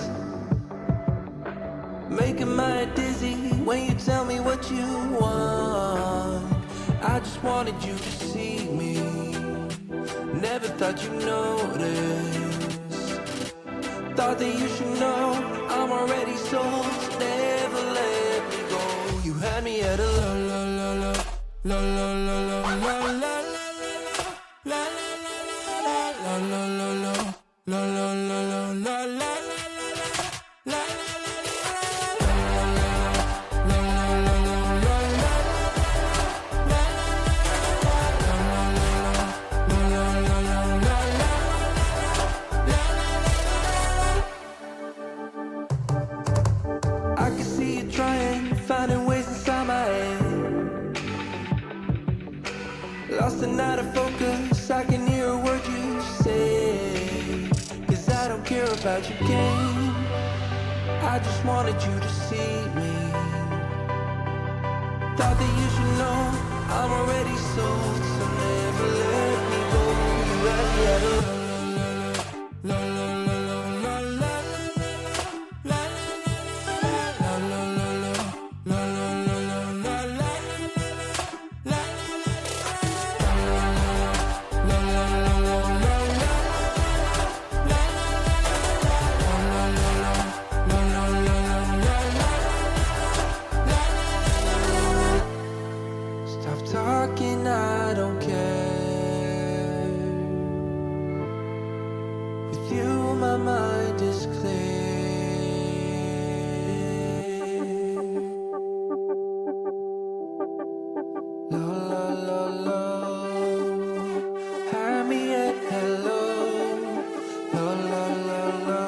Making my head dizzy when you tell me what you want. I just wanted you to see me. Never thought you'd notice. Thought that you should know I'm already sold, so never let me go. You had me at a la la la la la la la la la la la la la la la la. Finding ways inside my head. Lost and out of focus, I can hear a word you say. Cause I don't care about your game, I just wanted you to see me. Thought that you should know I'm already sold, so never let me go. You had me at a la la la la la la la. Talking, I don't care. With you, my mind is clear. La la la la. Have me at hello. La la la la.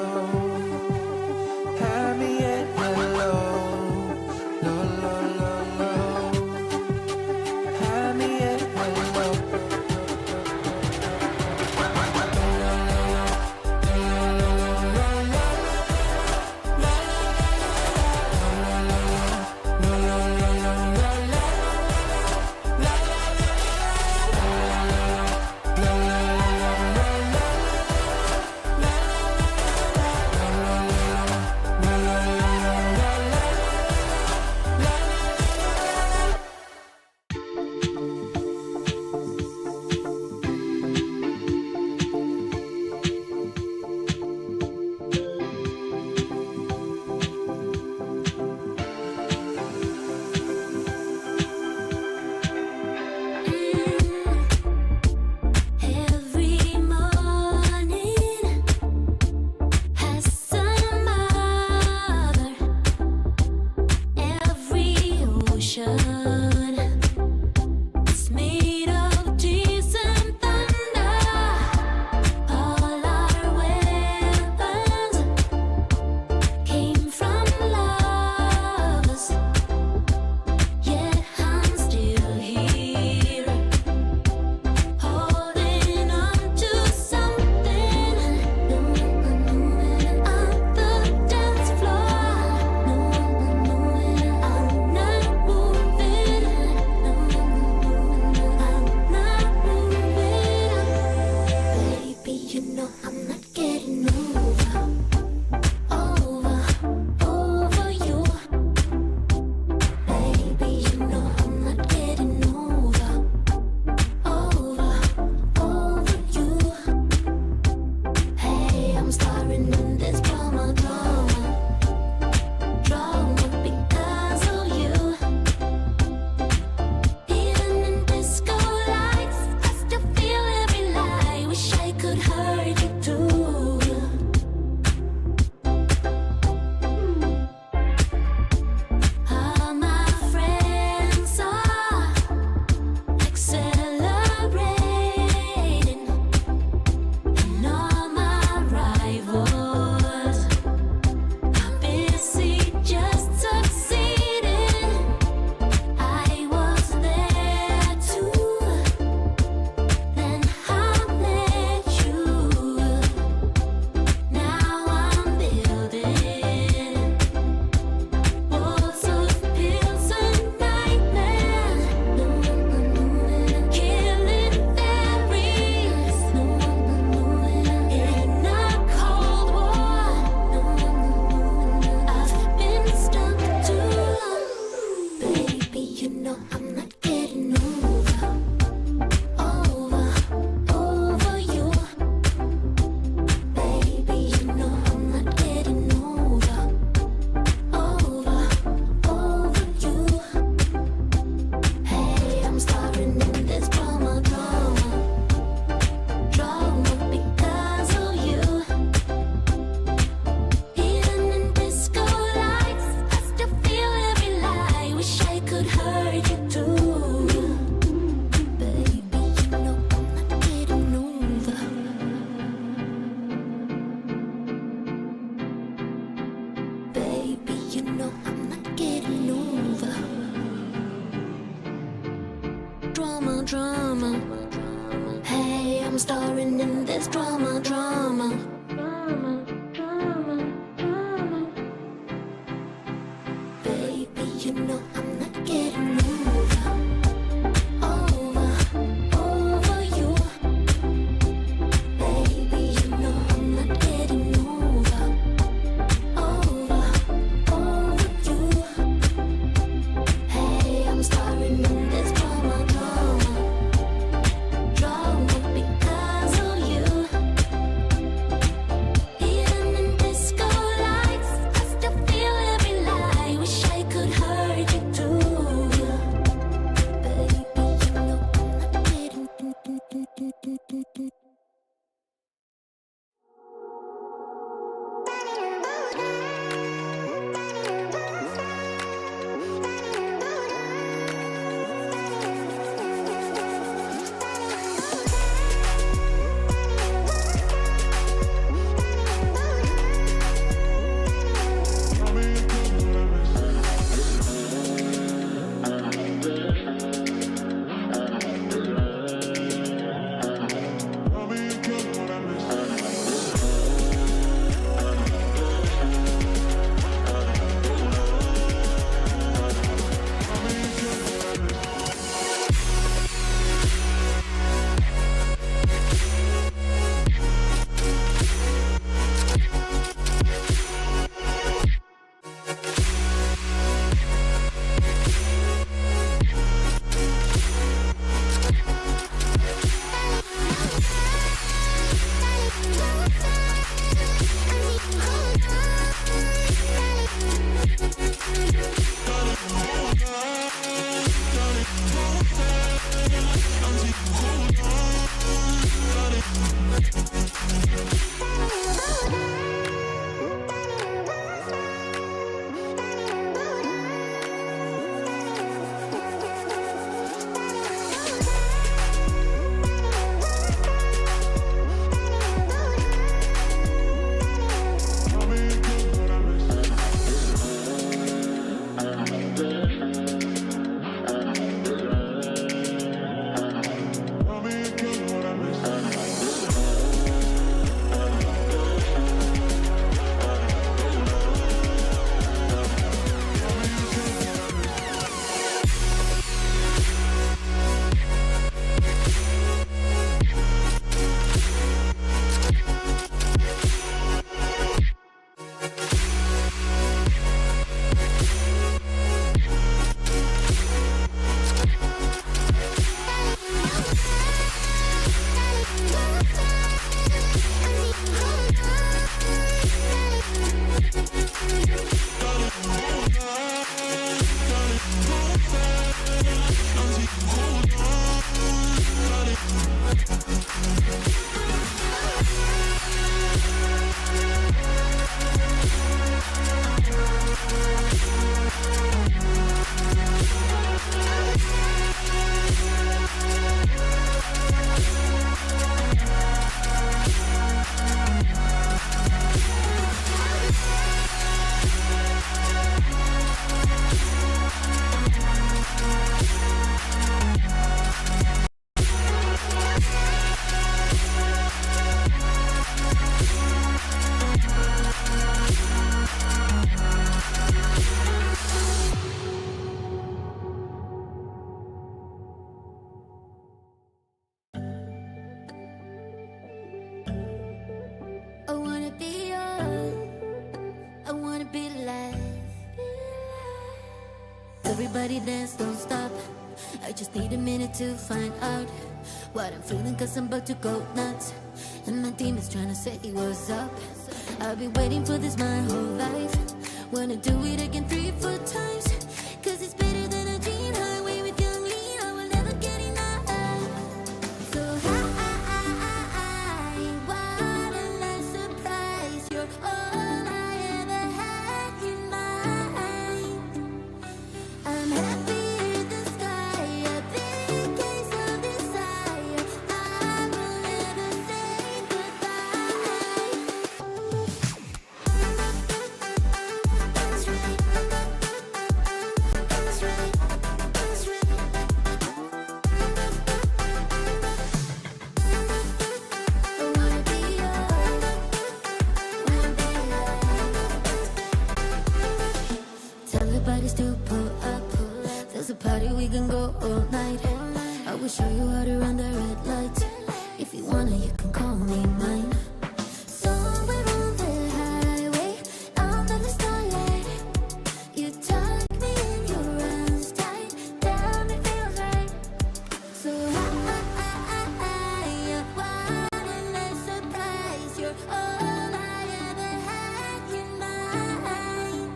Have me at hello. La la la la. starring in this drama, drama. Baby, you know I'm not getting over you. Baby, you know I'm not getting over you. Hey, I'm starring in this drama, drama because of you. Even in disco lights, I still feel every lie. Wish I could hurt you too. Baby, you know I'm not getting Everybody dance, don't stop. I just need a minute to find out what I'm feeling, cause I'm about to go nuts. And my team is trying to say what's up. I've been waiting for this my whole life. Wanna do it again 3-4 times, cause it's better than a dream. Highway with young Lee, I will never get enough. So high, what a nice surprise. You're all I ever had in mind. I'm happy in the sky, a big case of desire. I will never say goodbye. go all night. I will show you how to run the red light. If you wanna, you can call me mine. Somewhere on the highway, under the starlight, you tuck me in your arms tight. Damn, it feels right. So I want a surprise. You're all I ever had in mind.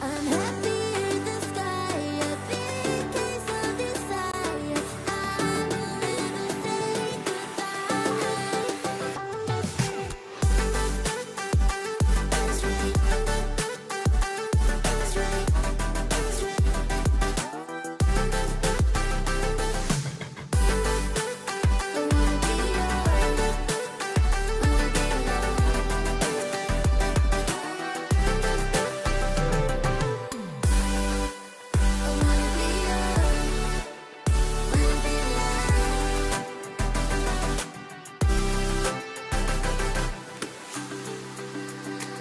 I'm happy in the sky, a big case of desire. I will never say goodbye. That's right. That's right. That's right. I wanna be yours. I wanna be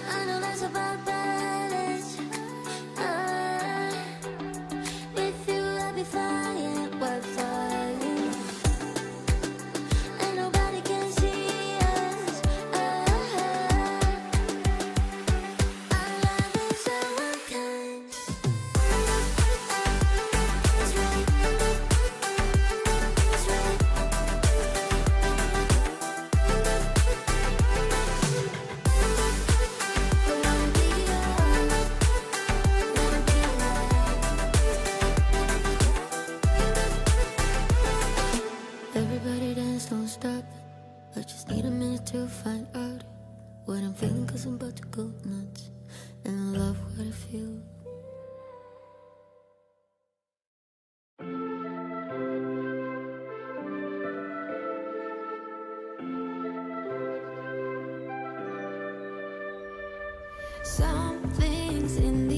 I know that's about balance. With you I'll be flying, we're flying, and nobody can see us. Our love is so unkind. That's right. That's right. Everybody dance, don't stop. I just need a minute to find out what I'm feeling, 'cause I'm about to go nuts. And I love what I feel. Some things in the